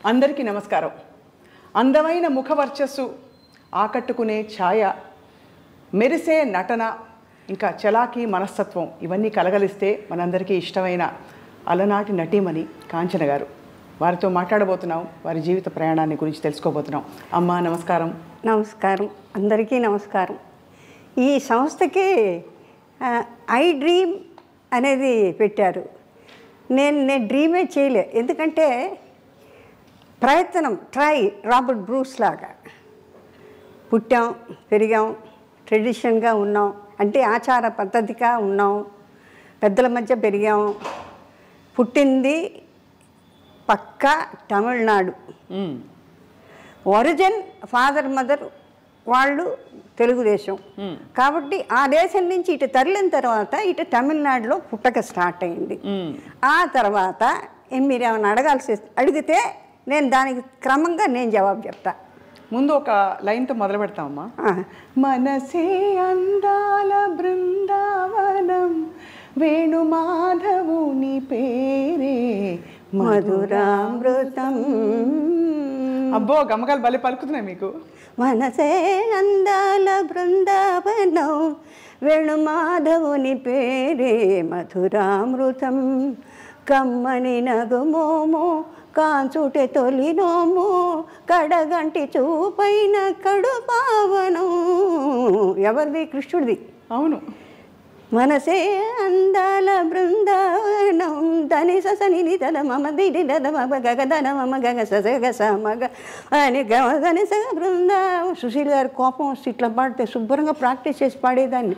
అందరికీ నమస్కారం. అందమైన ముఖవర్చస్సు, ఆకట్టుకునే ఛాయ, మెరిసే నటన, ఇంకా చలాకీ మనస్తత్వం ఇవన్నీ కలగలిస్తే మనందరికీ ఇష్టమైన అలనాటి నటీమణి కాంచన గారు. వారితో మాట్లాడబోతున్నాం. వారి జీవిత ప్రయాణాన్ని గురించి తెలుసుకోబోతున్నాం. అమ్మా నమస్కారం. నమస్కారం, అందరికీ నమస్కారం. ఈ సంస్థకి ఐ డ్రీమ్ అనేది పెట్టారు. నేను డ్రీమే చేయలే, ఎందుకంటే ప్రయత్నం రాబర్ట్ బ్రూస్ లాగా పుట్టాం, పెరిగాం, ట్రెడిషన్గా ఉన్నాం, అంటే ఆచార పద్ధతిగా ఉన్నాం, పెద్దల మధ్య పెరిగాం. పుట్టింది పక్కా తమిళనాడు, ఒరిజిన్ ఫాదర్ మదర్ వాళ్ళు తెలుగుదేశం. కాబట్టి ఆ దేశం నుంచి ఇటు తరలిన తర్వాత ఇటు తమిళనాడులో పుట్టక స్టార్ట్ అయింది. ఆ తర్వాత మీరు ఏమైనా అడిగితే నేను దానికి క్రమంగా నేను జవాబు చెప్తా. ముందు ఒక లైన్తో మొదలు పెడతామమ్మా. మనసే అందాల బృందావనం, వేణుమాధవుని పేరే మధురామృతం. అబ్బో, గమకాలు బలి పలుకుతున్నాయి మీకు. మనసే అందాల బృందావనం, వేణుమాధవుని పేరే మధురామృతం. కమ్మని నగుమోమో కాంచుటే తొలినోమో, కడగంటి చూపైన కడు పావనం. ఎవరిది? కృష్ణుడిది. అవును. మనసే అందాల బృందావనం, దని సని దద మమ దిడి దద మమ గగ దన మమ గగ సగ సమగ అని గని సగ బృందావనం. సుశీల్ గారు కోపం వస్తే ఇట్లా పాడితే శుభ్రంగా ప్రాక్టీస్ చేసి పాడేదాన్ని.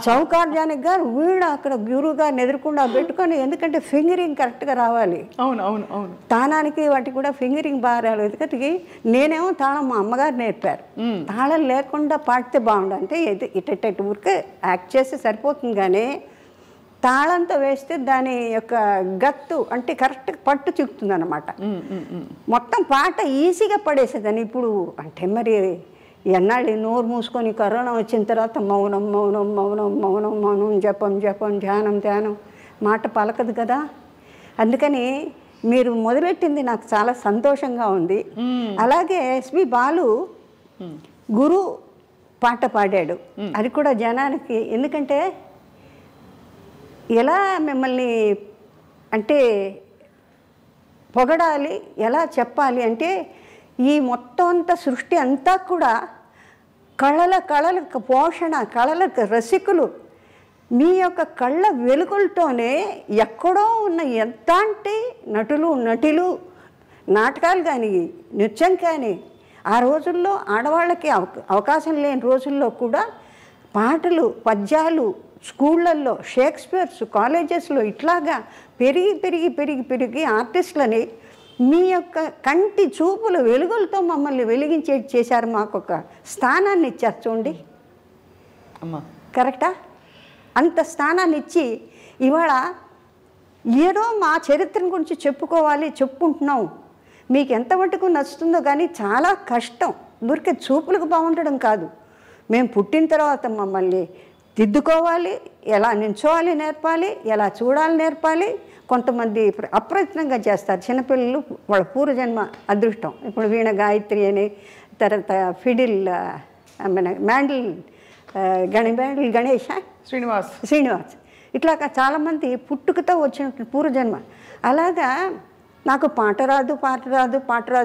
చౌకార్జానికి గారు వీడు అక్కడ గురువు గారిని ఎదుర్కొండా పెట్టుకొని, ఎందుకంటే ఫింగరింగ్ కరెక్ట్గా రావాలి. అవును అవును అవును. తానానికి వాటికి కూడా ఫింగరింగ్ బాగా రావాలి. ఎందుకంటే నేనేమో తాళం మా అమ్మగారు నేర్పారు. తాళం లేకుండా పాడితే బాగుండు, అంటే ఇటు ఊరికే యాక్ట్ చేస్తే సరిపోతుంది. కానీ తాళంతో వేస్తే దాని యొక్క గత్తు అంటే కరెక్ట్ పట్టు చిక్కుతుంది అన్నమాట. మొత్తం పాట ఈజీగా పడేసేదాన్ని. ఇప్పుడు అంటే మరి ఎన్నాళ్ళు నోరు మూసుకొని కరోనా వచ్చిన తర్వాత మౌనం మౌనం మౌనం మౌనం మౌనం, జపం జపం, ధ్యానం ధ్యానం, మాట పలకదు కదా. అందుకని మీరు మొదలెట్టింది నాకు చాలా సంతోషంగా ఉంది. అలాగే ఎస్పి బాలు గురు పాట పాడాడు, అది కూడా జనానికి. ఎందుకంటే ఎలా మిమ్మల్ని అంటే పొగడాలి, ఎలా చెప్పాలి అంటే ఈ మొత్తం అంతా సృష్టి అంతా కూడా కళలకు పోషణ, కళలకు రసికులు. మీ యొక్క కళ్ళ వెలుగులతోనే ఎక్కడో ఉన్న ఎంతంటి నటులు నాటకాలు కానీ నృత్యం కానీ, ఆ రోజుల్లో ఆడవాళ్ళకి అవకాశం లేని రోజుల్లో కూడా పాటలు, పద్యాలు స్కూళ్ళల్లో, షేక్స్పియర్స్ కాలేజెస్లో ఇట్లాగా పెరిగి పెరిగి పెరిగి పెరిగి ఆర్టిస్టులని మీ యొక్క కంటి చూపుల వెలుగులతో మమ్మల్ని వెలిగించేది చేశారు. మాకు ఒక స్థానాన్ని ఇచ్చారు చూడండి. అమ్మా కరెక్టా? అంత స్థానాన్ని ఇచ్చి ఇవాళ ఏదో మా చరిత్ర గురించి చెప్పుకుంటున్నాం. మీకు ఎంత మటుకు నచ్చుతుందో కానీ చాలా కష్టం. ఊరికే చూపులకు బాగుండడం కాదు, మేము పుట్టిన తర్వాత మమ్మల్ని దిద్దుకోవాలి, ఎలా నించోవాలి నేర్పాలి, ఎలా చూడాలి నేర్పాలి. కొంతమంది అప్రయత్నంగా చేస్తారు చిన్నపిల్లలు, వాళ్ళ పూర్వజన్మ అదృష్టం. ఇప్పుడు వీణ గాయత్రి అని, తర్వాత ఫిడిల్ మ్యాండిల్ గణేష్ శ్రీనివాస్ ఇట్లా చాలామంది పుట్టుకతో వచ్చిన పూర్వజన్మ. అలాగా నాకు పాట రాదు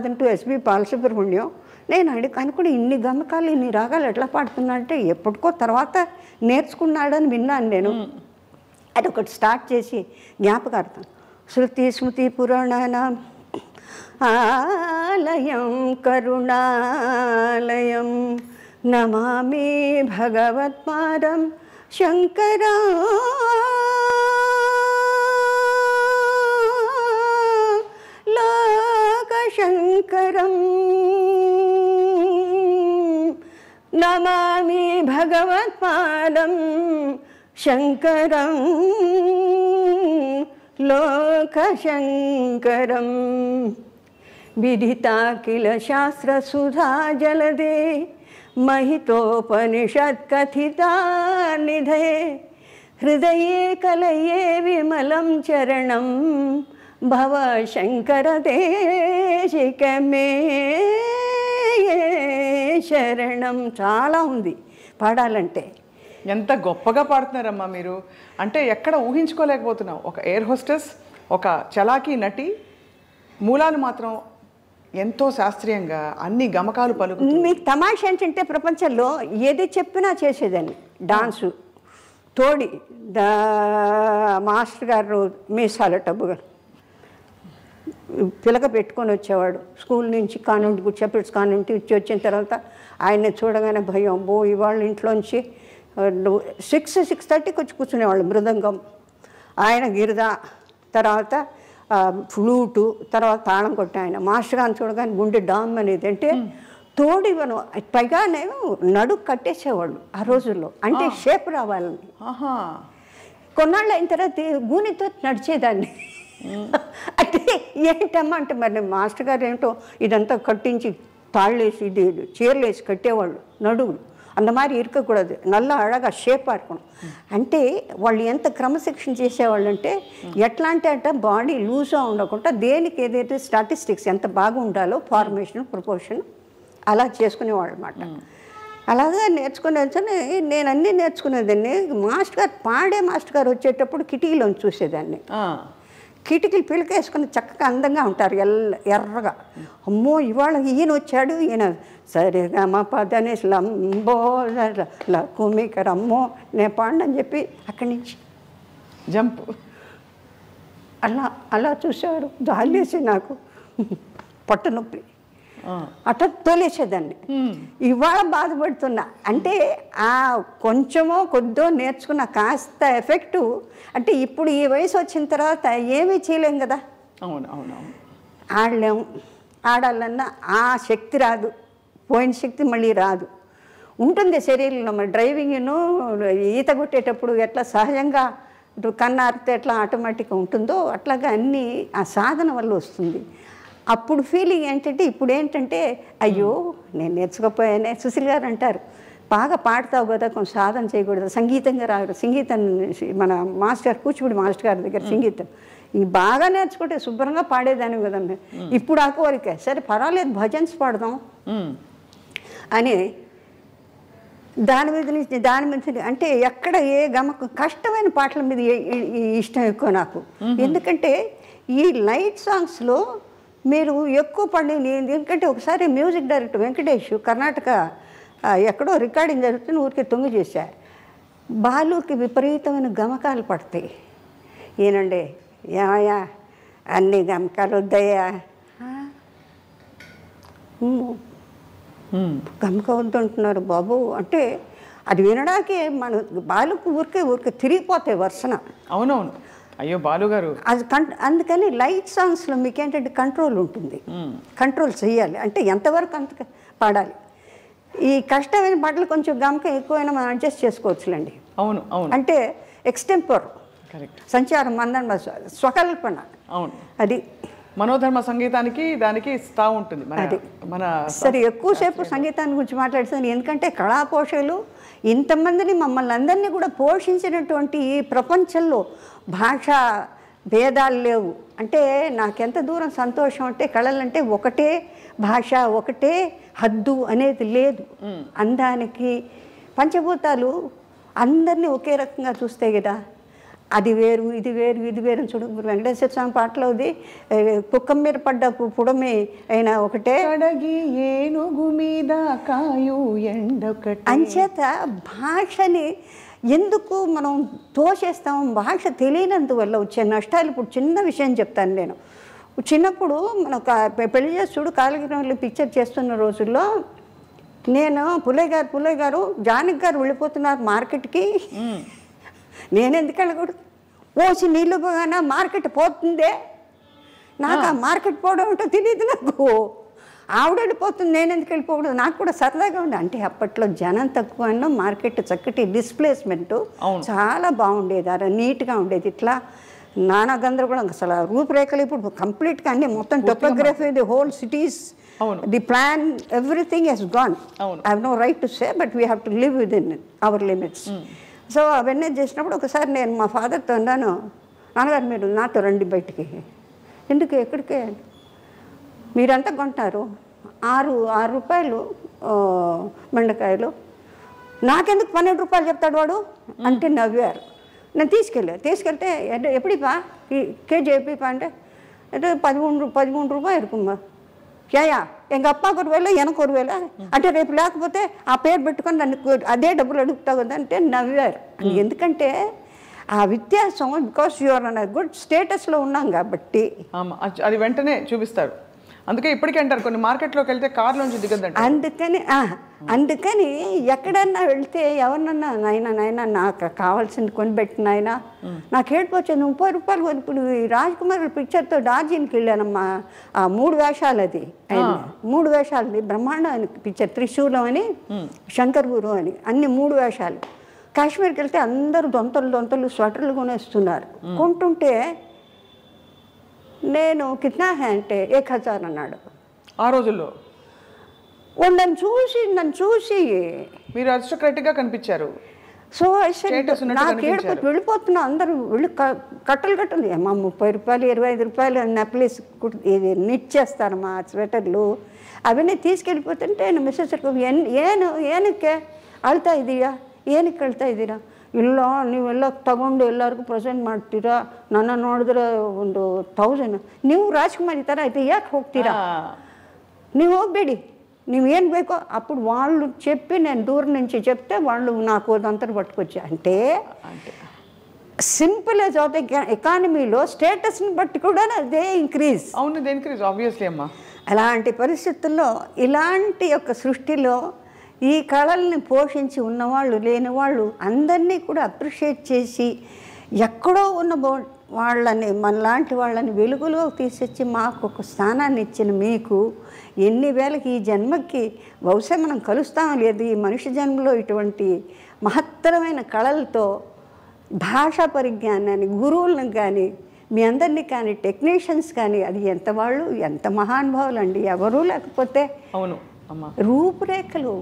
అంటూ ఎస్పి బాలసుబ్రహ్మణ్యం నేను అనుకుని ఇన్ని గమకాలు ఇన్ని రాగాలు ఎట్లా పాడుతున్నాడంటే ఎప్పటికో తర్వాత నేర్చుకున్నాడని విన్నాను నేను. అది ఒకటి స్టార్ట్ చేసి జ్ఞాపకార్థం. శృతి స్మృతి పురాణానాం ఆలయం కరుణాలయం, నమామి భగవత్పాదం శంకరా లోకశంకరం, నమామి భగవత్పాదం శంకరం లోకశంకరం. విదితా కిల శాస్త్రసుధా జలదే, महितोपनिषत्कथिता निधे हृदये कलये विमलं चरणं भव शंकर ते దేశికమే శరణం. చాలా ఉంది పాడాలంటే. ఎంత గొప్పగా పాడుతున్నారమ్మా మీరు. అంటే ఎక్కడ ఊహించుకోలేకపోతున్నాం. ఒక ఎయిర్ హోస్టెస్, ఒక చలాకీ నటి, మూలాలు మాత్రం ఎంతో శాస్త్రీయంగా అన్ని గమకాలు పలుకు. మీకు తమాషా ఏంటంటే ప్రపంచంలో ఏది చెప్పినా చేసేదాన్ని. డాన్సు తోడి మాస్టర్ గారు మీసాల టబ్బుగా పిలక పెట్టుకొని వచ్చేవాడు స్కూల్ నుంచి, కాన్వెంట్ చెప్పిట్స్ కాన్వెంట్ ఇచ్చి వచ్చిన తర్వాత ఆయన్ని చూడగానే భయం. ఇవాళ ఇంట్లోంచి 6:30కి వచ్చి కూర్చునేవాళ్ళు. మృదంగం ఆయన, గిరిద, తర్వాత ఫ్లూటు, తర్వాత తాళం కొట్టి ఆయన. మాస్టర్ గారిని చూడగానే గుండె డామ్ అనేది. అంటే తోడి మనం పైగా నేను నడుకు కట్టేసేవాళ్ళు ఆ రోజుల్లో. అంటే షేప్ రావాలని. కొన్నాళ్ళు అయిన తర్వాత గూనితో నడిచేదాన్ని. అంటే ఏంటమ్మా అంటే మరి మాస్టర్ గారు ఏంటో ఇదంతా కట్టించి తాళ్ళేసి ఇది చీరలు వేసి కట్టేవాళ్ళు నడువులు. அந்த மாதிரி இருக்கக்கூடாது, நல்லா అழగా షేప్ ఆడుకోవడం. అంటే వాళ్ళు ఎంత క్రమశిక్షణ చేసేవాళ్ళు అంటే ఎట్లా అంటే బాడీ లూజ్గా ఉండకుండా దేనికి ఏదైతే స్టాటిస్టిక్స్ ఎంత బాగా ఉండాలో ఫార్మేషన్ ప్రపోర్షన్ అలా చేసుకునేవాళ్ళు అన్నమాట. అలాగా నేర్చుకునేసరి నేను అన్నీ నేర్చుకునేదాన్ని. మాస్టర్ గారు పాడే మాస్టర్ గారు వచ్చేటప్పుడు కిటికీలోంచి చూసేదాన్ని. కిటికీలు పిలకేసుకుని చక్కగా అందంగా ఉంటారు, ఎర్రగా. అమ్మో ఇవాళ ఈయన వచ్చాడు, ఈయన సరిగా మా పదనేసి లంబో కుమికర్ అమ్మో నేను పాడని చెప్పి అక్కడి నుంచి జంప్ అలా అలా చూసేవారు. దాల్లేసి నాకు పట్టు నొప్పి అట్లా తోలేసేదాన్ని. ఇవాళ బాధపడుతున్నా. అంటే ఆ కొంచెమో కొద్దో నేర్చుకున్న కాస్త ఎఫెక్టు. అంటే ఇప్పుడు ఈ వయసు వచ్చిన తర్వాత ఏమీ చేయలేం కదా. అవును అవును అవును. ఆడలేము. ఆడాలన్నా ఆ శక్తి రాదు, పోయిన శక్తి మళ్ళీ రాదు. ఉంటుంది శరీరంలో. మరి డ్రైవింగ్ను ఈత కొట్టేటప్పుడు ఎట్లా సహజంగా కన్నారితే ఎట్లా ఆటోమేటిక్గా ఉంటుందో అట్లాగా అన్నీ ఆ సాధన వల్ల వస్తుంది. అప్పుడు ఫీలింగ్ ఏంటంటే ఇప్పుడు ఏంటంటే అయ్యో నేను నేర్చుకోపోయానే. సుశీల్ గారు అంటారు, బాగా పాడతావు కదా, కొంచెం సాధన చేయకూడదు, సంగీతంగా రాదు. సంగీతం మన మాస్టర్ కూచిపూడి మాస్టర్ గారి దగ్గర సంగీతం ఇది బాగా నేర్చుకుంటే శుభ్రంగా పాడేదాన్ని కదా. ఇప్పుడు ఆ కోరిక, సరే పర్వాలేదు భజన్స్ పాడదాం అని దాని మీద అంటే ఎక్కడ ఏ కష్టమైన పాటల మీద ఇష్టం ఎక్కువ నాకు. ఎందుకంటే ఈ లైట్ సాంగ్స్లో మీరు ఎక్కువ పడింది. ఎందుకంటే ఒకసారి మ్యూజిక్ డైరెక్టర్ వెంకటేష్ కర్ణాటక ఎక్కడో రికార్డింగ్ జరుగుతుంది, ఊరికి తొంగి చేశా. బాలుకి విపరీతమైన గమకాలు పడతాయి. ఏనండి ఏమయ్యా అన్ని గమకాలు వద్దయ్యా, గమక వద్దంటున్నారు బాబు అంటే అది వినడాకే మన బాలుకు ఊరికే తిరిగిపోతాయి వర్షన. అవునవును. అయ్యో బాలుగారు అది అందుకని లైట్ సాంగ్స్లో మీకు ఏంటంటే కంట్రోల్ ఉంటుంది, కంట్రోల్ చేయాలి. అంటే ఎంతవరకు అంత పాడాలి. ఈ కష్టమైన పాటలు కొంచెం గమక ఎక్కువైనా మనం అడ్జస్ట్ చేసుకోవచ్చులేండి. అవును అవును. అంటే ఎక్స్టెంపర్, సంచారం, మందన, స్వకల్పన. అవును. అది మనోధర్మ సంగీతానికి దానికి స్థా ఉంటుంది. అది మన సరే ఎక్కువసేపు సంగీతాన్ని గురించి మాట్లాడుతాను. ఎందుకంటే కళాపోషకులు ఇంతమందిని మమ్మల్ని అందరినీ కూడా పోషించినటువంటి ఈ ప్రపంచంలో భాషా భేదాలు లేవు. అంటే నాకెంత దూరం సంతోషం అంటే కళలంటే ఒకటే భాష, ఒకటే హద్దు అనేది లేదు. అందానికి పంచభూతాలు అందరినీ ఒకే రకంగా చూస్తే కదా. అది వేరు ఇది వేరు ఇది వేరు. చూడు వెంకటేశ్వర స్వామి పాటలో అది కుక్క మీద పడ్డ పుడమే అయినా ఒకటే, అడగి ఏనుగు మీద కాయు ఎండొకటే. అంచేత భాషని ఎందుకు మనం తోసేస్తాం? భాష తెలియనందువల్ల వచ్చే నష్టాలు. ఇప్పుడు చిన్న విషయం చెప్తాను నేను. చిన్నప్పుడు మన పెళ్లి చేసి చూడు కాలగిరిలో పిక్చర్ చేస్తున్న రోజుల్లో నేను పుల్లయ్య గారు జానకి గారు వెళ్ళిపోతున్నారు మార్కెట్కి, నేను ఎందుకు వెళ్ళకూడదు? పోసి నీళ్ళు పోగానే మార్కెట్ పోతుందే, నాకు ఆ మార్కెట్ పోవడం ఏంటో తెలియదు. నాకు ఆవిడ వెళ్ళిపోతుంది, నేను ఎందుకు వెళ్ళిపోకూడదు? నాకు కూడా సరదాగా ఉంది. అంటే అప్పట్లో జనం తక్కువ అన్న మార్కెట్ చక్కటి డిస్ప్లేస్మెంట్ చాలా బాగుండేది, అలా నీట్గా ఉండేది. ఇట్లా నానా గందరగోళం అసలు రూపురేఖలు ఇప్పుడు కంప్లీట్గా అన్ని మొత్తం topography, the whole cities, the plan, everything he's gone. I have no right to say, but we have to live within our limits. So అవన్నీ చేసినప్పుడు ఒకసారి నేను మా ఫాదర్తో అన్నాను, నాన్నగారు మీరు నాతో రండి బయటికి. ఎందుకు? ఎక్కడికే? మీరంతా కొంటారు 6 రూపాయలు బెండకాయలు, నాకెందుకు 12 రూపాయలు చెప్తాడు వాడు అంటే నవ్వారు. నేను తీసుకెళ్తే ఎప్పుడిపా కేజీ ఎప్పుడిపా అంటే 13 రూపాయలు இருக்குమ్మా. క్యాయా எங்கள் అప్పాకు 1 వేల எனக்கு 1 వేల అంటే రేపు లేకపోతే ఆ పేరు పెట్టుకొని నన్ను అదే డబ్బులు అడుగుతావు కదా అంటే నవ్వారు. ఎందుకంటే ఆ వ్యత్యాసం బికాస్ యూఆర్ అన్న గుడ్ స్టేటస్లో ఉన్నాం కాబట్టి అది వెంటనే చూపిస్తారు. అందుకే ఇప్పటికీ అంటారు కొన్ని మార్కెట్లోకి వెళ్తే కార్లోంచి దిగద్దంట. అందుకని ఎక్కడన్నా వెళ్తే ఎవరినన్నా నాయన నాకు కావాల్సింది కొనిపెట్టిన ఆయన నాకు ఏడిపోచ్చింది 30 రూపాయలు కొని. ఇప్పుడు ఈ రాజ్ కుమార్ పిక్చర్తో డార్జిలింగ్కి వెళ్ళానమ్మా. ఆ 3 వేషాలు అది 3 వేషాలది బ్రహ్మాండం పిక్చర్. త్రిశూలం అని శంకర్ గురు అని అన్ని 3 వేషాలు. కాశ్మీర్కి వెళ్తే అందరూ దొంతలు స్వెటర్లు కొనేస్తున్నారు. కొంటుంటే నేను కిట్నా హే అంటే 1000 అన్నాడు ఆ రోజుల్లో. నన్ను చూసి మీరు అరిస్టోక్రాటిక్గా కనిపించారు. సో నాకు ఏడుపు వెళ్ళిపోతున్నా. అందరూ కట్టలు ఏమా 30 రూపాయలు 25 రూపాయలు నెక్లెస్ ఇది నిట్ చేస్తారమ్మా స్వెటర్లు అవన్నీ తీసుకెళ్ళిపోతుంటే ಮೆಸೇಜ್ ಏನಕ್ಕೆ ಅಳ್ತಾ ಇದೀಯಾ ಏನಕ್ಕೆ ಅಳ್ತಾ ಇದ್ದೀರಾ ಇಲ್ಲ ನೀವೆಲ್ಲ ತಗೊಂಡು ಎಲ್ಲರಿಗೂ ಪ್ರೆಸೆಂಟ್ ಮಾಡ್ತೀರಾ ನನ್ನ ನೋಡಿದ್ರೆ 1000 ನೀವು ರಾಜ್ಕುಮಾರ್ ಈ ಥರ అయితే ಯಾಕೆ ಹೋಗ್ತೀರಾ ನೀವು ಹೋಗಬೇಡಿ నువ్వేం ಬೇಕೋ అప్పుడు వాళ్ళు చెప్పి నేను దూరం నుంచి చెప్తే వాళ్ళు నాకు అదంతా పట్టుకొచ్చా. అంటే సింపుల్ యాజ్ ఆఫ్ ద ఎకానమీలో స్టేటస్ని బట్టి కూడా అదే ఇంక్రీజ్. అవును ఇంక్రీజ్ ఆబ్వియస్లీ అమ్మా. అలాంటి పరిస్థితుల్లో ఇలాంటి యొక్క సృష్టిలో ఈ కళల్ని పోషించి ఉన్నవాళ్ళు లేనివాళ్ళు అందరినీ కూడా అప్రిషియేట్ చేసి ఎక్కడో ఉన్న వాళ్ళని మనలాంటి వాళ్ళని వెలుగులో తీసొచ్చి మాకు ఒక స్థానాన్ని ఇచ్చిన మీకు ఎన్ని వేలకి ఈ జన్మకి బహుశా మనం కలుస్తాం లేదు. ఈ మనిషి జన్మలో ఇటువంటి మహత్తరమైన కళలతో భాషా పరిజ్ఞానాన్ని గురువులను కానీ మీ అందరినీ కానీ టెక్నీషియన్స్ కానీ అది ఎంత వాళ్ళు ఎంత మహానుభావులు అండి. ఎవరూ లేకపోతే అవును అమ్మా. రూపురేఖలు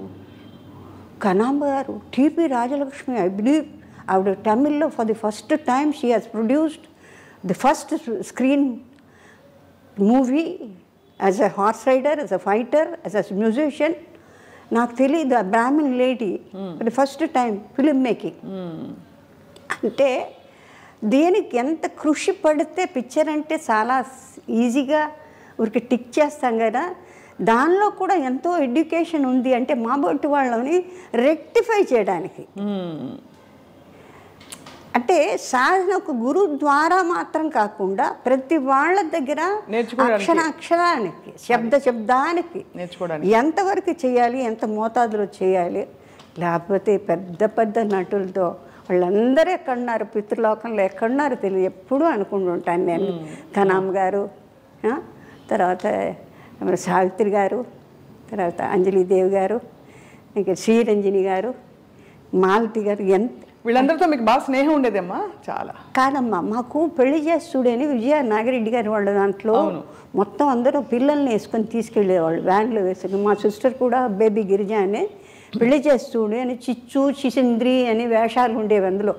కనాంబ గారు టిపి రాజలక్ష్మి ఐ బిలీవ్ ఆవిడ తమిళ్లో for the first time she has produced the first screen movie as a horse rider, as a fighter, as a musician. నాకు తెలియదు ఆ Brahmin lady for the first time film making. అంటే దేనికి ఎంత కృషి పడితే పిక్చర్ అంటే చాలా ఈజీగా ఊరికి టిక్ చేస్తాం కదా, దానిలో కూడా ఎంతో ఎడ్యుకేషన్ ఉంది. అంటే మా బొట్టు వాళ్ళని రెక్టిఫై చేయడానికి అంటే సాధన ఒక గురువు ద్వారా మాత్రం కాకుండా ప్రతి వాళ్ళ దగ్గర అక్షరానికి శబ్దానికి ఎంతవరకు చేయాలి, ఎంత మోతాదులో చేయాలి. లేకపోతే పెద్ద పెద్ద నటులతో వాళ్ళందరూ ఎక్కడున్నారు, పితృలోకంలో ఎక్కడున్నారో తెలియదు ఎప్పుడూ అనుకుంటుంటాను నేను. కనామ్ గారు, తర్వాత సావిత్రి గారు, తర్వాత అంజలిదేవి గారు, ఇంకా శ్రీరంజని గారు, మాలతి గారు, ఎంత వీళ్ళందరితో మీకు బాగా స్నేహం ఉండేదమ్మా? చాలా కాదమ్మా, మాకు పెళ్లి చేస్తుడని విజయ నాగిరెడ్డి గారు వాళ్ళ దాంట్లో మొత్తం అందరూ పిల్లల్ని వేసుకొని తీసుకెళ్ళేవాళ్ళు వ్యాన్లో వేసుకుని. మా సిస్టర్ కూడా బేబీ గిరిజ అని పెళ్లి చేస్తుడు అని చిచ్చు చిసింద్రి అని వేషాలు ఉండేవి. అందులో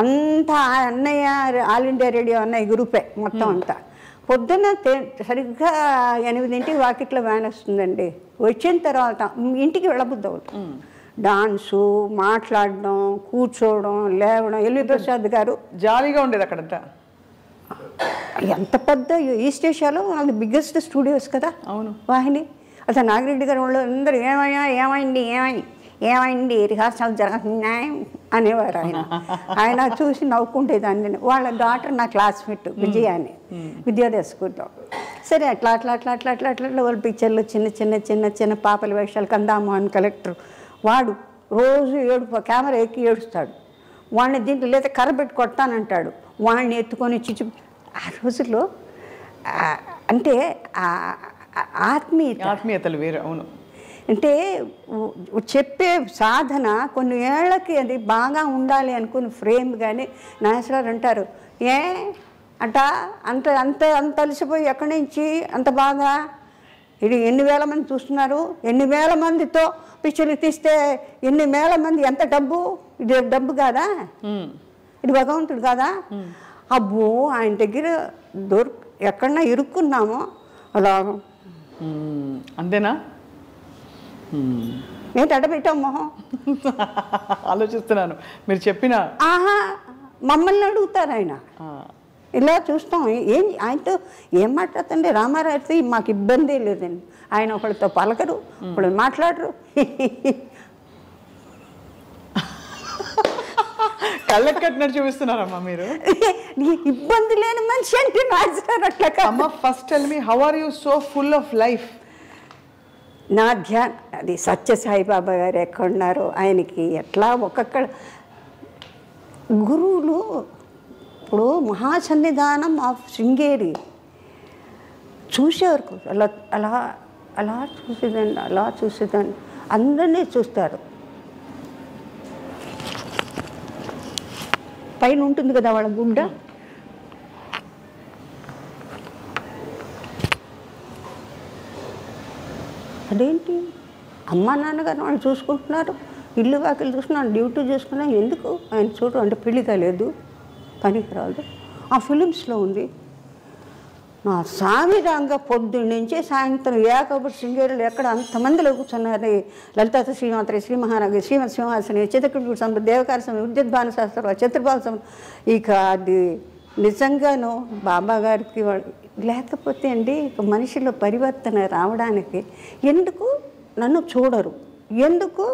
అంతా అన్నయ్య ఆల్ ఇండియా రేడియో అన్నయ్య గ్రూపే మొత్తం అంతా. పొద్దున్న సరిగ్గా 8 వాకిట్లో వ్యాన్ వస్తుందండి. వచ్చిన తర్వాత ఇంటికి వెళ్ళబుద్ది అవుతుంది. డాన్సు, మాట్లాడడం, కూర్చోవడం, లేవడం. ఎల్వి ప్రసాద్ గారు జాలీగా ఉండేది అక్కడంతా. ఎంత పెద్ద ఈస్ట్ ఏషియాలో అది బిగ్గెస్ట్ స్టూడియోస్ కదా. అవును వాహిని. అసలు నాగిరెడ్డి గారు వాళ్ళు అందరూ ఏమైంది రిహార్సల్ జరుగుతున్నాయి అనేవారు. ఆయన చూసి నవ్వుకుంటేదాన్ని. వాళ్ళ డాటర్ నా క్లాస్మేట్ విజయ అని విద్యోదయ స్కూల్లో. సరే అట్లా వాళ్ళ పిక్చర్లు చిన్న పాపల వేషాలు. కందామోహన్ కలెక్టర్ వాడు రోజు కెమెరా ఎక్కి ఏడుస్తాడు. వాడిని దీంట్లో లేదా కర్ర పెట్టి కొడతానంటాడు. వాడిని ఎత్తుకొని ఆ రోజుల్లో అంటే ఆత్మీయతలు వేరు. అవును. అంటే చెప్పే సాధన కొన్ని ఏళ్ళకి అది బాగా ఉండాలి అనుకుని ఫ్రేమ్. కానీ నాగేశ్వరరావు అంటారు అంత అలసిపోయి ఎక్కడి నుంచి అంత బాగా ఇది ఎన్ని వేల మంది చూస్తున్నారు, ఎన్ని వేల మందితో పిక్చర్లు తీస్తే ఎన్ని వేల మంది, ఎంత డబ్బు, ఇది డబ్బు కాదా, ఇది భగవంతుడు కాదా. అబ్బో ఆయన దగ్గర ఎక్కడన్నా ఇరుక్కున్నామో అలా అంతేనా? ఏంటి అడబెట్టాం మొహం? ఆలోచిస్తున్నాను మీరు చెప్పిన. ఆహా, మమ్మల్ని అడుగుతారు ఆయన. ఇలా చూస్తాం. ఆయనతో ఏం మాట్లాడుతుండే రామారావుతో మాకు ఇబ్బంది లేదండి. ఆయన ఒకళ్ళతో పలకరు, ఒకళ్ళు మాట్లాడరు. కళ్ళకి కట్టినట్టు చూపిస్తున్నారమ్మా మీరు. ఇబ్బంది లేని మనిషి అంటే అట్లా. అమ్మ first tell me how are you so full of life? నా అది సత్యసాయిబాబా గారు ఎక్కడున్నారో ఆయనకి ఎట్లా ఒక్కొక్క గురువులు. ఇప్పుడు మహాసన్నిధానం ఆఫ్ శృంగేరి చూసేవరకు అలా అలా అలా చూసేదండి, అలా చూసేదాన్ని. అందరినీ చూస్తారు. పైన ఉంటుంది కదా వాళ్ళ గుడ్డ, అదేంటి అమ్మా నాన్నగారు వాళ్ళు చూసుకుంటున్నారు, ఇల్లు వాకిలు చూసుకున్నాను, డ్యూటీ చూసుకున్నాను, ఎందుకు ఆయన చూడు అంటే పెళ్లి కాలేదు, పనికి రాదు. ఆ ఫిలిమ్స్లో ఉంది. నా సామిరంగ పొద్దున్న నుంచి సాయంత్రం ఏకబడి శృంగేరులు ఎక్కడ అంతమందిలో కూర్చున్నారు. లలితా శ్రీమాత్రి, శ్రీ మహారాజు, శ్రీమత్ సింహాసని, చిత్రకూట సంపద, దేవకార సమయం, విద్యుద్భాన శాస్త్రం, చతుర్భావ సమయం. ఇక అది నిజంగాను బాబా గారికి లేకపోతే అండి ఇక మనిషిలో పరివర్తన రావడానికి ఎందుకు నన్ను చూడరు, ఎందుకు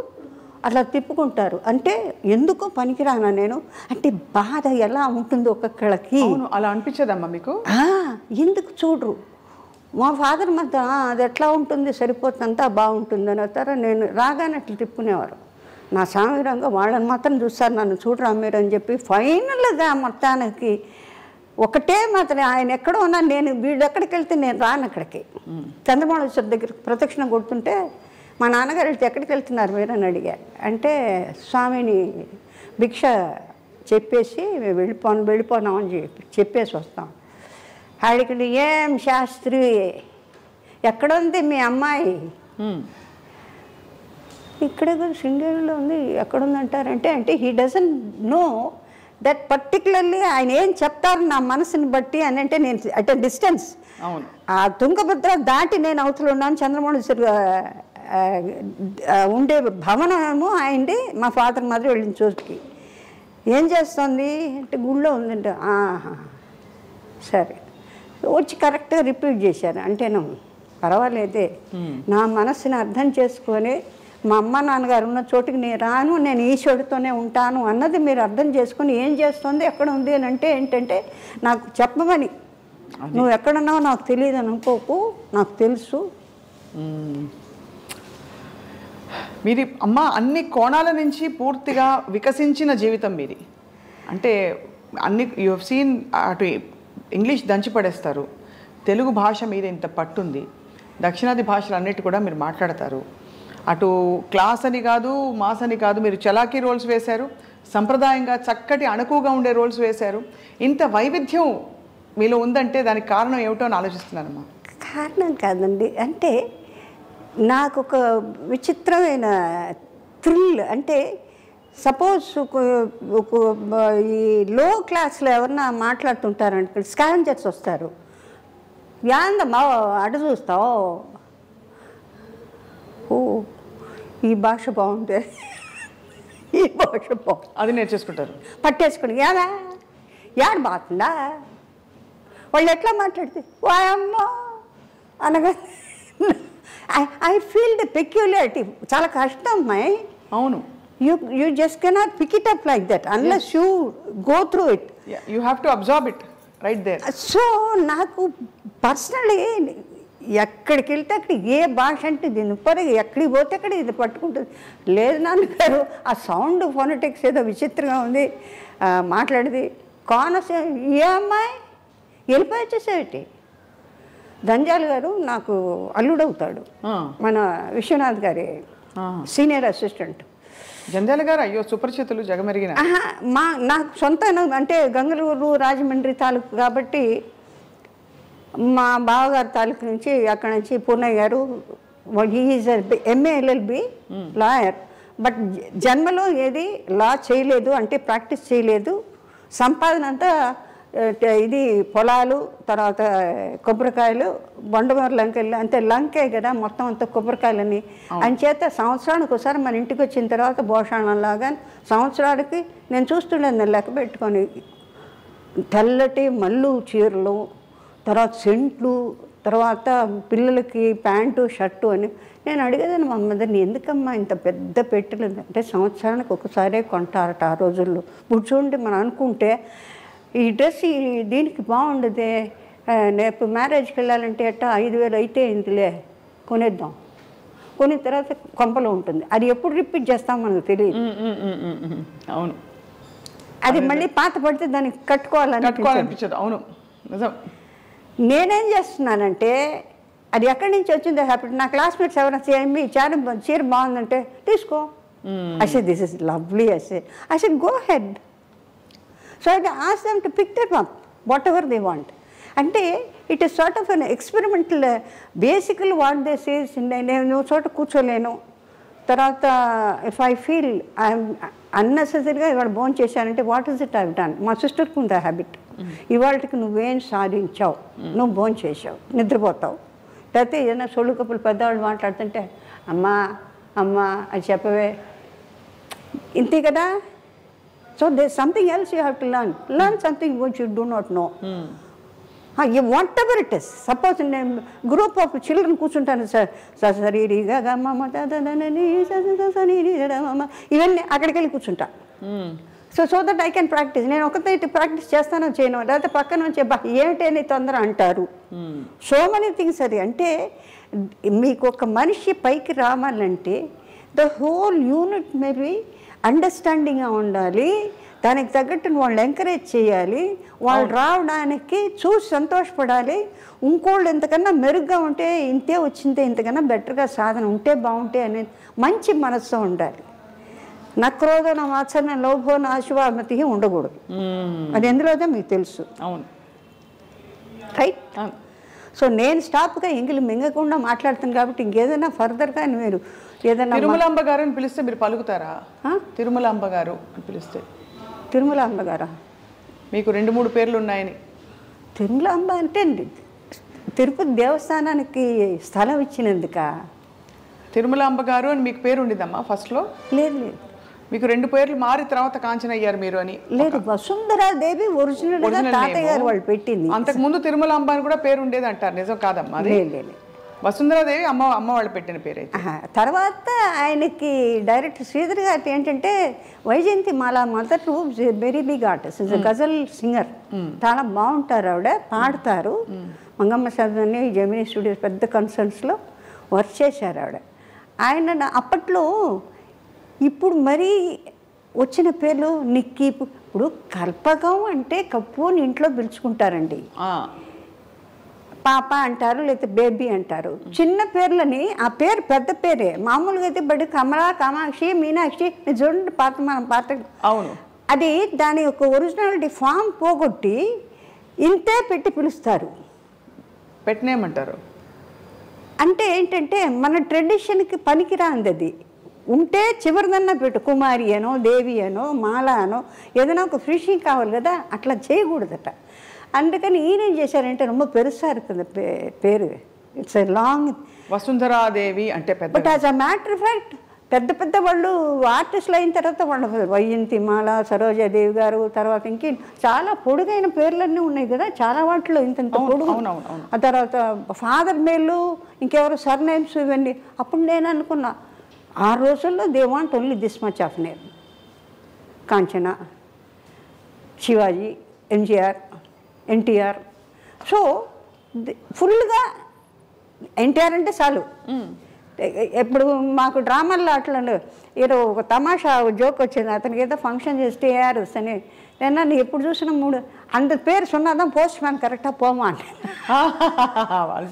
అట్లా తిప్పుకుంటారు అంటే ఎందుకు పనికిరానా నేను అంటే బాధ ఎలా ఉంటుందో ఒక్కొక్కళ్ళకి. అలా అనిపించదమ్మా మీకు? ఎందుకు చూడరు? మా ఫాదర్ మధ్య అది ఎట్లా ఉంటుంది, సరిపోతుంది, అంతా బాగుంటుంది అని అవుతారా. నేను రాగానే అట్లా తిప్పుకునేవారు. నా సామిరంగా వాళ్ళని మాత్రం చూస్తారు, నన్ను చూడరా మీరు అని చెప్పి ఫైనల్గా మొత్తానికి ఒకటే మాత్రం ఆయన ఎక్కడో ఉన్నా నేను వీళ్ళు ఎక్కడికి వెళ్తే నేను రాను అక్కడికి. చంద్రమౌళేశ్వర దగ్గర ప్రదక్షిణ కొడుతుంటే మా నాన్నగారు వెళ్తే ఎక్కడికి వెళ్తున్నారు మీరు అని అడిగారు. అంటే స్వామిని భిక్ష చెప్పేసి వెళ్ళిపోనామని చెప్పేసి వస్తాం. ఆడికి ఏం శాస్త్రి ఎక్కడుంది మీ అమ్మాయి? ఇక్కడ శృంగేరిలో ఉంది. ఎక్కడుందంటారంటే అంటే he doesn't know that particularly ఆయన ఏం చెప్తారు నా మనసుని బట్టి అని. అంటే నేను అట్ డిస్టెన్స్ ఆ తుంగభద్ర దాటి నేను అవతల ఉన్నాను. చంద్రమౌళేశ్వర ఉండే భవనము ఆయనది. మా ఫాదర్ మాదిరి వెళ్ళిన చోటుకి ఏం చేస్తుంది అంటే గుళ్ళో ఉందంటే సరే వచ్చి కరెక్ట్గా రిపీట్ చేశాను. అంటేను పర్వాలేదే నా మనసుని అర్థం చేసుకొని మా అమ్మ నాన్నగారు ఉన్న చోటుకి నేను రాను, నేను ఈశ్వరుడితోనే ఉంటాను అన్నది మీరు అర్థం చేసుకొని ఏం చేస్తుంది ఎక్కడ ఉంది అని అంటే ఏంటంటే నాకు చెప్పమని. నువ్వు ఎక్కడున్నావో నాకు తెలియదు అని అనుకోకు, నాకు తెలుసు. మీది అమ్మ అన్ని కోణాల నుంచి పూర్తిగా వికసించిన జీవితం మీది. అంటే అన్ని యూ హెవ్ సీన్. అటు ఇంగ్లీష్ దంచిపడేస్తారు, తెలుగు భాష మీద ఇంత పట్టుంది, దక్షిణాది భాషలు అన్నిటి కూడా మీరు మాట్లాడతారు. అటు క్లాస్ అని కాదు, మాస్ అని కాదు, మీరు చలాకీ రోల్స్ వేశారు, సంప్రదాయంగా చక్కటి అణకువగా ఉండే రోల్స్ వేశారు. ఇంత వైవిధ్యం మీలో ఉందంటే దానికి కారణం ఏమిటో అని ఆలోచిస్తున్నానమ్మా. కారణం కాదండి, అంటే నాకు ఒక విచిత్రమైన థ్రిల్. అంటే సపోజ్ ఈ లో క్లాస్లో ఎవరన్నా మాట్లాడుతుంటారంటే స్కావెంజర్స్ వస్తారు, యాందమ్మా అటు చూస్తావు, ఓ ఈ భాష బాగుంది, ఈ భాష బాగుంది, అది నేర్చేసుకుంటారు, పట్టేసుకుని యాడా యాడ బాగుందా వాళ్ళు ఎట్లా మాట్లాడితే వాయమ్మా అనగా ఐ ఫీల్ ద పెక్యులారిటీ. చాలా కష్టం అమ్మాయి. అవును. You just cannot pick it up like that unless you go through it. Yeah, you have to absorb it right there. So నాకు పర్సనలీ ఎక్కడికి వెళ్తే అక్కడ ఏ భాష అంటే దీని పరి ఎక్కడికి పోతే అక్కడ ఇది పట్టుకుంటుంది. లేదు నాన్నగారు ఆ సౌండ్ ఫోనెటిక్స్ ఏదో విచిత్రంగా ఉంది మాట్లాడేది. కోనసీమ ఏ అమ్మాయి వెళ్ళిపోయి వచ్చేసేటి. దంజాల్ గారు నాకు అల్లుడవుతాడు, మన విశ్వనాథ్ గారి సీనియర్ అసిస్టెంట్. జంధ్యాల గారు అయ్యో సుపరిచితులు, జగమెరిగిన. నాకు సొంత అంటే గంగలూరు రాజమండ్రి తాలూకు కాబట్టి మా బావగారి తాలూకు నుంచి అక్కడ నుంచి పూర్ణయ్య గారు is MA LLB lawyer. But జన్మలో ఏది లా చేయలేదు, అంటే ప్రాక్టీస్ చేయలేదు. సంపాదన అంతా ఇది పొలాలు, తర్వాత కొబ్బరికాయలు, బొండమూరు లంకెళ్ళు, అంతే లంకే కదా మొత్తం అంతా కొబ్బరికాయలని. అంచేత సంవత్సరానికి ఒకసారి మన ఇంటికి వచ్చిన తర్వాత భోషాణంలాగా సంవత్సరానికి నేను చూస్తుండేది లెక్క పెట్టుకొని తెల్లటి మల్లు చీరలు, తర్వాత సెంట్లు, తర్వాత పిల్లలకి ప్యాంటు షర్టు అని. నేను అడిగేదాన్ని మా మదర్ని, ఎందుకమ్మా ఇంత పెద్ద పెట్టెలు అంటే సంవత్సరానికి ఒకసారే కొంటారట ఆ రోజుల్లో. ఇప్పుడు చూడండి మనం అనుకుంటే ఈ డ్రెస్ దీనికి బాగుండదే, రేపు మ్యారేజ్కి వెళ్ళాలంటే అట్ట 5,000 అయితే ఇందులే కొనేద్దాం, కొని తర్వాత కొంపలో ఉంటుంది. అది ఎప్పుడు రిపీట్ చేస్తాం మనకు తెలియదు. అవును, అది మళ్ళీ పాత పడితే దానికి కట్టుకోవాలనిపించదు. అవును నిజం. నేనేం చేస్తున్నానంటే అది ఎక్కడి నుంచి వచ్చిందో హ్యాపీ. నా క్లాస్మేట్స్ ఎవరైనా మీ చీర బాగుందంటే తీసుకో. I said, this is lovely. I said, go ahead. So I asked them to pick them up, whatever they want. అంటే it is sort of an experimental. బేసికల్ వాట్ దే సేస్, నేను చోట కూర్చోలేను. తర్వాత ఇఫ్ ఐ ఫీల్ ఐఎమ్ అన్నెసెసరీగా ఇవాళ భోజనం చేశానంటే what is it I done. మా సిస్టర్కి ఉంది ఆ హ్యాబిట్. ఇవాళకి నువ్వేం సాధించావు, నువ్వు భోజనం చేసావు, నిద్రపోతావు. లేకపోతే ఏదైనా సొళ్ళు కప్పులు పెద్దవాళ్ళు మాట్లాడుతుంటే అమ్మా అమ్మా అది చెప్పవే, ఇంతే కదా. So they something else you have to learn something which you do not know. Whatever it is. Suppose నేను గ్రూప్ ఆఫ్ చిల్డ్రన్ కూర్చుంటాను సార్, సరీరిగా ఇవన్నీ అక్కడికి వెళ్ళి కూర్చుంటా. So that I can practise. నేను ఒకటే ప్రాక్టీస్ చేస్తానో చేయను, లేకపోతే పక్కన వచ్చే ఏమిటని తొందర అంటారు. So many things. అది అంటే మీకు ఒక మనిషి పైకి రావాలంటే ద హోల్ యూనిట్ మేబీ అండర్స్టాండింగ్గా ఉండాలి. దానికి తగ్గట్టు వాళ్ళు ఎంకరేజ్ చేయాలి. వాళ్ళు రావడానికి చూసి సంతోషపడాలి. ఇంకోళ్ళు ఎంతకన్నా మెరుగ్గా ఉంటే ఇంతే వచ్చిందే, ఇంతకన్నా బెటర్గా సాధన ఉంటే బాగుంటే అనేది మంచి మనస్సు ఉండాలి. నక్రోధన వాత్సల్యం లోభో నాశువామతి ఉండకూడదు. అది ఎందులోదో మీకు తెలుసు. అవును, రైట్. సో నేను స్టాప్గా ఎంగిలి మింగకుండా మాట్లాడుతాను కాబట్టి ఇంకేదైనా ఫర్దర్గా మీరు ఏదైనా తిరుమలాంబ గారు అని పిలిస్తే మీరు పలుకుతారా? తిరుమలాంబ గారు అని పిలిస్తే. తిరుమలాంబ గారా? మీకు 2-3 పేర్లు ఉన్నాయని. తిరుమలాంబ అంటే తిరుపతి దేవస్థానానికి స్థలం ఇచ్చినందుక తిరుమలాంబ గారు అని మీకు పేరు ఉండిద్దమ్మా ఫస్ట్లో? లేదు లేదు, మీకు 2 పేర్లు మారి తర్వాత కాంచన అయ్యారు మీరు అని. లేదు, వసుంధరాదేవి ఒరిజినల్ తాతయ్య గారు వాళ్ళు పెట్టింది. అంతకు ముందు తిరుమలాంబ అని కూడా పేరు ఉండేది అంటారు, నిజం కాదమ్మా? లేదు, వసుంధరాదేవి అమ్మ వాళ్ళు పెట్టిన పేరు. తర్వాత ఆయనకి డైరెక్టర్ శ్రీధర్ గారి ఏంటంటే Vyjayanthimala mother very big artist, is ghazal singer. చాలా బాగుంటారు ఆవిడ, పాడతారు. మంగమ్మ సదని జెమినీ స్టూడియోస్ పెద్ద కన్సర్న్స్లో వర్క్ చేశారు ఆవిడ. ఆయన అప్పట్లో ఇప్పుడు మరీ వచ్చిన పేర్లు నిక్కీ. ఇప్పుడు కల్పకం అంటే కప్పు అని ఇంట్లో పిలుచుకుంటారండి, పాప అంటారు, లేకపోతే బేబీ అంటారు. చిన్న పేర్లని ఆ పేరు పెద్ద పేరే. మామూలుగా అయితే బడి కమలా, కామాక్షి, మీనాక్షి చూడండి మనం పాత. అవును, అది దాని యొక్క ఒరిజినాలిటీ ఫామ్ పోగొట్టి ఇంతే పెట్టి పిలుస్తారు. పెట్టినేమంటారు అంటే ఏంటంటే మన ట్రెడిషన్కి పనికిరాంది. అది ఉంటే చివరిదన్నా పెట్టు, కుమారి అనో, దేవి అనో, మాల అనో, ఏదైనా ఒక ఫినిషింగ్ కావాలి కదా, అట్లా చేయకూడదట. అందుకని ఈయనేం చేశారంటే ரொம்ப పెరుసా இருக்குது పేరు. It's a long. వసుంధరాదేవి అంటే పెద్ద. But as a matter of fact పెద్ద వాళ్ళు ఆర్టిస్టులు అయిన తర్వాత వాళ్ళ వైజయంతి మాల, సరోజాదేవి గారు, తర్వాత ఇంకే చాలా పొడుగైన పేర్లన్నీ ఉన్నాయి కదా చాలా వాటిలో, ఇంత పొడుగు. ఆ తర్వాత ఫాదర్ మేలు, ఇంకెవరు సర్నేమ్స్, ఇవన్నీ. అప్పుడు నేను అనుకున్నా ఆ రోజుల్లో they want only this much of name. Kanchana, Shivaji, MGR, NTR. So ఫుల్గా ఎన్టీఆర్ అంటే చాలు. ఎప్పుడు మాకు డ్రామాల్లో అట్లా ఏదో ఒక తమాషా జోక్ వచ్చింది, అతనికి ఏదో ఫంక్షన్ చేస్తే ఏఆర్ వస్తానే, నేను ఎప్పుడు చూసినా 3 అంత పేరు సున్నాదాం పోస్ట్ మ్యాన్ కరెక్టా పోమా అంటే.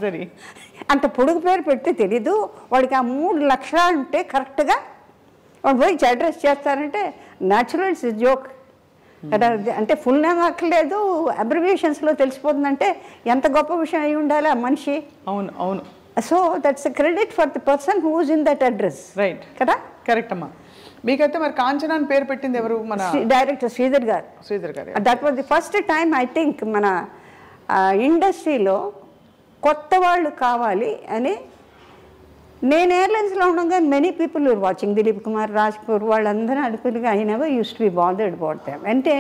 సరే, అంత పొడుగు పేరు పెడితే తెలీదు వాడికి. ఆ 3 లక్షణాలు ఉంటే కరెక్ట్గా వాడు పోయి అడ్రస్ చేస్తారంటే న్యాచురల్ ఇట్స్ జోక్. అంటే ఫుల్ నేమ్ అక్కర్లేదు, అబ్రివియేషన్స్లో తెలిసిపోతుందంటే ఎంత గొప్ప విషయం అయి ఉండాలి ఆ మనిషి. అవును అవును. So that's a credit for the person who is in that address. Right కదా? కరెక్ట్ అమ్మా. మీకైతే మరి కాంచన అని పేరు పెట్టింది ఎవరు? మన డైరెక్టర్ శ్రీధర్ గారు. శ్రీధర్ గారు. That was the first time I think మన ఇండస్ట్రీలో కొత్త వాళ్ళు కావాలి అని. నేను ఎయిర్లైన్స్లో ఉండగా many people you're watching, Dilip Kumar, Rajpur వాళ్ళందరూ అనుకుని I never use to B bothered about them. అంటే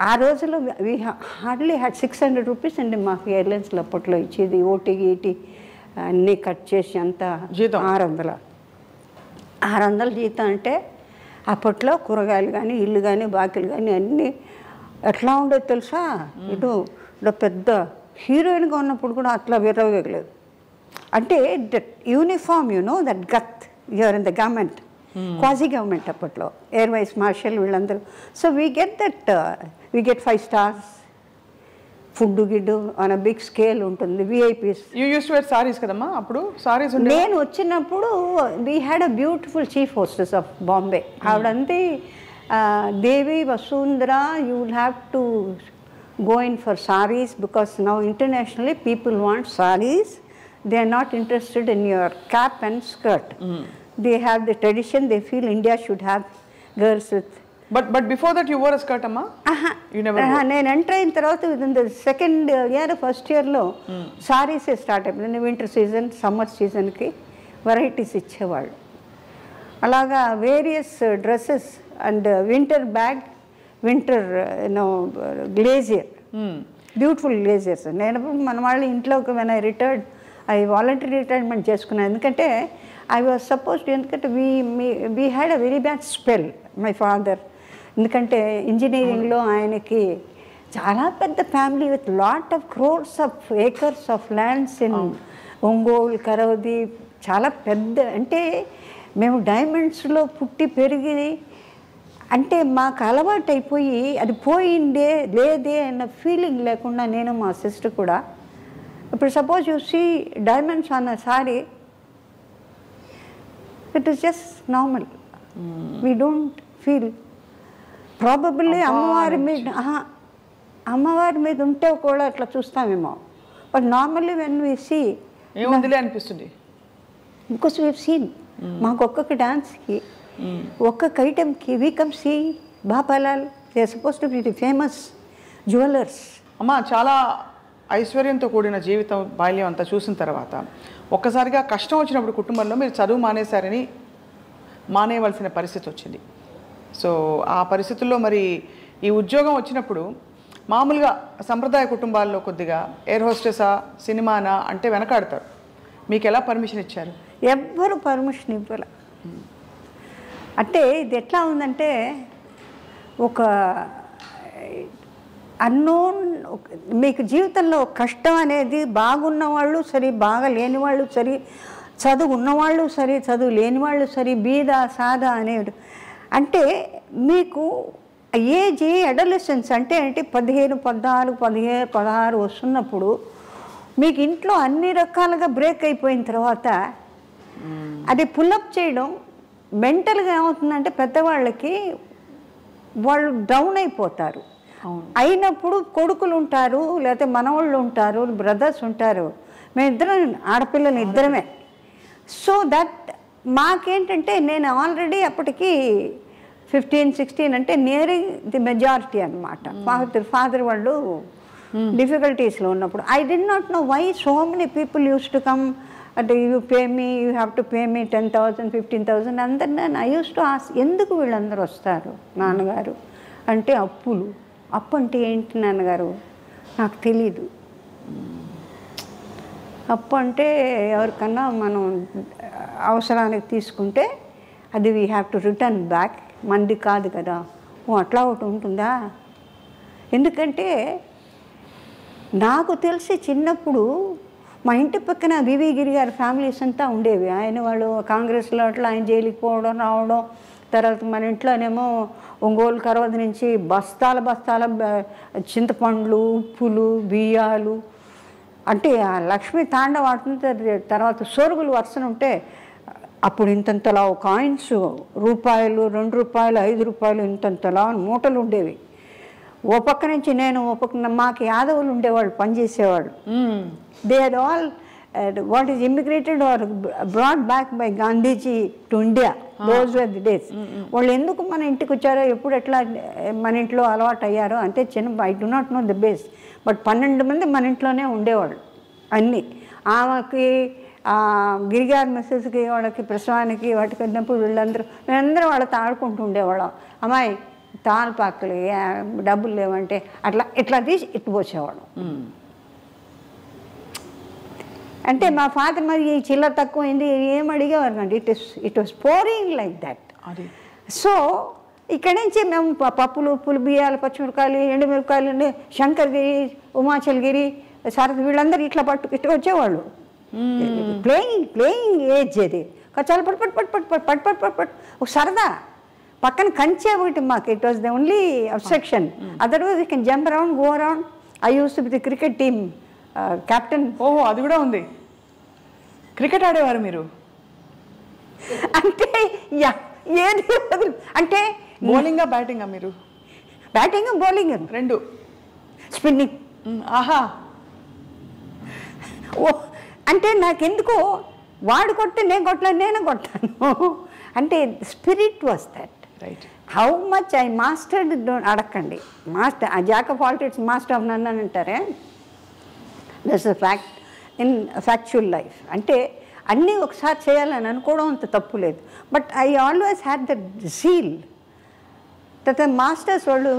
ఆ రోజుల్లో వీ హార్డ్లీ హ్యాడ్ 600 రూపీస్ అండి మాకు ఎయిర్లైన్స్లో అప్పట్లో ఇచ్చేది. ఓటీ గీటీ అన్నీ కట్ చేసి అంతా జీతం 600 జీతం. అంటే అప్పట్లో కూరగాయలు కానీ ఇల్లు కానీ బాకీలు కానీ అన్నీ ఎట్లా ఉండేది తెలుసా? ఇటు పెద్ద హీరోయిన్గా ఉన్నప్పుడు కూడా అట్లా విరవగలేదు. అంటే that uniform that got you are in the government, quasi government అప్పట్లో, ఎయిర్ వైస్ మార్షల్ వీళ్ళందరూ. So we get 5 stars, food గిడ్డు ఆన్ అ బిగ్ స్కేల్ ఉంటుంది, VIPs. You use to wear saris కదమ్మా అప్పుడు? సారీస్ నేను వచ్చినప్పుడు we had a beautiful chief hostess of Bombay. ఆవిడంతే Devi Vasundhara, you will have to go in for sarees because now internationally people want sarees. They are not interested in your cap and skirt. They have the tradition, they feel India should have girls with. But before that you wore a skirt amma? You never wore? నేను enter అయిన తర్వాత within the second year first ఇయర్లో saris start అయిపోయింది. Winter season, summer సీజన్కి varieties ఇచ్చేవాళ్ళు. అలాగా various dresses and winter bag, winter blazer, beautiful blazers. నేను మన వాళ్ళ ఇంట్లోకి when I retired, I voluntary retirement చేసుకున్నాను. ఎందుకంటే ఐ వాజ్ సపోజ్డ్, ఎందుకంటే we had a very bad spell my father. ఎందుకంటే ఇంజనీరింగ్లో ఆయనకి చాలా పెద్ద family with lot of crores of acres of lands in Ongole, కరవది, చాలా పెద్ద. అంటే మేము డైమండ్స్లో పుట్టి పెరిగి, అంటే మాకు అలవాటు అయిపోయి అది పోయిందే లేదే అన్న ఫీలింగ్ లేకుండా నేను మా సిస్టర్ కూడా. ఇప్పుడు suppose you see diamonds on a sari, it is just normal, we don't feel. Probably అమ్మవారి మీద ఉంటే కూడా అట్లా చూస్తామేమో, but normally when we see ఏముందిలే అనిపిస్తుంది. బికాస్ వీ సీన్ మాకు ఒక్కొక్క డాన్స్కి ఒక్కొక్క ఐటెంకి we come see Bapalal, they are suppose to be the famous jewellers. అమ్మ చాలా ఐశ్వర్యంతో కూడిన జీవితం, బాల్యం అంతా చూసిన తర్వాత ఒక్కసారిగా కష్టం వచ్చినప్పుడు కుటుంబంలో మీరు చదువు మానేయవలసిన పరిస్థితి వచ్చింది. సో ఆ పరిస్థితుల్లో మరి ఈ ఉద్యోగం వచ్చినప్పుడు మామూలుగా సంప్రదాయ కుటుంబాల్లో కొద్దిగా ఎయిర్ హోస్టెసా, సినిమానా అంటే వెనకాడతారు. మీకు ఎలా పర్మిషన్ ఇచ్చారు? ఎవ్వరు పర్మిషన్ ఇవ్వాలి. అంటే ఇది ఎట్లా ఉందంటే, ఒక అన్నోన్, మీకు జీవితంలో కష్టం అనేది బాగున్న వాళ్ళు సరే, బాగా లేని వాళ్ళు సరే, చదువు ఉన్నవాళ్ళు సరే, చదువు లేని వాళ్ళు సరే, బీద సాదా అనేది. అంటే మీకు ఏజ్ అడోలెసెన్స్ అంటే ఏంటి, 13, 14, 15, 16 వస్తున్నప్పుడు మీకు ఇంట్లో అన్ని రకాలుగా బ్రేక్ అయిపోయిన తర్వాత అది పుల్అప్ చేయడం మెంటల్గా ఏమవుతుందంటే, పెద్దవాళ్ళకి వాళ్ళు డౌన్ అయిపోతారు. అయినప్పుడు కొడుకులు ఉంటారు, లేకపోతే మనవాళ్ళు ఉంటారు, బ్రదర్స్ ఉంటారు, మేమిద్దరం ఆడపిల్లలు ఇద్దరమే. సో దట్ మాకేంటంటే, నేను ఆల్రెడీ అప్పటికి 15, 16 అంటే నియరింగ్ ది మెజారిటీ అనమాట. ఫాదర్ వాళ్ళు డిఫికల్టీస్లో ఉన్నప్పుడు I did not know why so many people use to come. అంటే you pay me, you have to pay me 10,000, 15,000 అందరినీ. ఐ యూస్ టు ఆస్క్, ఎందుకు వీళ్ళందరూ వస్తారు నాన్నగారు అంటే? అప్పులు. అప్పు అంటే ఏంటి నాన్నగారు నాకు తెలీదు. అప్పు అంటే ఎవరికన్నా మనం అవసరానికి తీసుకుంటే అది we have to return back, మంది కాదు కదా. ఓ అట్లా ఒకటి ఉంటుందా? ఎందుకంటే నాకు తెలిసి చిన్నప్పుడు మా ఇంటి పక్కన వివి గిరి గారి ఫ్యామిలీస్ అంతా ఉండేవి. ఆయన వాళ్ళు కాంగ్రెస్లో అట్లా ఆయన జైలుకి పోవడం రావడం. తర్వాత మన ఇంట్లోనేమో ఒంగోలు కరవది నుంచి బస్తాల చింతపండ్లు, ఉప్పులు, బియ్యాలు, అంటే ఆ లక్ష్మీ తాండవ ఆడుతుంది. తర్వాత సొరుగులు వరుసన ఉంటే అప్పుడు ఇంతంతలా కాయిన్స్, రూపాయలు, 2 రూపాయలు, 5 రూపాయలు ఇంతంతలా మూటలు ఉండేవి. ఓ పక్క నుంచి నేను, ఓ పక్కన మాకు యాదవులు ఉండేవాళ్ళు, పనిచేసేవాళ్ళు. They are all what is immigrated or brought back by Gandhiji to India. Those were the days. వాళ్ళు ఎందుకు మన ఇంటికి వచ్చారో, ఎప్పుడు ఎట్లా మన ఇంట్లో అలవాటు అయ్యారో అంటే చిన్న, I do not know the base, but 12 మంది మన ఇంట్లోనే ఉండేవాళ్ళు అన్నీ. ఆమెకి గిరిగారి మిస్సెస్కి, వాళ్ళకి ప్రసవానికి వాటికి వెళ్ళినప్పుడు మేమందరం వాళ్ళతో ఆడుకుంటూ ఉండేవాళ్ళం. అమ్మాయి తాళపాకులు డబ్బులు లేవంటే ఇట్లా తీసి ఇట్టు పోసేవాళ్ళం. అంటే మా ఫాదర్ మరి ఈ చిల్లర తక్కువైంది ఏం అడిగేవారు అండి. It was pouring like that. So ఇక్కడి నుంచి మేము పప్పులు, ఉప్పులు, బియ్యాలు, పచ్చిమిరకాయలు, ఎండుమిరకాయలు, శంకర్గిరి, ఉమాచల్గిరి, సరద వీళ్ళందరూ ఇట్లా ఇట్లా వచ్చేవాళ్ళు. ప్లేయింగ్ ఏజ్ అది. చాలా పట్ ఒక సరదా. పక్కన కంచే ఒకటి మాకు. It was the only obstruction. Otherwise you can jump around, go around. I use to be the cricket team captain. ఓహో, అది కూడా ఉంది. క్రికెట్ ఆడేవారు మీరు? అంటే ఏది అంటే బౌలింగా బ్యాటింగా మీరు? Batting, bowling 2. స్పిన్నింగ్. ఆహా. ఓ అంటే నాకెందుకో వాడు కొట్టి నేను కొట్టలేదు, నేను కొట్టాను. అంటే spirit was that. Right. How much I mastered అడగండి. Master jack of all trades master of none అని అంటారే. That's a fact in factual life. అంటే అన్నీ ఒకసారి చేయాలని అనుకోవడం అంత తప్పు లేదు. But I always had that zeal. That the masters వాళ్ళు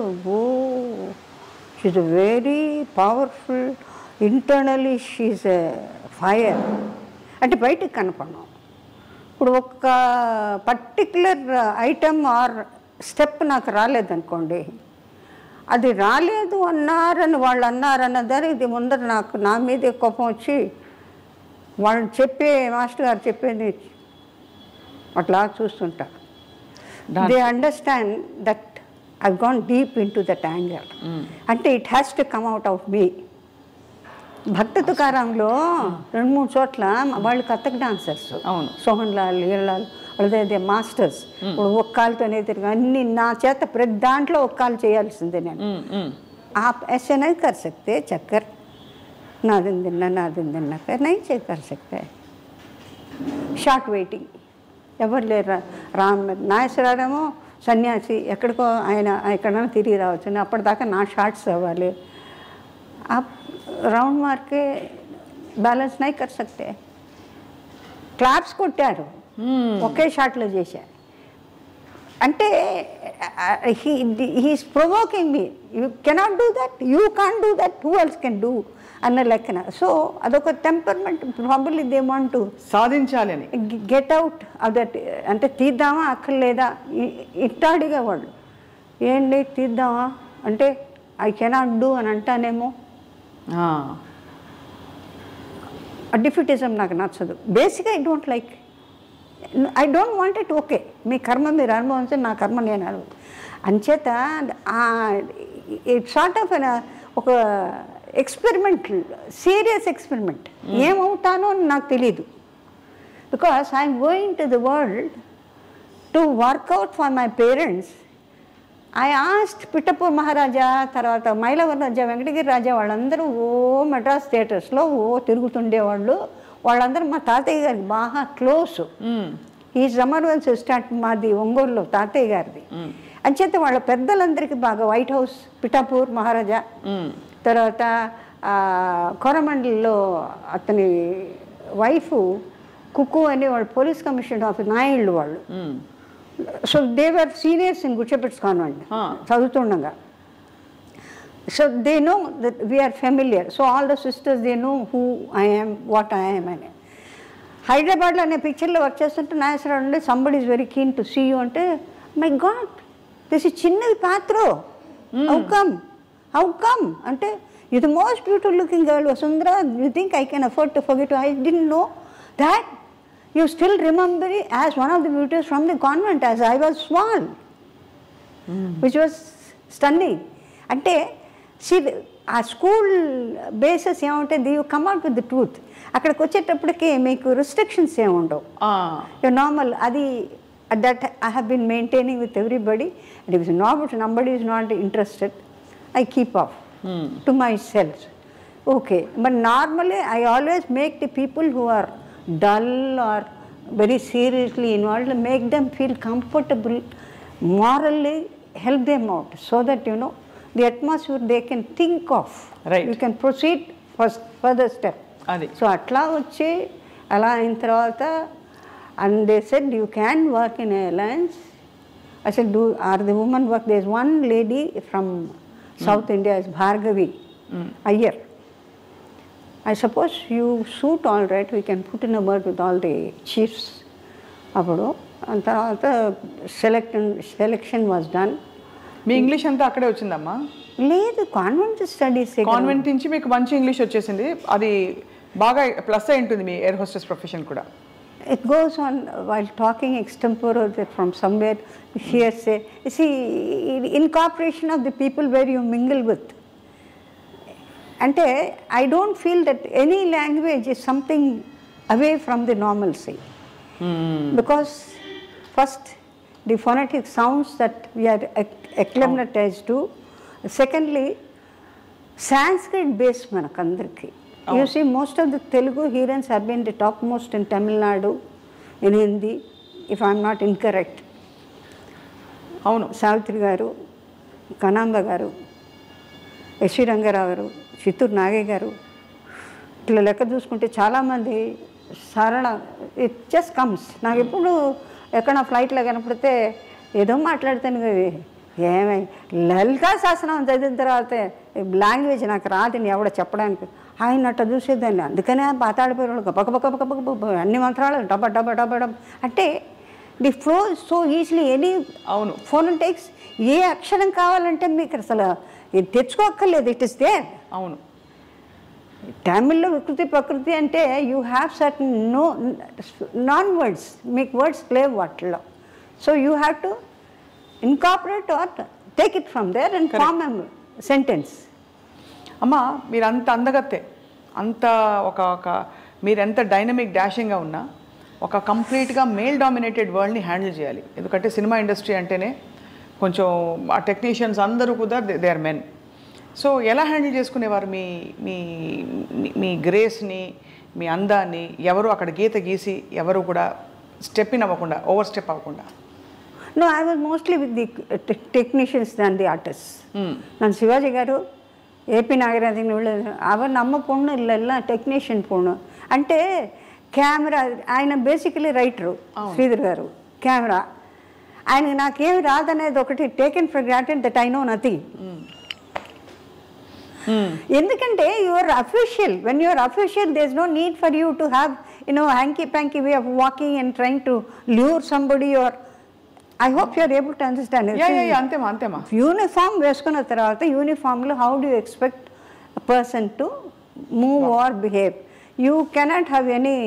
she very powerful, internally she a fire అంటే బయటికి కనపడను. ఇప్పుడు ఒక పర్టిక్యులర్ ఐటమ్ ఆర్ స్టెప్ నాకు రాలేదనుకోండి, అది రాలేదు వాళ్ళు అన్నారన్నదాన్ని ఇది ముందర నాకు నా మీదే కోపం వచ్చి వాళ్ళు మాస్టర్ గారు చెప్పేది అట్లా చూస్తుంటా. They understand that I've gone deep in to that anger. అంటే it has to come out of me. Bhakta తుకారాంలో 2-3 చోట్ల వాళ్ళు కథక్ డాన్సర్స్. అవును. సోహన్ లాల్, ఈర్లాల్ వాళ్ళదే మాస్టర్స్. ఇప్పుడు ఒక్క కాలుతోనే తిరిగి అన్ని నా చేత ప్రతి దాంట్లో ఒక్క కాలు చేయాల్సిందే నేను. आप ऐसे नहीं कर सकते चक्कर, ना दिन कर नहीं चेक कर सकते. షార్ట్ వెయిటింగ్ ఎవరు లేరు. నాగేశ్వరరావేమో సన్యాసి, ఎక్కడికో ఆయన ఎక్కడైనా తిరిగి రావచ్చు. అప్పటిదాకా నా షార్ట్స్ అవ్వాలి. రౌండ్ మార్కే బ్యాలెన్స్ నై కర్ సక్తే. క్లాప్స్ కొట్టారు, ఒకే షాట్లో చేశారు. అంటే he's provoking me. You cannot do that, you can't do that, who else can do అన్న లెక్కన. సో అదొక temperament. Probably they want to సాధించాలి అని గెట్ అవుట్ ఆఫ్ దట్. అంటే తీద్దామా అక్కర్లేదా ఇట్టాడిగా వాళ్ళు. ఏంటి తీద్దామా అంటే ఐ కెనాట్ డూ అని అంటానేమో. డిఫిటిజం నాకు నచ్చదు. బేసిక్గా I don't like, I don't want it. Okay, మీ కర్మ మీరు అనుభవించండి, నా కర్మ నేను అనుభవం. అంచేత ఇట్ సార్ట్ ఆఫ్ ఒక ఎక్స్పెరిమెంట్, సీరియస్ ఎక్స్పెరిమెంట్. ఏమవుతానో అని నాకు తెలీదు. Because I'm going to the world to work out for my parents. I asked Pithapuram Maharaja, తర్వాత మైలవరం రాజా, వెంకటగిరి రాజా వాళ్ళందరూ మెడ్రాస్ థియేటర్స్లో తిరుగుతుండేవాళ్ళు. వాళ్ళందరూ మా తాతయ్య గారికి బాగా క్లోజ్. ఈ రమణవన్ సిస్టార్ట్ మాది ఒంగోలులో తాతయ్య గారిది. అంచేత వాళ్ళ పెద్దలందరికీ బాగా. వైట్ హౌస్ పిఠాపూర్ మహారాజా, తర్వాత కోరమండలిలో అతని వైఫ్ కుక్కు అని వాళ్ళు పోలీస్ కమిషనర్ ఆఫ్ నాయుళ్ళు వాళ్ళు. So they were seniors in good shepherd's convent చదువుతుండగా. So they know that we are familiar. So all the sisters they know who I am, what I am అని. హైదరాబాద్లో అనే పిక్చర్లో వర్క్ చేస్తుంటే నాగేశ్వరరావు ఉండే somebody is very keen to see you అంటే, my god this is చిన్నది పాత్ర, హౌ కమ్ అంటే you the most beautiful looking girl Vasundhara, you think I can afford to forget. I didn't know that you still remember it as one of the beauties from the convent as I was small, which was stunning. Ante see ఆ school bases ఏముంటుంది, you come out with the truth. అక్కడికి వచ్చేటప్పటికి మీకు restrictions ఏముండవు, normal. అది that I have been maintaining with everybody. And if nobody is not interested, I keep off to myself. Okay, but normally I always make the people who are dull or very seriously involved, make them feel comfortable, morally help them out so that, you know, the atmosphere they can think of. Right. You can proceed further step. అది so అట్లా వచ్చి అలా అయిన తర్వాత and they said you can work in alliance. I said, are the women work? There's one lady from South India, is Bhargavi Iyer. I suppose you suit all right, we can put in a word with all the chiefs. అప్పుడు అంత తర్వాత selection was done. Me English అంతా అక్కడే వచ్చిందమ్మా? లేదు, convent studies. Convent నుంచి మీకు మంచి ఇంగ్లీష్ వచ్చేసింది, అది బాగా ప్లస్ అయి ఉంటుంది మీ ఎయిర్ హోస్టెస్ ప్రొఫెషన్ కూడా. It goes on while talking extempore from somewhere, hearsay. You see, incorporation of the people where you mingle with. Ante, I don't feel that any language is something away from the normalcy. Because first, the phonetic sounds that we are acclimatized to. Secondly, Sanskrit based manakandarki. You see, most of the Telugu heroines have been the topmost in Tamil Nadu, in Hindi, if I am not incorrect. అవును, సావిత్రి గారు, కనాంబ గారు, SV Rangarao గారు, చిత్తూరు నాగయ్య గారు, ఇట్లా లెక్క చూసుకుంటే చాలామంది సరళ, ఇట్ జస్ట్ కమ్స్. నాకు ఎప్పుడు ఎక్కడ ఫ్లైట్లో కనపడితే ఏదో మాట్లాడతాను కదా, ఏమై లలితా శాసనం చదివిన తర్వాత లాంగ్వేజ్ నాకు రాదని ఎవడ చెప్పడానికి, ఆయన అట్ట చూసేదాన్ని. అందుకనే పాతాడిపోయాడు గబగబగబగబ అన్ని మంత్రాలు డబ్బ డబ్బ డబ్బ డబ్బ అంటే the flow so easily. Any అవును, ఫోనెటిక్స్ ఏ అక్షరం కావాలంటే మీకు అసలు ఇది తెచ్చుకోక్కర్లేదు, ఇట్ ఇస్ దేర్. అవును, తమిళ్లో వికృతి ప్రకృతి అంటే you have certain non words, మీకు వర్డ్స్ లేవు వాటిల్లో. So you have to incorporate or take it from there and form a sentence. అమ్మ మీరు అంత అందగత్తే, అంత ఒక మీరు ఎంత డైనమిక్ డాషింగ్గా ఉన్నా ఒక కంప్లీట్గా మేల్ డామినేటెడ్ వరల్డ్ని హ్యాండిల్ చేయాలి. ఎందుకంటే సినిమా ఇండస్ట్రీ అంటేనే కొంచెం ఆ టెక్నీషియన్స్ అందరూ కూడా దే ఆర్ మెన్. సో ఎలా హ్యాండిల్ చేసుకునేవారు మీ మీ మీ గ్రేస్ని, మీ అందాన్ని? ఎవరు అక్కడ గీత గీసి ఎవరు కూడా స్టెప్ ఇన్ అవ్వకుండా, ఓవర్ స్టెప్ అవ్వకుండా? No, I was mostly with the technicians than the artists. ನಾನು ಶಿವಾಜಿ గారు, ఏపీ నాగరాజన్ ಅವರು ನಮ್ಮ పొన్ను ఇళ్ళ టెక్నీషియన్ పొన్ను అంటే కెమెరా. ఆయన బేసికలీ రైటరు శ్రీధర్ గారు, కెమెరా. ఆయన నాకేమి రాదనేది ఒకటి taken for granted that I know nothing. ఎందుకంటే your official, when your official there is no need for you to have hanky panky way of walking and trying to lure somebody. Your I hope you are able to understand. అంతేమా అంతేమా. Uniform వేసుకున్న తర్వాత యూనిఫామ్లో how do expect a person to move or behave? You cannot have any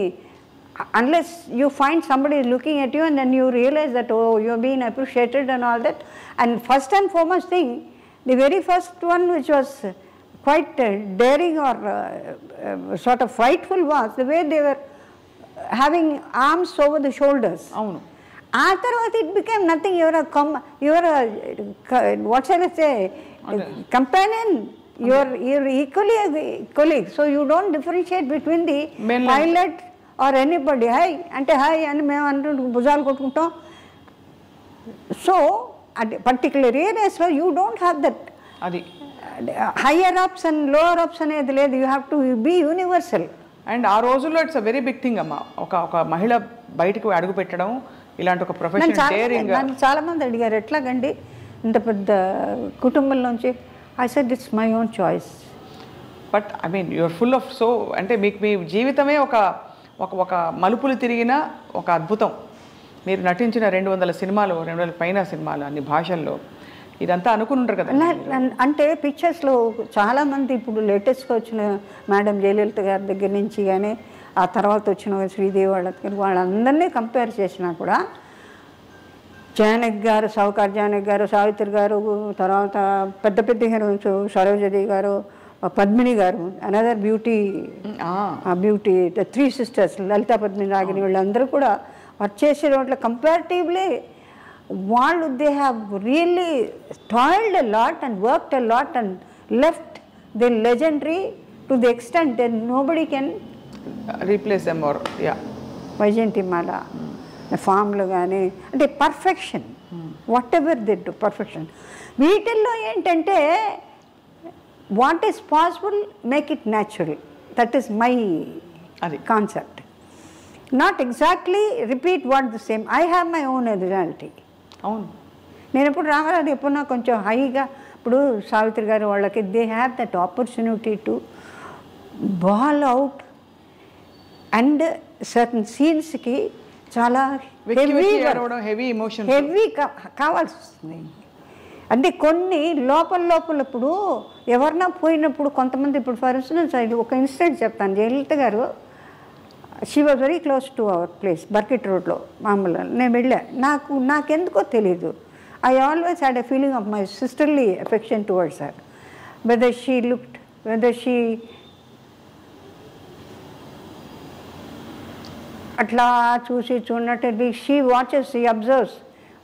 unless you find somebody is looking at you and then you realize that, oh, you are being appreciated and all that. And first and foremost thing, the very first one which was quite daring or sort of frightful was the way they were having arms over the shoulders. అవును. ఆ తర్వాత it became nothing. Your what shall I say companion, your equally colleague. So you don't differentiate between the pilot or anybody. Hi అంటే hi అని మేము అంటుంటాం, భుజాలు కొట్టుకుంటాం. So at particular ఏరియాస్లో యూ డోంట్ హ్యావ్ దట్. అది higher ups and lower ups అనేది లేదు. You have to be universal. And ఆ రోజుల్లో it's a very big thing అమ్మ, ఒక మహిళ బయటకు అడుగు పెట్టడం, ఇలాంటి ఒక ప్రొఫెషన్. నన్ను చాలామంది అడిగారు, ఎట్లాగండి ఇంత పెద్ద కుటుంబంలోంచి? I said it's my own choice. But I mean you are full of so, అంటే మీకు మీ జీవితమే ఒక మలుపులు తిరిగిన ఒక అద్భుతం. మీరు నటించిన 200 సినిమాలు, 200 పైన సినిమాలు, అన్ని భాషల్లో, ఇదంతా అనుకుని ఉంటారు కదా. అంటే పిక్చర్స్లో చాలామంది ఇప్పుడు లేటెస్ట్గా వచ్చిన మేడం జయలలిత గారి దగ్గర నుంచి కానీ ఆ తర్వాత వచ్చిన శ్రీదేవి వాళ్ళందరినీ కంపేర్ చేసినా కూడా జానకి గారు, సౌకార్ జానకి గారు, సావిత్రి గారు, తర్వాత పెద్ద పెద్ద హీరోయిన్స్ సరోజదేవి గారు, పద్మిని గారు, another beauty, the 3 sisters Lalitha Padmini Ragini, వీళ్ళందరూ కూడా వర్క్ చేసే వాటిలో కంపారిటివ్లీ వాళ్ళు they have really toiled a lot and worked a lot and left the legendary to the extent that nobody can replace them or yeah. Vyjayanthimala ఫామ్లు కానీ అంటే perfection, whatever they do perfection. వీటిల్లో ఏంటంటే what is possible make it natural. That is my concept. Not exactly repeat what the same. I have my own originality. అవును, నేను ఎప్పుడు రామారావు ఎప్పుడున్నా కొంచెం హైగా, ఇప్పుడు సావిత్రి గారు వాళ్ళకి they have that opportunity to bawl out and certain సీన్స్కి చాలా హెవీ కావాల్సి వస్తుంది. అంటే కొన్ని లోపల ఇప్పుడు ఎవరన్నా పోయినప్పుడు కొంతమంది, ఇప్పుడు ఫర్ ఇన్స్టెన్స్ ఒక ఇన్సిడెంట్ చెప్తాను. జయలలిత గారు she was very close to our place, Burkit రోడ్లో మామూలుగా నేను వెళ్ళా. నాకెందుకో తెలీదు, I always had a feeling of my sisterly affection towards her. Whether she atla చూసి చూడనట్టు she watches, she observes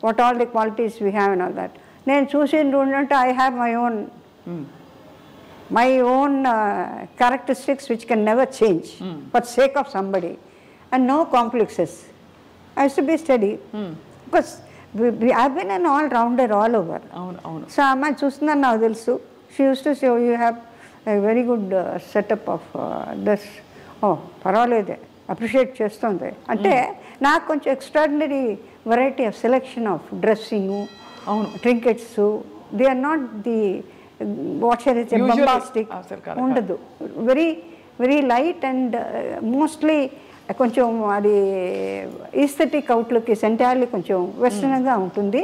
what all the qualities we have and all that. నేను చూసి చూడనట్టు I have my own characteristics which can never change for sake of somebody, and no complexes. I used to be steady because I've been an all-rounder all over. So అమ్మాయి చూస్తుందని నాకు తెలుసు. She used to say, oh, you have a very good setup of this. Oh, పర్వాలేదే, appreciate చేస్తుంది. అంటే నాకు కొంచెం extraordinary variety of selection of dressing, trinkets. They are not the bombastic ఉండదు. Very very light and mostly కొంచెం అది aesthetic outlook is entirely కొంచెం వెస్టర్న్గా ఉంటుంది.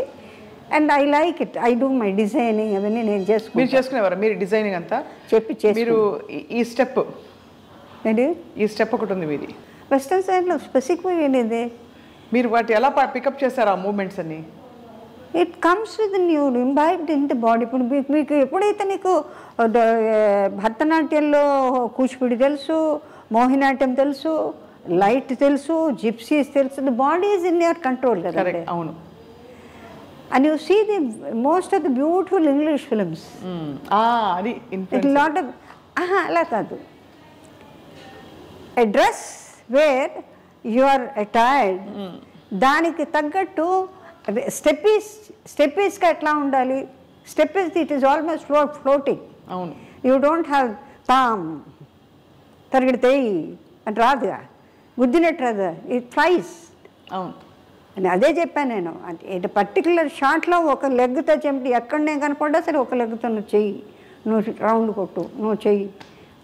And I like it. I do my designing అవన్నీ నేను చేసుకునేవారు. మీరు డిజైనింగ్ అంతా మీరు ఈ స్టెప్ ఒకటి ఉంది మీది వెస్టర్న్ సైడ్లో స్పెసిఫిక్గా ఏంటిది, మీరు వాటి ఎలా పికప్ చేస్తారు ఆ మూమెంట్స్ అన్ని? It comes with new imbibed in the body. ఇప్పుడు మీకు ఎప్పుడైతే నీకు భరతనాట్యంలో కూచిపూడి తెలుసు, మోహినాట్యం తెలుసు, లైట్ తెలుసు, జిప్సీస్ తెలుసు, the body is in your control కదా. అవును. And you see the most of the beautiful English films, అది లాట్ ఆఫ్ అలా కాదు. A dress where you are attired, దానికి తగ్గట్టు స్టెప్పీస్గా ఎట్లా ఉండాలి. Steps it is almost floating. అవును. యూ డోంట్ హ్యావ్ తామ్ తరిగిడితే అని రాదుగా, గుద్దినట్టు రాదు, ఇట్ ఫ్లైస్. అవును. అని అదే చెప్పాను నేను. అంటే పర్టికులర్ షాట్లో ఒక లెగ్తో చెంపి ఎక్కడనే కనపడ్డా సరే ఒక లెగ్తో నువ్వు చెయ్యి, నువ్వు రౌండ్ కొట్టు, నువ్వు చెయ్యి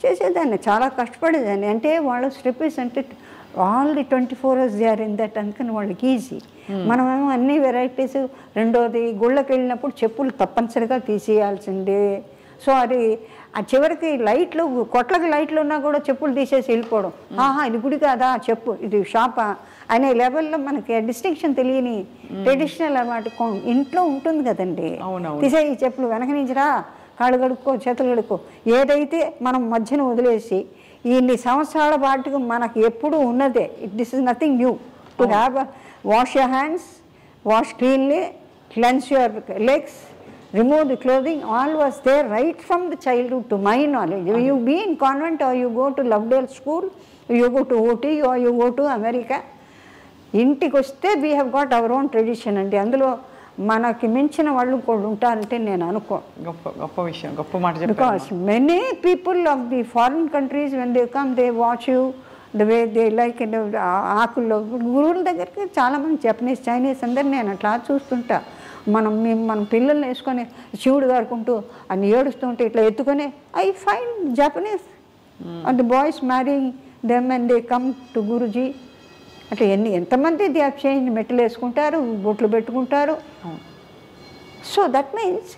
చేసేదాన్ని. చాలా కష్టపడేదాన్ని. అంటే వాళ్ళు స్టెప్పీస్ అంటే all the 24 hours they are in that, అందుకని వాళ్ళకి ఈజీ. మనమేమో అన్ని వెరైటీస్. రెండోది గుళ్ళకి వెళ్ళినప్పుడు చెప్పులు తప్పనిసరిగా తీసేయాల్సిందే. సో అది ఆ చివరికి లైట్లు, కొట్లకి లైట్లు ఉన్నా కూడా చెప్పులు తీసేసి వెళ్ళిపోవడం. ఇది గుడి కాదా, చెప్పు ఇది షాపా అనే లెవెల్లో మనకి డిస్టింక్షన్ తెలియని ట్రెడిషనల్ అన్నమాట ఇంట్లో ఉంటుంది కదండి. తీసే ఈ చెప్పులు వెనక నుంచిరా, కాళ్ళు కడుక్కో, చేతులు కడుక్కో. ఏదైతే మనం మధ్యన వదిలేసి ఇన్ని సంవత్సరాల పాటుకు మనకు ఎప్పుడు ఉన్నదే. This is nothing new to have wash your hands, wash cleanly, cleanse your legs, remove the clothing, all was there right from the childhood to my knowledge. You be in convent or you go to Lovedale school, you go to OT or you go to America. ఇంటికి వస్తే we have got our own tradition అండి. అందులో మనకి మించిన వాళ్ళు కూడా ఉంటారంటే నేను అనుకో. గొప్ప విషయం, గొప్ప మాట చెప్పారు. Because many people of the foreign countries when they come they watch you the way they like. ఆకుల్లో గురువుల దగ్గరికి చాలామంది జపనీస్, చైనీస్ అందరు నేను అట్లా చూస్తుంటా. మన పిల్లల్ని వేసుకొని శివుడు గారుకుంటూ అని ఏడుస్తుంటే ఇట్లా ఎత్తుకొని I find Japanese and the boys marrying them and they come to Guruji. అట్లా ఎంతమంది దే హ్యావ్ చేంజ్, మెట్లు వేసుకుంటారు, బొట్లు పెట్టుకుంటారు. So that means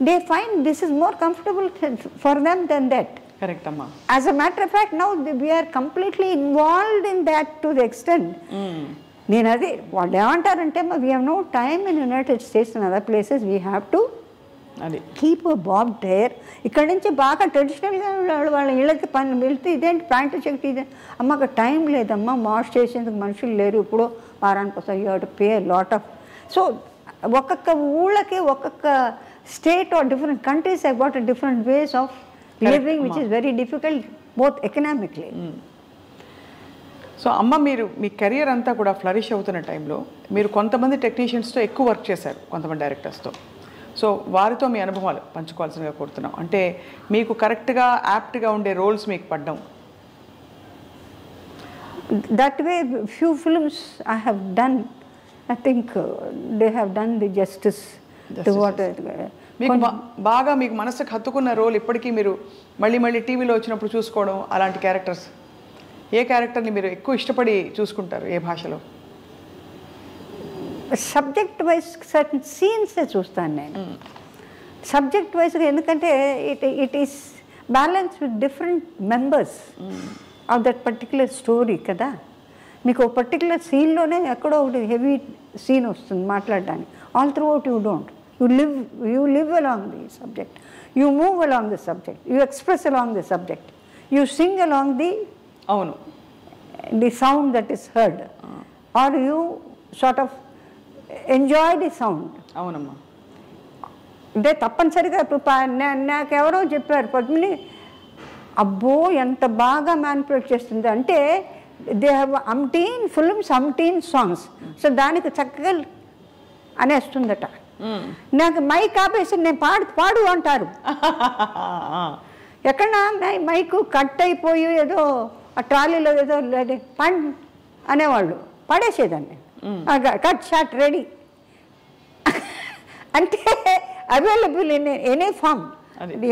they find this is more comfortable for them than that. Correct అమ్మా. As a matter of fact now we are completely involved in that to the extent. నేను అది వాళ్ళు ఏమంటారంటే we have no time in United States and other places we have to అది keep Bob dare. ఇక్కడ నుంచి బాగా ట్రెడిషనల్గా వాళ్ళ ఇళ్ళకి పని వెళ్తే ఇదేంటి ప్యాంటు చెక్కి ఇదే అమ్మ అక్కడ టైం లేదమ్మా, వాష్ చేసేందుకు మనుషులు లేరు, ఇప్పుడు వారానికి వస్తాయి, you have to pay lot of. So ఒక్కొక్క ఊళ్ళకి ఒక్కొక్క state or different countries have got different ways of living which is very difficult both economically. So అమ్మ, మీరు మీ కెరియర్ అంతా కూడా ఫ్లరిష్ అవుతున్న టైంలో మీరు కొంతమంది టెక్నీషియన్స్తో ఎక్కువ వర్క్ చేశారు, కొంతమంది డైరెక్టర్స్తో. సో వారితో మీ అనుభవాలు పంచుకోవాల్సిందిగా కోరుతున్నాం. అంటే మీకు కరెక్ట్గా యాప్ట్గా ఉండే రోల్స్ మీకు పడ్డం. That way, few films I have done, I think they have done the justice to what మీకు బాగా మీకు మనసుకు హత్తుకున్న రోల్ ఇప్పటికీ మీరు మళ్ళీ మళ్ళీ టీవీలో వచ్చినప్పుడు చూసుకోవడం, అలాంటి క్యారెక్టర్స్ ఏ క్యారెక్టర్ని మీరు ఎక్కువ ఇష్టపడి చూసుకుంటారు, ఏ భాషలో? సబ్జెక్ట్ వైజ్ సర్టన్ సీన్సే చూస్తాను నేను. సబ్జెక్ట్ వైజ్గా, ఎందుకంటే it is balance with different members of that particular story కదా. మీకు ఒక పర్టికులర్ సీన్లోనే ఎక్కడో ఒకటి హెవీ సీన్ వస్తుంది మాట్లాడడానికి. All throughout you don't, you live along the subject, you move along the subject, you express along the subject, you sing along the అవును the sound that is heard, or you sort of enjoy the sound. అవునమ్మా. అంటే తప్పనిసరిగా ఇప్పుడు నాకెవరో చెప్పారు పద్మిని, అబ్బో ఎంత బాగా manipulate చేస్తుంది అంటే, they have umpteen films, umpteen songs, so దానికి చక్కగా అనేస్తుందట. నాకు మైక్ ఆపేసి నేను పాడు అంటారు. ఎక్కడ మైకు కట్ అయిపోయి ఏదో ఆ ట్రాలీలో ఏదో పండ్ అనేవాళ్ళు, పడేసేదాన్ని. కట్ షాట్ రెడీ అంటే అవైలబుల్ ఇన్ ఎనీ ఫామ్.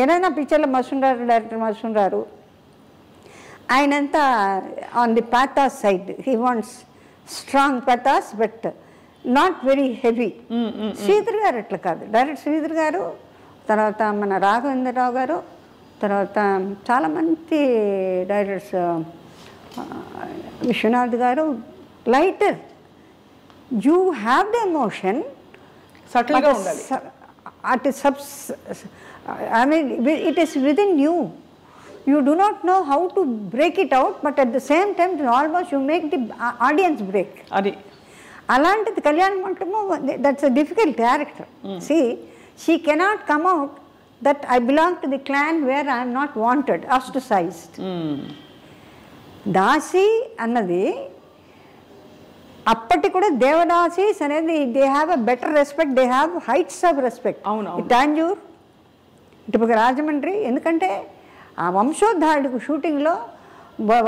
ఏదైనా పిక్చర్లో మసూన్ డైరెక్టర్ మసూన్ గారు, ఆయనంతా on the pathos side, he wants strong pathos but not very heavy. Sridhar గారు అట్లా కాదు, డైరెక్టర్ శ్రీధర్ గారు, తర్వాత మన రాఘవేంద్రరావు గారు, తర్వాత చాలామంది డైరెక్టర్స్, విశ్వనాథ్ గారు, lighter. You have the emotion, సటిల్గా ఉండాలి. I mean, it is within you. You do not know how to break it out, but at the same time, almost you make the audience break. అది అలాంటిది కళ్యాణ మంటపము, that's a difficult character. See, she cannot come out that I belong to the clan where I am not wanted, ostracized. దాసి అన్నది అప్పటి కూడా దేవదాసీస్ అనేది they have a better respect, they have heights of respect. Tanjore, ఇటు రాజమండ్రి, ఎందుకంటే ఆ వంశోద్ధారుడికి షూటింగ్లో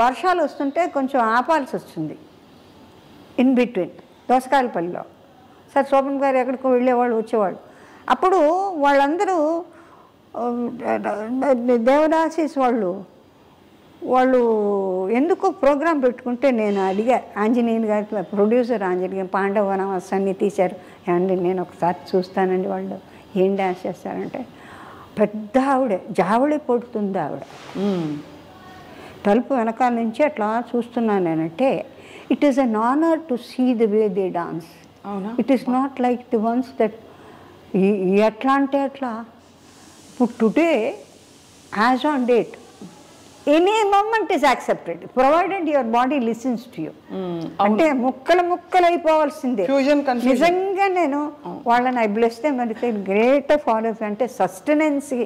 వర్షాలు వస్తుంటే కొంచెం ఆపాల్సి వస్తుంది ఇన్ బిట్వీన్ దోసకాయలపల్లిలో. సార్ శోభన్ గారు ఎక్కడికో వెళ్ళేవాళ్ళు వచ్చేవాళ్ళు. అప్పుడు వాళ్ళందరూ దేవదాసీస్ వాళ్ళు ఎందుకో ప్రోగ్రాం పెట్టుకుంటే నేను అడిగా ఆంజనేయుని గారి ప్రొడ్యూసర్, ఆంజనేయ పాండవనవస్ అన్నీ తీశారు. ఏమండి నేను ఒకసారి చూస్తానండి, వాళ్ళు ఏం డ్యాన్స్ చేస్తారంటే, పెద్ద ఆవిడ జావళి పడుతుంది ఆవిడ, తలుపు వెనకాల నుంచి అట్లా చూస్తున్నాను నేనంటే, it is an honour to see the way they dance. It is not like the ones that ఎట్లా అంటే అట్లా. ఇప్పుడు today as on date any moment is accepted provided your body listens to you. అంటే ముక్కలైపోవాల్సిందే. నిజంగా నేను వాళ్ళని అభిలస్తే మరి గ్రేట్ ఫాలోస్ అంటే సస్టెనెన్సీ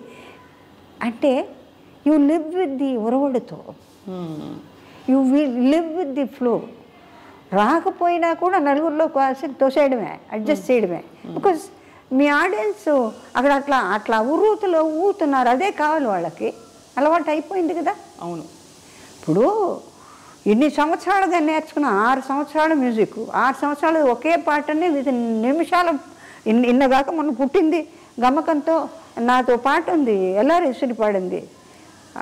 అంటే యూ లివ్ విత్ ది ఉరవడితో, you live with the flow. రాకపోయినా కూడా నలుగురిలో కాల్సి తోసేయడమే, అడ్జస్ట్ చేయడమే. బికాజ్ మీ ఆడియన్స్ అక్కడ అట్లా ఉర్రూతులో ఊతున్నారు, అదే కావాలి వాళ్ళకి, అలవాటు అయిపోయింది కదా. అవును. ఇప్పుడు ఇన్ని సంవత్సరాలుగా నేర్చుకున్న 6 సంవత్సరాల మ్యూజిక్, 6 సంవత్సరాలు ఒకే పాటని విత్ నిమిషాల ఇన్నగాక మొన్న పుట్టింది గమకంతో నాతో పాట ఉంది, ఎల్లారేశ్వరి పాడింది.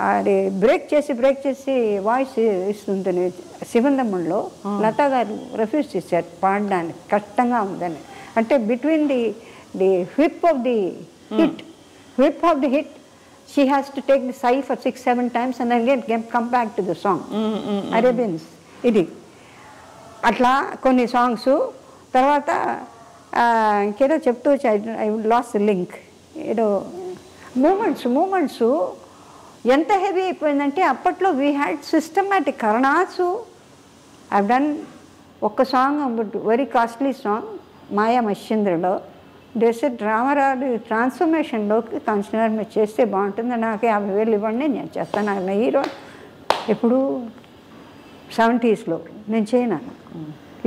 అది బ్రేక్ చేసి వాయిస్ ఇస్తుంది శివందమ్మంలో. లతా గారు రిఫ్యూజ్ చేశారు పాడడానికి, కష్టంగా ఉందని. అంటే between the whip of the hit, she has to take the sigh for 6-7 times and then come back to the song. Arabians ఇది అట్లా కొన్ని సాంగ్స్. తర్వాత ఇంకేదో చెప్తూ వచ్చి ఐ లాస్ట్ లింక్. ఏదో మూమెంట్స్ ఎంత హెవీ అయిపోయిందంటే, అప్పట్లో వీ హ్యాడ్ సిస్టమాటిక్ కరణాసు. ఐ డన్ ఒక్క సాంగ్, వెరీ కాస్ట్లీ సాంగ్, మాయా మశ్చంద్రలో. డెసెట్ రామారావు ట్రాన్స్ఫర్మేషన్లోకి కన్సిడర్ మీరు చేస్తే బాగుంటుంది, నాకు 50,000 ఇవ్వండి నేను చేస్తాను. ఆయన హీరో ఎప్పుడు 70s నేను చేయను.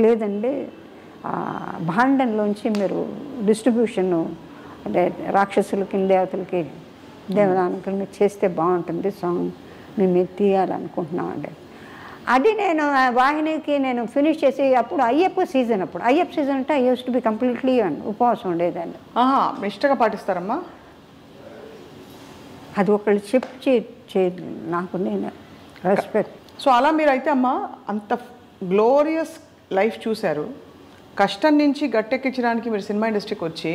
లేదండి, భాండంలోంచి మీరు డిస్ట్రిబ్యూషన్ అంటే రాక్షసులకి దేవతలకి దేవదానకులు మీరు చేస్తే బాగుంటుంది సాంగ్, మేము తీయాలనుకుంటున్నామండి. అది నేను వాహినికి నేను ఫినిష్ చేసి అప్పుడు అయ్యప్ప సీజన్ అంటే I use to be completely ఉపవాసం ఉండేదాన్ని. ఇష్టంగా పాటిస్తారమ్మా? అది ఒకళ్ళు చెప్పి నాకు నేను రెస్పెక్ట్. సో అలా మీరు అయితే అమ్మ అంత గ్లోరియస్ లైఫ్ చూశారు, కష్టం నుంచి గట్టెక్కించడానికి మీరు సినిమా ఇండస్ట్రీకి వచ్చి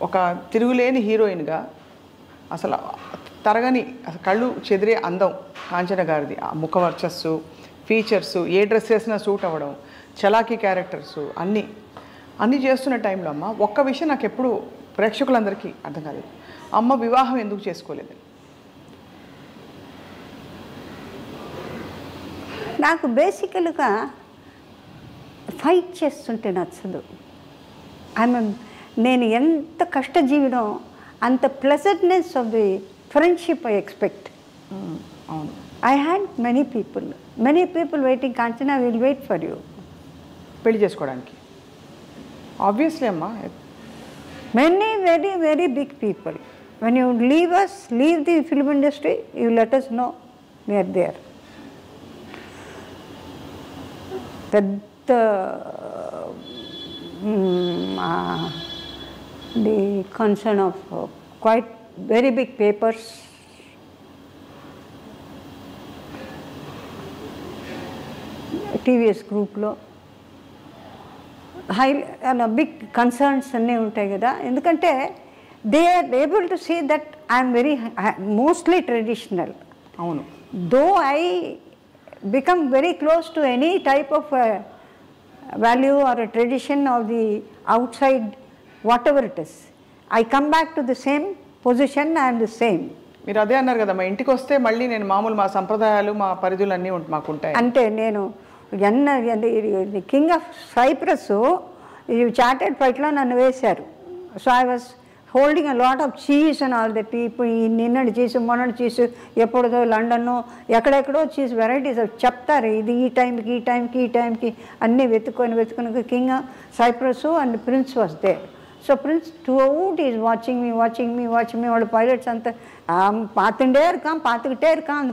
ఒక తిరుగులేని హీరోయిన్గా అసలు తరగని కళ్ళు చెదిరే అందం కాంచన గారిది, ఆ ముఖ వర్చస్సు, ఫీచర్సు, ఏ డ్రెస్ వేసినా సూట్ అవ్వడం, చలాకీ క్యారెక్టర్సు అన్నీ చేస్తున్న టైంలో అమ్మ ఒక్క విషయం నాకు ఎప్పుడు ప్రేక్షకులందరికీ అర్థం కాలేదు, అమ్మ వివాహం ఎందుకు చేసుకోలేదు? నాకు బేసికల్గా ఫైట్ చేస్తుంటే నచ్చదు. నేను ఎంత కష్టజీవినో అంత pleasantness of the friendship I expect. అవును, I had many people waiting. Kanchana will wait for you పెళ్లి చేసుకోవడానికి. ఆబ్వియస్లీ అమ్మా, many very very big people. When you leave the film industry, you let us know we are there. పెద్ద the concern of quite very big papers, TVS గ్రూప్లో big concerns అన్నీ ఉంటాయి కదా. ఎందుకంటే they are able to see that I'm very mostly traditional. అవును, though I become very close to any type of value or a tradition of the outside, whatever it is, I come back to the same position and the same. మీరు అదే అన్నారు కదా, మా ఇంటికి వస్తే మళ్ళీ నేను మామూలు మా సంప్రదాయాలు మా పరిధులు అన్నీ మాకుంటాయి అంటే నేను కింగ్ ఆఫ్ సైప్రస్ ఈ చార్టెడ్ ఫైట్లో నన్ను వేశారు. So I was holding a lot of cheese and all that. People నిన్నటి చీజ్ మొన్నటి చీజ్ ఎప్పుడుదో లండన్ను ఎక్కడెక్కడో చీజ్ వెరైటీస్ చెప్తారు, ఇది ఈ టైంకి అన్నీ వెతుకొని king Cyprus and prince was there. So prince throughout is watching me వాళ్ళు పైలట్స్ అంతా பார்த்துட்டே இருக்கான்.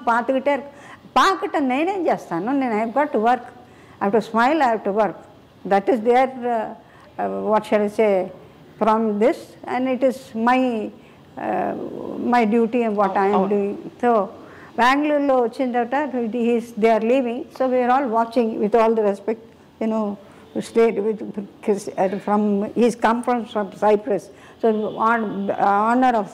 பார்க்கட்ட నేనేం చేస్తాను, నేను I got to work, I have to smile, I have to work. That is their what shall I say from this, and it is my duty and what I am doing. So Bangalore lo వచ్చిన తర్వాత they are leaving, so we are all watching with all the respect, stayed with from he's come from Cyprus, so honor of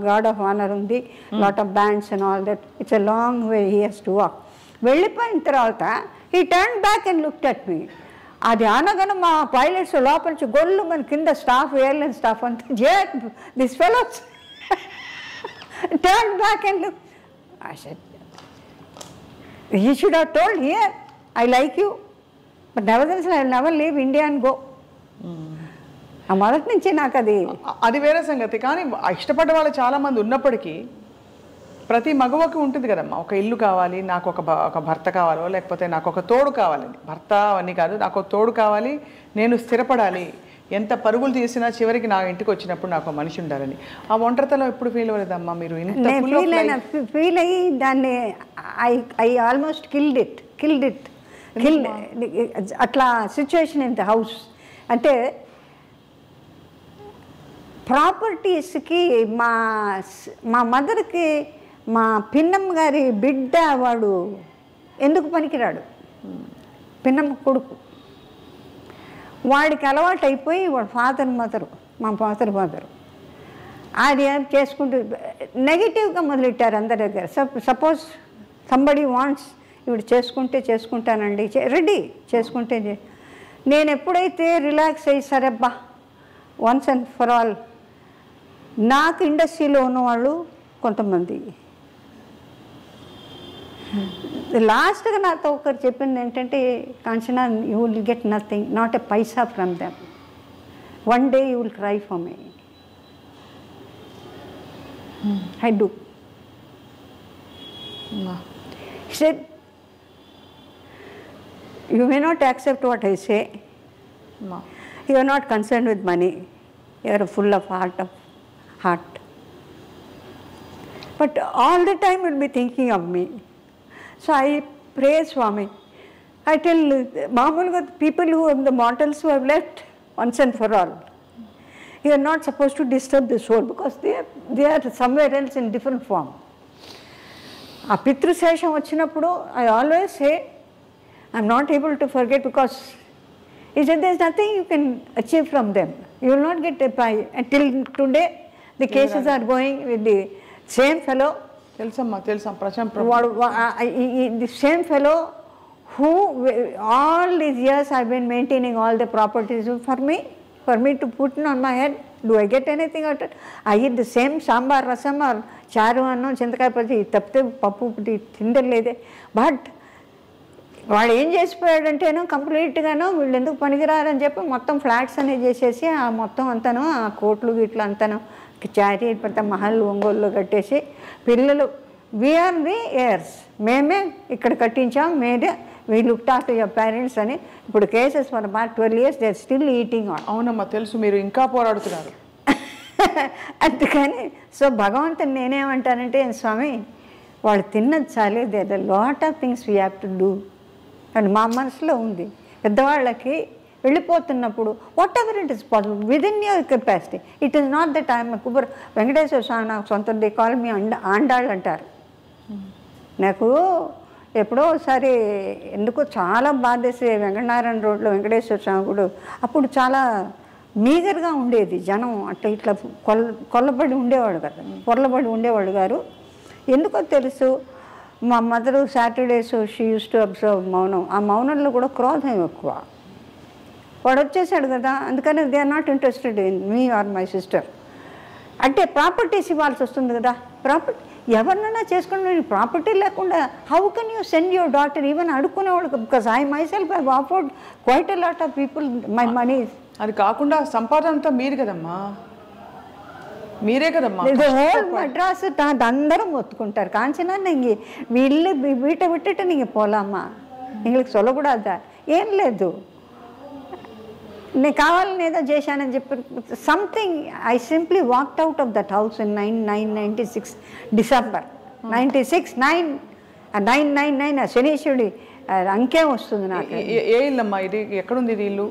God of honor undi, lot of bands and all that. It's a long way he has to walk. వెళ్ళిపోయిన తర్వాత he turned back and looked at me. అది అనగానే మా pilots లోపల నుంచి గొల్లు మన కింద స్టాఫ్, ఎయిర్లైన్ స్టాఫ్ అంతా this fellows turn back and look. I said he should have told here I like you, but nevertheless I will never leave India and go. ఆ మొదటి నుంచి నాకు అది వేరే సంగతి. కానీ ఇష్టపడ్డ వాళ్ళు చాలామంది ఉన్నప్పటికీ ప్రతి మగవకి ఉంటుంది కదమ్మా, ఒక ఇల్లు కావాలి, నాకు ఒక భర్త కావాలో, లేకపోతే నాకు ఒక తోడు కావాలని. భర్త అవన్నీ కాదు, నాకు ఒక తోడు కావాలి, నేను స్థిరపడాలి, ఎంత పరుగులు తీసినా చివరికి నా ఇంటికి వచ్చినప్పుడు నాకు ఒక మనిషి ఉండాలని. ఆ ఒంటరితలో ఎప్పుడు ఫీల్ అవ్వలేదమ్మా మీరు? ఫీల్ అయ్యి దాన్ని ఐ ఆల్మోస్ట్ కిల్డ్ ఇట్ అట్లా సిచ్యువేషన్ ఇన్ ద హౌస్. అంటే ప్రాపర్టీస్కి మా మదర్కి మా పిన్నమ్మ గారి బిడ్డ వాడు ఎందుకు పనికిరాడు, పిన్నమ్మ కొడుకు, వాడికి అలవాటు అయిపోయి వాడు మా ఫాదర్ మదరు అది చేసుకుంటూ నెగిటివ్గా మొదలెట్టారు అందరి దగ్గర. సపోజ్ సంబడి వాంట్స్, ఇప్పుడు చేసుకుంటానండి, రెడీ చేసుకుంటే. నేను ఎప్పుడైతే రిలాక్స్ అయ్యి సరేబ్బా వన్స్ అండ్ ఫర్ ఆల్, నాకు ఇండస్ట్రీలో ఉన్నవాళ్ళు కొంతమంది లాస్ట్గా నాతో ఒకరు చెప్పింది ఏంటంటే, Kanchana you will get nothing, not a Paisa from them, one day you will cry for me. I do. You may not accept what I say. అమ్మా You are not concerned with money. You are full of heart. But all the time you will be thinking of me. So I pray, Swami. I tell Maamuluga people who have the mortals who have left once and for all. You are not supposed to disturb the soul because they are somewhere else in different form. ఆ పితృశేషం వచ్చినప్పుడు I always say, I am not able to forget because he said there is nothing you can achieve from them. You will not get a pie. Until today, the cases are going with the same fellow. తెలుసమ్మా The same fellow who all these years I have been maintaining all the properties for me to put on my head. Do I get anything out of it? I eat the same sambar, rasam or charu annam, చింతకాయ పచ్చి తప్పితే పప్పు తిండలేదే. But వాడు ఏం చేసిపోయాడంటేనో కంప్లీట్గానో వీళ్ళు ఎందుకు పనికిరారని చెప్పి మొత్తం ఫ్లాట్స్ అనేవి చేసేసి ఆ మొత్తం అంతాను ఆ కోట్లు గిట్లు అంతాను చారీ పెద్ద మహల్ ఒంగోలులో కట్టేసి పిల్లలు వీఆర్ ది ఎయిర్స్, మేమే ఇక్కడ కట్టించాం, we looked after your parents అని ఇప్పుడు cases for about 12 years they are still eating on. అవునమ్మా తెలుసు, మీరు ఇంకా పోరాడుతున్నారు. అందుకని సో భగవంతుని నేనేమంటానంటే స్వామి వాళ్ళు తిన్నది చాలే, there are lot of things we have to do అని మా మనసులో ఉంది. పెద్దవాళ్ళకి వెళ్ళిపోతున్నప్పుడు whatever it is possible within your capacity. It is not that I'm Kuber. Venkateshwara Swami నాకు సొంత దే కాల్ మీ ఆండాళ్ళు అంటారు. నాకు ఎప్పుడో ఒకసారి ఎందుకో చాలా బాధేసి వెంకటనారాయణ రోడ్లో వెంకటేశ్వర స్వామి గుడి అప్పుడు చాలా మీగర్గా ఉండేది జనం, అట్లా ఇట్లా కొల్లబడి ఉండేవాడు కదా, పొరలబడి ఉండేవాడు గారు. ఎందుకో తెలుసు మా mother Saturdays she use to observe మౌనం. ఆ మౌనంలో కూడా క్రోధం ఎక్కువ. వాడు వచ్చేసాడు కదా, అందుకని they are not interested in me or my sister. అంటే ప్రాపర్టీస్ ఇవ్వాల్సి వస్తుంది కదా, ప్రాపర్టీ ఎవరినైనా చేసుకుని ప్రాపర్టీ లేకుండా how can you send your daughter even అడుక్కునేవాడు. Because I myself I afford quite a lot of people my money. అది కాకుండా సంపాదన అంతా మీరు కదమ్మా, మీరే కదమ్మా. హోల్ మద్రాసు అందరూ మొత్తుకుంటారు కాంచనా నీకు వీళ్ళు వీట విட்டுட்டு నీకు పోలామా ఇంగ్లీష్ சொல்லக்கூடாதா ఏం లేదు, నేను కావాలని ఏదో చేశానని చెప్పి something. I simply walked out of that house in 996 December 96 999 శనీశ్వరుడి అంకే వస్తుంది నాకు. ఏ ఇల్లమ్మా ఇది, ఎక్కడుంది ఇది ఇల్లు?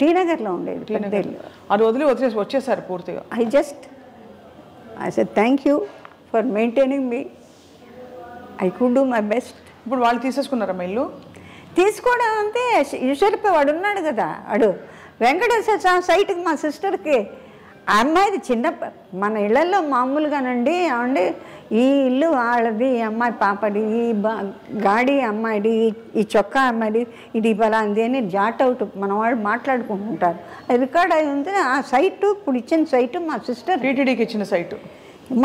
టీ నగర్లో ఉండేది పెద్ద ఇల్లు. అది వచ్చేసారు పూర్తిగా. I said thank you for maintaining me. I could do my best. ఇప్పుడు వాళ్ళు తీసేసుకున్నారమ్మా ఇల్లు? తీసుకోవడం అంతే. ఈశ్వరిపై వాడు ఉన్నాడు కదా, వాడు వెంకటేశ్వర స్వామి సైట్కి మా సిస్టర్కి ఆ అమ్మాయిది చిన్న మన ఇళ్లలో మామూలుగానండి ఏమండి ఈ ఇల్లు వాళ్ళది, ఈ అమ్మాయి పాపది, ఈ గాడి అమ్మాయిది, ఈ చొక్కా అమ్మాయిది, ఇది బలాంది అని జాట్ అవుట్ మన వాళ్ళు మాట్లాడుకుంటుంటారు. అది రికార్డ్ అయి ఉంది. ఆ సైటు ఇప్పుడు ఇచ్చిన సైటు మా సిస్టర్ టీటీడీకి ఇచ్చిన సైటు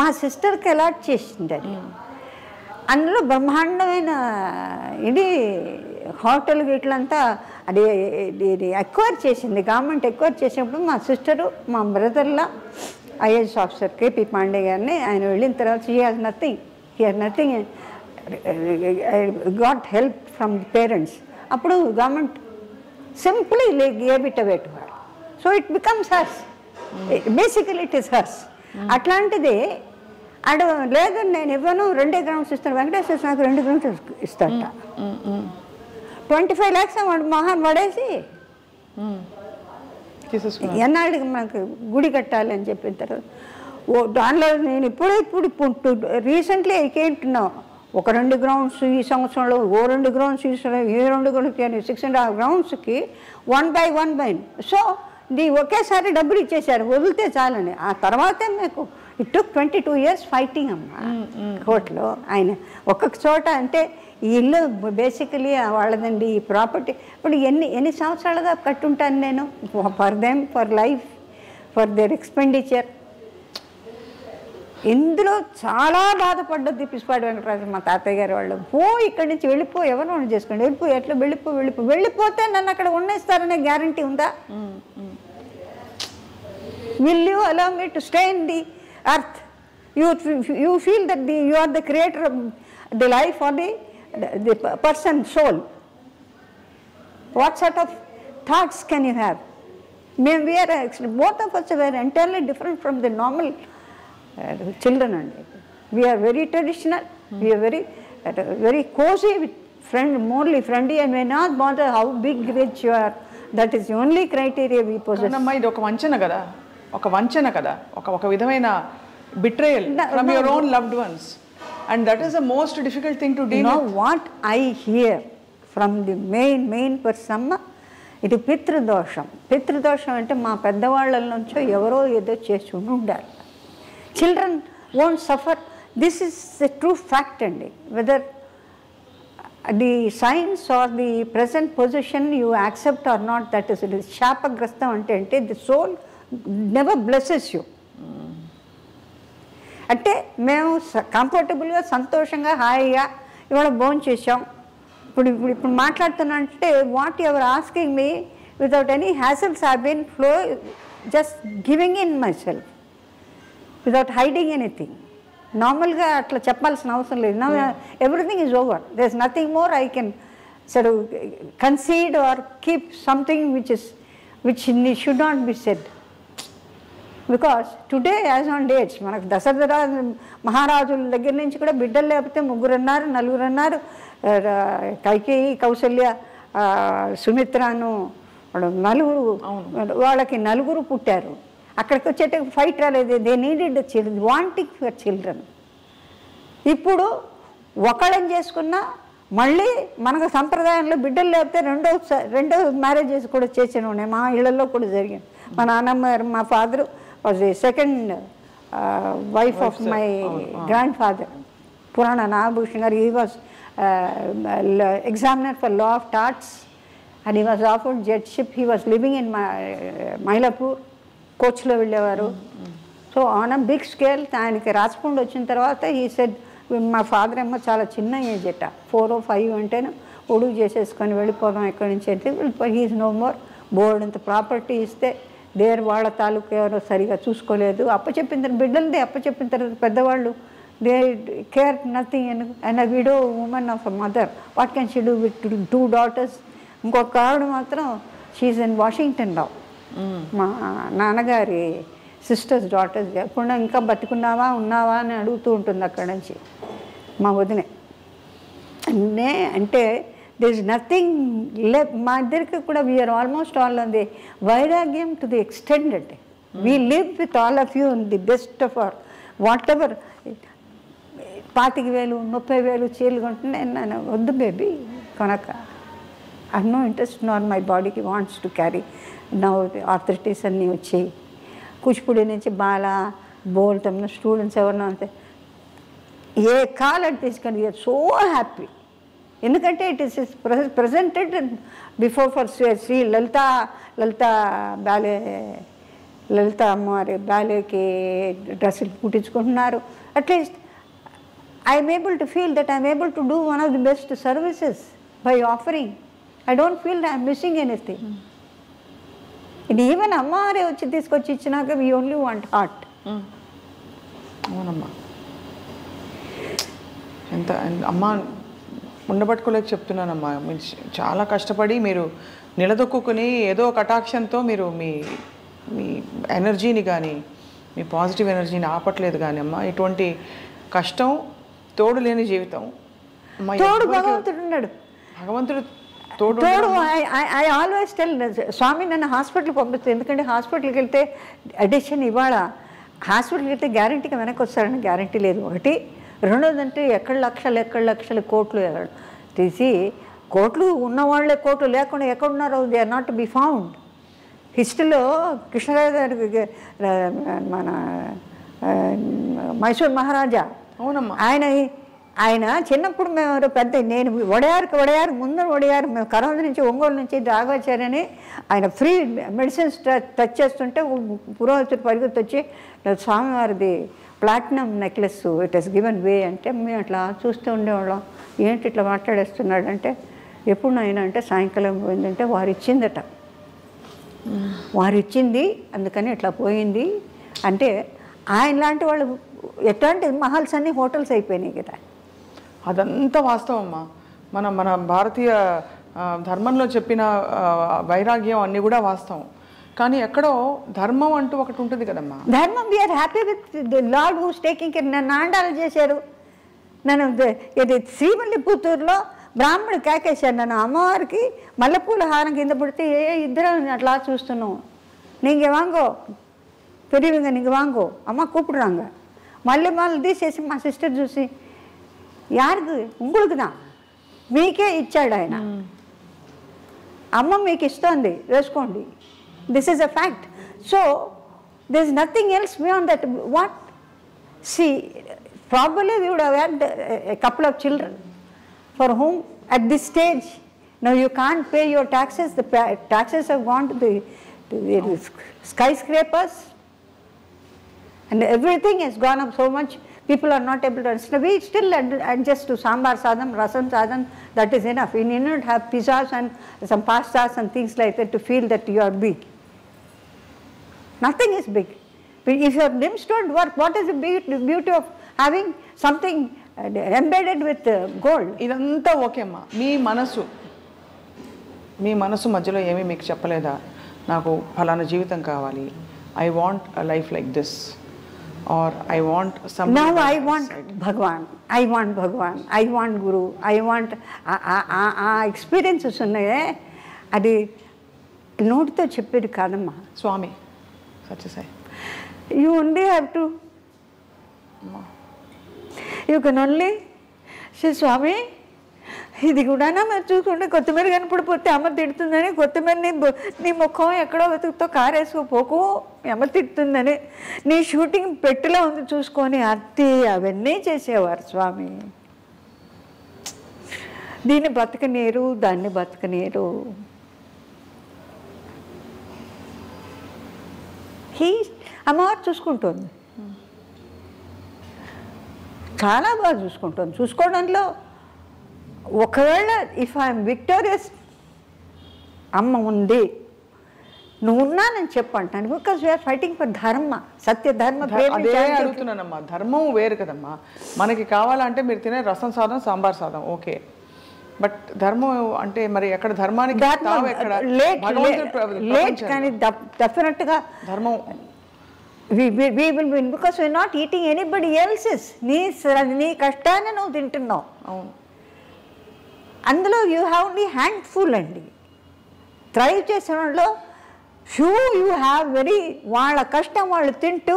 మా సిస్టర్కి అలాట్ చేసింది. అది అందులో బ్రహ్మాండమైన ఇది హోటల్ ఇట్లంతా అది ఎక్వైర్ చేసింది గవర్నమెంట్. ఎక్వైర్ చేసినప్పుడు మా సిస్టరు మా బ్రదర్లా ఐఏఎస్ ఆఫీసర్ కేపీ పాండే గారిని ఆయన వెళ్ళిన తర్వాత he has nothing got help from the parents. అప్పుడు government simply gave it away to her. So it becomes hers, basically it is hers. అట్లాంటిది అడు లేదు నేను ఇవ్వను, 2 గ్రౌండ్స్ ఇస్తాను. వెంకటేశ్వర నాకు 2 గ్రౌండ్స్ ఇస్తాట. 25 lakhs వాడు మహాన్ పడేసి ఎన్నాళ్ళకి మనకు గుడి కట్టాలి అని చెప్పిన తర్వాత దానిలో నేను ఇప్పుడు రీసెంట్లీ ఎక్కేంటున్నావు. ఒక 2 గ్రౌండ్స్ ఈ సంవత్సరంలో, 2 గ్రౌండ్స్ ఈ 2 గ్రౌండ్స్ 6.5 గ్రౌండ్స్కి 1 by 1 సో ఒకేసారి డబ్బులు ఇచ్చేసారు, వదిలితే చాలని. ఆ తర్వాతే మీకు ఇట్ టుక్ 22 years ఫైటింగ్ అమ్మా కోర్టులో. ఆయన ఒక్కొక్క చోట అంటే ఈ ఇల్లు బేసికలీ వాళ్ళదండి, ఈ ప్రాపర్టీ ఇప్పుడు ఎన్ని సంవత్సరాలుగా కట్టుంటాను నేను for them, for life, for their expenditure. ఇందులో చాలా బాధపడ్డది పిసిపాటి వెంకటరాజు మా తాతయ్య గారు వాళ్ళు. ఇక్కడి నుంచి వెళ్ళిపో, ఎవరు చేసుకోండి, ఎట్లా వెళ్ళిపోతే నన్ను అక్కడ ఉండేస్తారనే గ్యారంటీ ఉందా? Will you allow me to stay in the earth? You feel that you are the creator of the life or the person soul. What sort of thoughts can you have? మేము we are both of us where entirely different from the normal children అండి. We are very traditional, we are very cosy with friend, morely friendly, and may not bother how big rich you are. That is the only criteria we possess. అమ్మా ఇది ఒక వంచన కదా, ఒక వంచన కదా, ఒక విధమైన betrayal from your own loved ones, and that is the most difficult thing to deal with. What I here from the main person, ఇది పితృదోషం. పితృదోషం అంటే మా పెద్దవాళ్ళ నుంచో ఎవరో ఏదో చేసి ఉండాలి. Children won't suffer. This is the true fact అండి. Whether the science or the present position you accept or not, that is it. శాపగ్రస్తం అంటే the soul never blesses you. అంటే మేము కంఫర్టబుల్గా సంతోషంగా హాయిగా ఇవాళ భోజనం చేసాం, ఇప్పుడు మాట్లాడుతున్నా అంటే whatever asking me without any hassles I been flow just giving in myself without hiding anything. నార్మల్గా అట్లా చెప్పాల్సిన అవసరం లేదు. Now everything is over, there is nothing more I can sir concede or keep something which should not be said. Because today as on dates మనకు దశరథ మహారాజుల దగ్గర నుంచి కూడా బిడ్డలు లేకపోతే 3 అన్నారు, 4 అన్నారు. కైకేయి, కౌసల్య, సుమిత్రను 4, వాళ్ళకి 4 పుట్టారు. అక్కడికి వచ్చేటప్పుడు ఫైట్ రాలేదు. They needed children, wanting for children. ఇప్పుడు ఒకళ్ళని చేసుకున్నా మళ్ళీ మనకు సంప్రదాయంలో బిడ్డలు లేకపోతే రెండో మ్యారేజెస్ కూడా చేసిన ఉన్నాయి. మా ఇళ్లలో కూడా జరిగింది. మా నాన్నమ్మ గారు, మా father was the second wife of my grand father పురాణ నాగభూషణ్ గారు. He was examiner for law of torts and he was offered judgeship. He was living in Mylapore, కోచ్లో వెళ్ళేవారు. So on a big scale ఆయనకి రాజపూండ్ వచ్చిన తర్వాత ఈ సెడ్, మా ఫాదర్ ఏమో చాలా చిన్న ఏజ్ అట, 4 or 5 అంటేనే ఒడుగు చేసేసుకొని వెళ్ళిపోదాం ఎక్కడి నుంచి అంటే వెళ్ళిపోయి. He is no more. బోర్డు అంత ప్రాపర్టీ ఇస్తే వాళ్ళ తాలూకు ఎవరో సరిగా చూసుకోలేదు. అప్పచెప్పిన తర్వాత బిడ్డలది అప్పచెప్పిన తర్వాత పెద్దవాళ్ళు they care nothing, and a widow woman of a mother, what can she do with 2 daughters? ఇంకొక ఆవిడ మాత్రం షీఈస్ ఇన్ వాషింగ్టన్ నౌ. మా నాన్నగారి సిస్టర్స్ డాటర్స్. ఎప్పుడు ఇంకా బతికున్నావా ఉన్నావా అని అడుగుతూ ఉంటుంది అక్కడి నుంచి మా వదినే. అంటే దిర్ ఇస్ నథింగ్ మా ఇద్దరికి కూడా we are almost all on the వైరాగ్యం to the extended. We live with all of you in the best of our whatever. 25,000 30,000 చీరలు కొంటున్నా నేను వద్దు బేబీ కొనక. I have no interest not my బాడీకి వాంట్స్ టు క్యారీ. నా arthritis అన్నీ వచ్చి కూచిపూడి నుంచి బాలా బోల్టమ్ స్టూడెంట్స్ ఎవరన్నా అంతే ఏ కాలం తీసుకొని వీఆర్ సో హ్యాపీ. ఎందుకంటే it is presented before for Shri Lalitha అమ్మవారి బ్యాలేకి డ్రెస్సులు కుట్టించుకుంటున్నారు. At least I am able to feel that I am able to do one of the best services by offering. I don't feel that I am missing anything. And even అమ్మవారే వచ్చి తీసుకొచ్చి ఇచ్చినాక we only want heart. అవునమ్మా, ఎంత అమ్మ ఉండబట్టుకోలేక చెప్తున్నానమ్మా. మీరు చాలా కష్టపడి మీరు నిలదొక్కుని ఏదో కటాక్షంతో మీరు మీ ఎనర్జీని కానీ మీ పాజిటివ్ ఎనర్జీని ఆపట్లేదు కానీ అమ్మ. ఇటువంటి కష్టం, తోడు లేని జీవితం. తోడు భగవంతుడు ఉన్నాడు. భగవంతుడు తోడు. ఐ ఆల్వేస్ టెల్ స్వామి నన్ను హాస్పిటల్కి పంపిస్తుంది. ఎందుకంటే హాస్పిటల్కి వెళ్తే అడిషన్ ఇవాళ హాస్పిటల్కి వెళ్తే గ్యారంటీగా వెనక్కి వస్తారని గ్యారంటీ లేదు. ఒకటి. రెండోదంటే ఎక్కడ లక్షలు కోట్లు తీసి కోట్లు ఉన్నవాళ్లే కోట్లు లేకుండా ఎక్కడున్నారో they are not to be found. హిస్టరీలో కృష్ణరాజు మన మైసూర్ మహారాజా, అవునమ్మా, ఆయన చిన్నప్పుడు మేము నేను వడయారు ముందు మేము కరోనా నుంచి ఒంగోలు నుంచి రాఘవాచార్యని ఆయన ఫ్రీ మెడిసిన్స్ టచ్ చేస్తుంటే పురోహితుడు పరిగెత్తి వచ్చి స్వామివారిది platinum necklace it has given way అంటే మేము అట్లా చూస్తూ ఉండేవాళ్ళం. ఏంటి ఇట్లా మాట్లాడేస్తున్నాడు అంటే, ఎప్పుడు అయినా అంటే సాయంకాలం పోయిందంటే వారు ఇచ్చింది అందుకని ఇట్లా పోయింది అంటే. ఆయన లాంటి వాళ్ళు ఎట్లాంటి మహల్స్ అన్నీ హోటల్స్ అయిపోయినాయి కదా. అదంతా వాస్తవమ్మా. మన భారతీయ ధర్మంలో చెప్పిన వైరాగ్యం అన్నీ కూడా వాస్తవం, కానీ ఎక్కడో ధర్మం అంటూ ఒకటి ఉంటుంది కదమ్మా. ధర్మం we are happy with the lord who's taking care. నన్ను ఆండాలు చేశారు, నన్ను ఇది శ్రీవల్లిపుత్తూరులో బ్రాహ్మణుడు కేకేశారు నన్ను. అమ్మవారికి మల్లెపూల హారం కింద పడితే ఇద్దరం అట్లా చూస్తున్నాం. నీకు వాంగో పెరివింగ నీకు వాంగో అమ్మ కూపిడురాంగ. మళ్ళీ తీసేసి మా సిస్టర్ చూసి యారికి ఉంగుడుకుదా మీకే ఇచ్చాడు ఆయన, అమ్మ మీకు ఇస్తోంది వేసుకోండి, this is a fact. So this nothing else beyond that. What see probably we would have had a couple of children for whom at this stage now you can't pay your taxes. The taxes have gone to the skyscrapers and everything has gone up so much. People are not able to understand. We still adjust to sambar sadam, rasam sadam, that is enough. We need not have pizzas and some pastas and things like that to feel that you are big. Nothing is big. If your limbs don't work, what is the beauty of having something embedded with gold? ఇదంతా okay అమ్మా, మీ మనసు మధ్యలో ఏమీ మీకు చెప్పలేదా, నాకు ఫలానా జీవితం కావాలి, I want a life like this, or I want some. Now I want Bhagwan, I want Bhagwan, I want Guru, I want experiences ఉన్నాయే, అది నోటితో చెప్పేది కాదమ్మా. స్వామి Sathya Sai, you only have to, you can only say, స్వామి ఇది కూడా మీరు చూసుకుంటే కొత్తిమీర కనపడిపోతే అమ్మ తిడుతుందని, కొత్తిమీర నీ ముఖం ఎక్కడో వెతుకుతో కారేసుకోపోకు మీ అమ్మ తిడుతుందని, నీ షూటింగ్ పెట్టెలో ఉంది చూసుకొని అత్తి అవన్నీ చేసేవారు స్వామి. దీన్ని బతకనీరు, దాన్ని బతకనీరు. అమ్మవారు చూసుకుంటుంది, చాలా బాగా చూసుకుంటుంది. చూసుకోవడంలో ఒకవేళ ఇఫ్ ఐఎమ్ విక్టోరియస్, అమ్మ ఉంది నువ్వు ఉన్నానని చెప్పంటాను. బికాస్ వీఆర్ ఫైటింగ్ ఫర్ ధర్మ, సత్య ధర్మ. అదే అడుగుతున్నానమ్మా, ధర్మం వేరు కదమ్మా. మనకి కావాలంటే మీరు తినే రసం సాదం, సాంబార్ సాదం ఓకే, బట్ ధర్మం అంటే మరి ఎక్కడ ధర్మానికి లేట్, కానీ డెఫినెట్గా ధర్మం we will win because we are not eating anybody else's. నీ కష్టాన్ని నువ్వు తింటున్నావు. అవును, అందులో యూ హ్యావ్ ఓన్లీ హ్యాండ్ఫుల్ అండి. థ్రైవ్ చేసిన వాళ్ళు ఫ్యూ యూ హ్యావ్ వెరీ, వాళ్ళ కష్టం వాళ్ళు తింటూ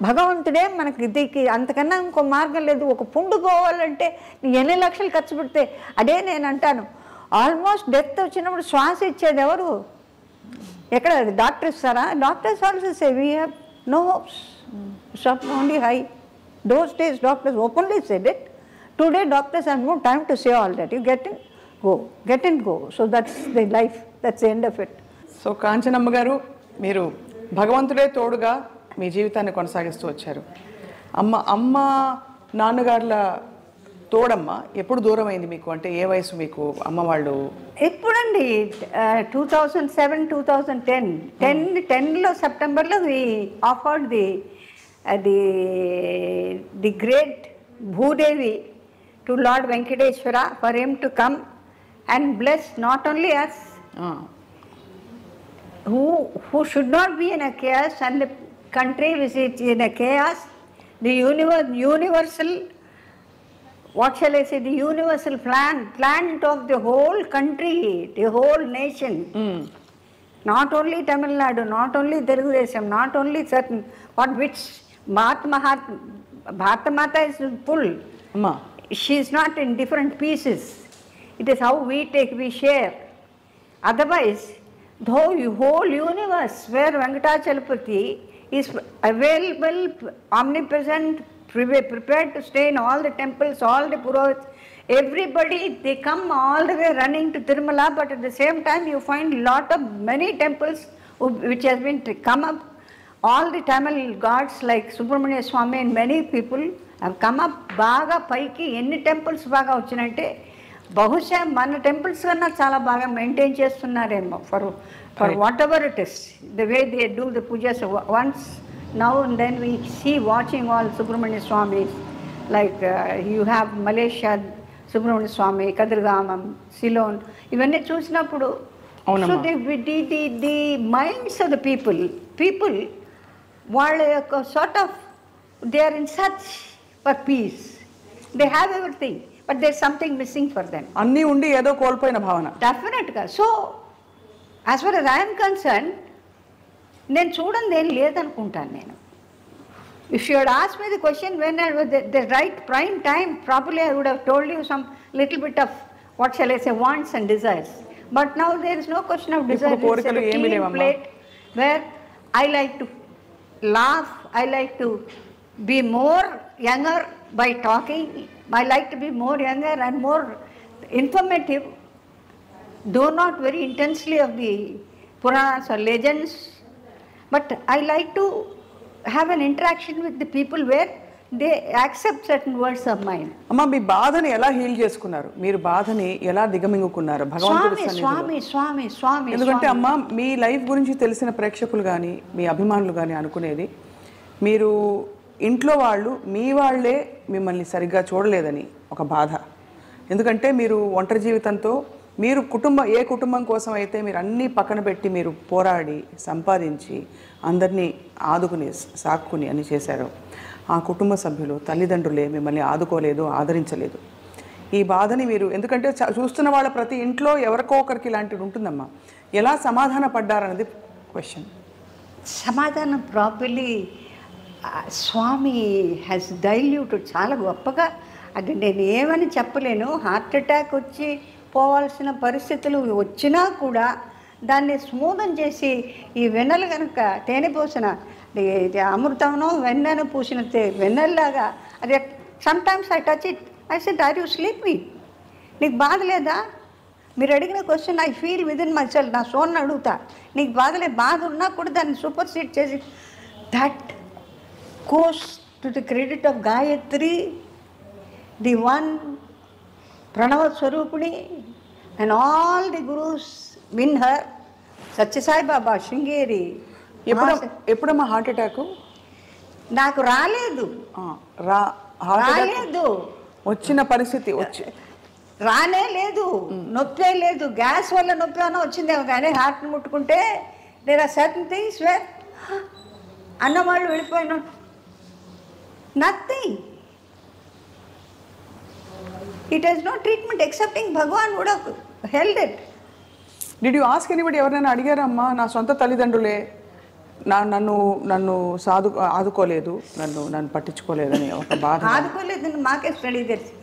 భగవంతుడే మనకి దీనికి అంతకన్నా ఇంకో మార్గం లేదు. ఒక పుండు పోవాలంటే నీ ఎన్ని లక్షలు ఖర్చు పెడితే, అదే నేను అంటాను, ఆల్మోస్ట్ డెత్ వచ్చినప్పుడు శ్వాస ఇచ్చేది ఎవరు? ఎక్కడ డాక్టర్ ఇస్తారా? Doctors also say we have no hopes, stop only high. Those days doctors openly said it. Today doctors have no time to say all that. You get in, go. So that's the life, that's the end of it. So Kanchanamma గారు, మీరు భగవంతుడే తోడుగా మీ జీవితాన్ని కొనసాగిస్తూ వచ్చారు. అమ్మ నాన్నగారుల తోడమ్మ ఎప్పుడు దూరం అయింది మీకు? అంటే ఏ వయసు మీకు అమ్మ వాళ్ళు? ఎప్పుడండి 2007, 2010లో సెప్టెంబర్లో we offered the great Bhudevi to Lord Venkateshwara for him to come and bless not only us who should not be in a chaos and the country which is in a chaos, the universal, what shall I say, the universal plan of the whole country, the whole nation. Not only Tamil Nadu, not only Telugu Desam, not only certain, which Bharata Mata is full. She is not in different pieces. It is how we share. Otherwise, the whole universe where Venkatachalapati is available, omnipresent, prepared to stay in all the temples, all the Purohits, everybody, they come all the way running to Tirumala, but at the same time you find many temples which has been come up. All the Tamil gods like Subramania Swami and many people have come up. Baga paiki enni temples baga vachinante bahusha mana temples kanna chala baga maintain chestunnareemo for whatever it is, the way they do the pujas. Once now and then we see watching all Subramania Swamis, like you have Malaysia Subrahmanya Swami, Kadirgamam, Ceylon ఇవన్నీ చూసినప్పుడు so the minds of the people వాళ్ళ యొక్క sort of they are in search for peace. They have everything but there something missing for them. అన్నీ ఉండి ఏదో కోల్పోయిన భావన. డెఫినెట్గా. So as far as I am concerned, నేను చూడండి ఏం లేదనుకుంటాను నేను. If you had asked me the question when I was the right prime time, probably I would have told you some little bit of, what shall I say, wants and desires. But now there is no question of desire. It's a clean plate where I like to laugh, I like to be more younger by talking, I like to be more younger and more informative, though not very intensely of the Puranas or legends, but I like to have an interaction with the people where they accept certain words of mine. అమ్మ, మీ బాధని ఎలా heal చేసుకున్నారు? మీరు బాధని ఎలా దిగమింగుకున్నారు భగవంతుడి సన్నిధిలో? స్వామి. ఎందుకంటే అమ్మ, మీ లైఫ్ గురించి తెలిసిన ప్రేక్షకులు కానీ మీ అభిమానులు కానీ అనుకునేది, మీరు ఇంట్లో వాళ్ళు మీ వాళ్ళే మిమ్మల్ని సరిగ్గా చూడలేదని ఒక బాధ. ఎందుకంటే మీరు ఒంటరి జీవితంతో, మీరు ఏ కుటుంబం కోసం అయితే మీరు అన్నీ పక్కన పెట్టి మీరు పోరాడి సంపాదించి అందరినీ ఆదుకుని సాక్కుని అని చేశారు, ఆ కుటుంబ సభ్యులు తల్లిదండ్రులే మిమ్మల్ని ఆదుకోలేదు, ఆదరించలేదు. ఈ బాధని మీరు, ఎందుకంటే చూస్తున్న వాళ్ళ ప్రతి ఇంట్లో ఎవరికో ఒకరికి ఇలాంటిది ఉంటుందమ్మా, ఎలా సమాధాన పడ్డారన్నది క్వశ్చన్. సమాధానం ప్రాపర్లీ స్వామి హ్యాస్ డైల్యూటెడ్ చాలా గొప్పగా. అది నేను ఏమని చెప్పలేను. హార్ట్ అటాక్ వచ్చి పోవాల్సిన పరిస్థితులు వచ్చినా కూడా దాన్ని స్మూదం చేసి, ఈ వెన్నెలు కనుక తేనె పూసిన అమృతంలో వెన్నెను పూసిన వెన్నెల్లాగా అది. Sometimes I touch it, I said are you sleeping, నీకు బాధ లేదా? మీరు అడిగిన question I feel within myself. నా సోన్ని అడుగుతా, నీకు బాధ ఉన్నా కూడా దాన్ని సూపర్ సీడ్ చేసి, that goes to the credit of Gayatri, the one Pranava Swarupini, and all the gurus in her, Satya Sai Baba, Shringeri. ఎప్పుడమ్మా హార్ట్ అటాక్? నాకు రాలేదు. వచ్చిన పరిస్థితి రానే లేదు, నొప్పే లేదు. గ్యాస్ వల్ల నొప్పి అన్న వచ్చిందేమో కానీ హార్ట్ని ముట్టుకుంటే there are certain things where అన్నవాళ్ళు వెళ్ళిపోయిన nothing. It has no treatment excepting Bhagwan would have held it. Did you ask anybody? ఎవరైనా అడిగారమ్మా? నా సొంత తల్లిదండ్రులే నన్ను ఆదుకోలేదు, నన్ను పట్టించుకోలేదని ఒక బాధ. ఆదుకోలేదని మాకే స్టడీ తెలుసు.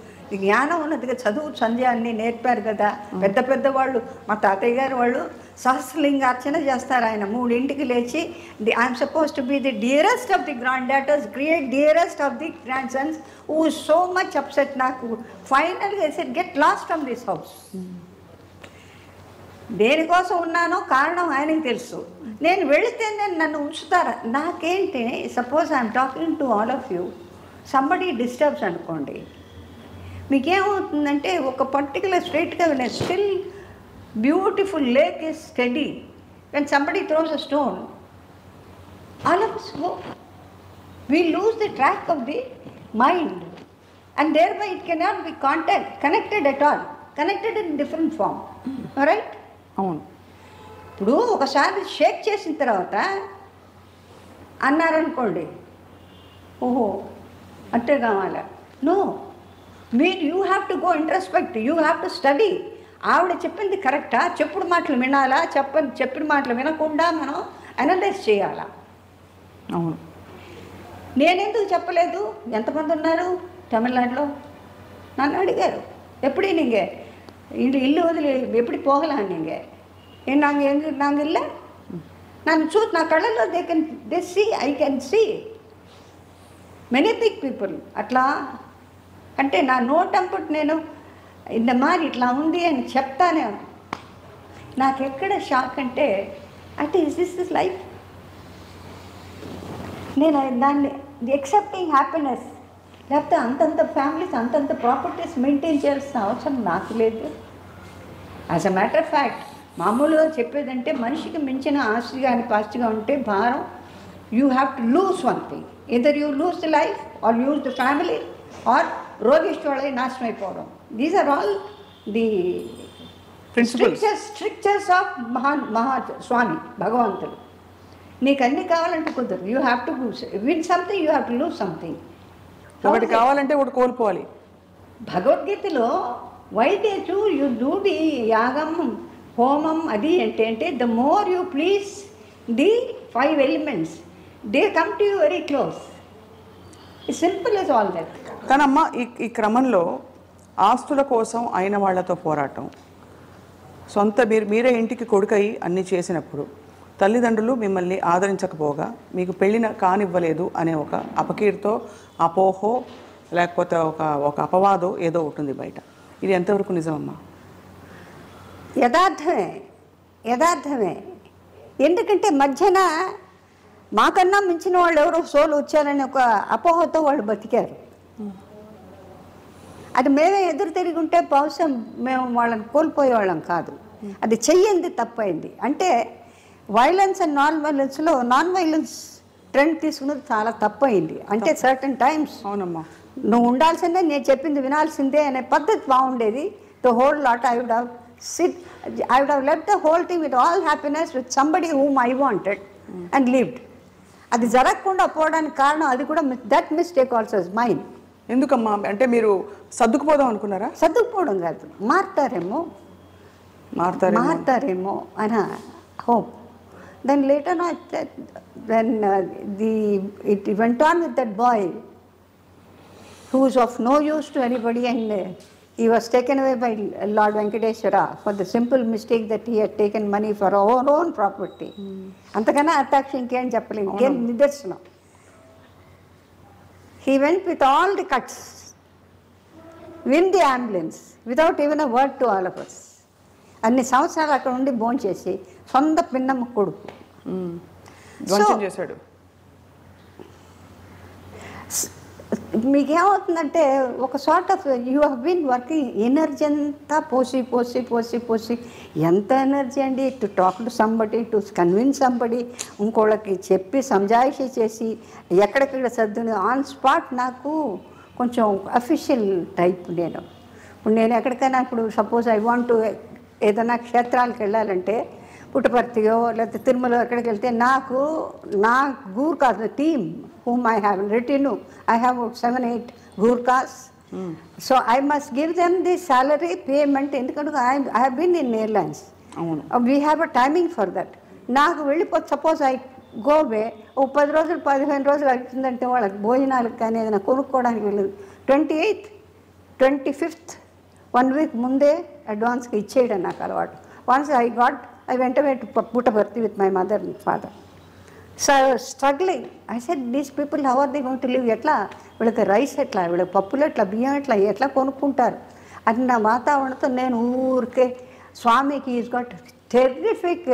జ్ఞానం ఉన్నదిగా, చదువు సంధ్య అన్నీ నేర్పారు కదా పెద్ద పెద్ద వాళ్ళు. మా తాతయ్య గారు వాళ్ళు సహస్రలింగార్చన చేస్తారు. ఆయన 3 లేచి, I'm suppose to be the dearest of the grand daughters, create dearest of the grand Sons, who so much upset. నాకు ఫైనల్గా said get lost from this house. దేనికోసం ఉన్నానో కారణం ఆయనకి తెలుసు. నేను వెళితే నన్ను ఉంచుతారా? నాకేంటి, suppose I'm talking to all of you, somebody disturbs అనుకోండి, మీకేమవుతుందంటే ఒక పర్టికులర్ స్ట్రైట్గా still beautiful lake is study. When somebody throws a stone, all of us go. We lose the track of the mind and thereby it cannot be connected at all. Connected in different form. Alright? అవును. ఇప్పుడు ఒకసారి షేక్ చేసిన తర్వాత అన్నారనుకోండి, ఓహో అంటే కావాలా? No, you have to go introspect, you have to study. ఆవిడ చెప్పింది కరెక్టా, చెప్పుడు మాటలు వినాలా, చెప్పిన మాటలు వినకుండా మనం అనలైజ్ చేయాలా? అవును. నేనెందుకు చెప్పలేదు? ఎంతమంది ఉన్నారు తమిళనాడులో నన్ను అడిగారు, ఎప్పుడు నీంగే ఇల్లు వదిలి ఎప్పుడు పోగలాను నీంగే నాంగ్ ఇల్ల నన్ను చూసి నా కళ్ళలో they see, I can see many big people. అట్లా అంటే నా నోటంపుట్ నేను ఇంత మారి ఇట్లా ఉంది అని చెప్తానే. నాకు ఎక్కడ షాక్ అంటే ఇస్ దిస్ లైఫ్? నేను దాన్ని ఎక్సెప్టింగ్ హ్యాపీనెస్, లేకపోతే అంతంత ఫ్యామిలీస్ అంతంత ప్రాపర్టీస్ మెయింటైన్ చేయాల్సిన అవసరం నాకు లేదు. As a matter of fact మామూలుగా చెప్పేదంటే మనిషికి మించిన ఆస్తి కానీ పాస్తిగా ఉంటే భారం, you have to lose one thing. Either you lose the life or lose the family or రోగిష్టి వాళ్ళకి నాశనం అయిపోవడం. These are all the strictures of స్వామి భగవంతుడు. నీకు అన్ని కావాలంటే కుదరదు. You have to win something, you have to lose something. ఒకటి కావాలంటే ఒకటి కోల్పోవాలి. భగవద్గీతలో why they to you do the యాగం హోమం అది అంటే the more you please the 5 elements, they come to you very close. It's simple as all that. కానమ్మా ఈ క్రమంలో ఆస్తుల కోసం అయిన వాళ్లతో పోరాటం, సొంత మీరే ఇంటికి కొడుకై అన్నీ చేసినప్పుడు తల్లిదండ్రులు మిమ్మల్ని ఆదరించకపోగా మీకు పెళ్ళిన కానివ్వలేదు అనే ఒక అపకీర్తో, అపోహో, లేకపోతే ఒక అపవాదో ఏదో ఉంటుంది బయట. ఇది ఎంతవరకు నిజమమ్మా? యథార్థమే. ఎందుకంటే మధ్యన మాకన్నా మించిన వాళ్ళు ఎవరో సోలు వచ్చారని ఒక అపోహతో వాళ్ళు బతికారు. అది మేమే ఎదురు తిరిగి ఉంటే బహుశా మేము వాళ్ళని కోల్పోయేవాళ్ళం కాదు. అది చెయ్యింది తప్పైంది. అంటే violence and non violence trend తీసుకున్నది చాలా తప్పైంది. అంటే సర్టన్ టైమ్స్ అవునమ్మా నువ్వు ఉండాల్సిందే, నేను చెప్పింది వినాల్సిందే అనే పద్ధతి బాగుండేది. The whole lot I would have left the whole thing with all happiness with somebody whom I wanted and lived. అది జరగకుండా పోవడానికి కారణం అది కూడా, that mistake also is mine. ఎందుకమ్మా? అంటే మీరు సర్దుకుపోదాం అనుకున్నారా? సర్దుకుపోవడం కాదు, మారుతారేమో అని hope. Then later it went on with that boy who was of no use to anybody, and he was taken away by Lord Venkateshwara for the simple mistake that he had taken money for our own property. అంతకన్నా అర్థాక్షి ఇంకేం చెప్పలేము, ఇంకేం నిదర్శనం. He went with all the cuts, in the ambulance, without even a word to all of us. అన్ని సంవత్సరాలు అక్కడ ఉండి భోంచేసి సొంత పిన్నమ్మ కొడుకు చేశాడు. మీకేమవుతుందంటే ఒక sort of you have been working, energy అంతా పోసి ఎంత ఎనర్జీ అండి, to talk to somebody, to convince somebody, ఇంకోళ్ళకి చెప్పి సంజాయిషి చేసి ఎక్కడెక్కడ సర్దుని ఆన్ స్పాట్. నాకు కొంచెం అఫీషియల్ టైప్. ఇప్పుడు నేను ఎక్కడికైనా ఇప్పుడు సపోజ్ ఐ వాంట్ టు ఏదైనా క్షేత్రాలకు వెళ్ళాలంటే పుట్టపర్తియో లేకపోతే తిరుమల ఎక్కడికి వెళ్తే నా Gurkhas team whom I have written, I have 7-8 Gurkhas. So I must give them the salary payment. ఎందుకంటే I have been in airlines. We have a timing for that. నాకు వెళ్ళిపోతే suppose I go వే, ఓ 10 రోజులు 15 రోజులు అవుతుందంటే వాళ్ళకి భోజనాలకు కానీ ఏదైనా కొనుక్కోవడానికి వెళ్ళదు. 28th 25th 1 week ముందే అడ్వాన్స్గా ఇచ్చేయడం నాకు అలవాటు. Once I went away to Puttaparthi with my mother and father. So I was struggling. I said, these people, how are they going to live? ఎట్లా వీళ్ళకి రైస్ ఎట్లా, వీళ్ళకి పప్పులు ఎట్లా, బియ్యం ఎట్లా కొనుక్కుంటారు అన్న వాతావరణంతో నేను ఊరికే స్వామికి ఈజ్ గాట్ టెర్రిఫిక్.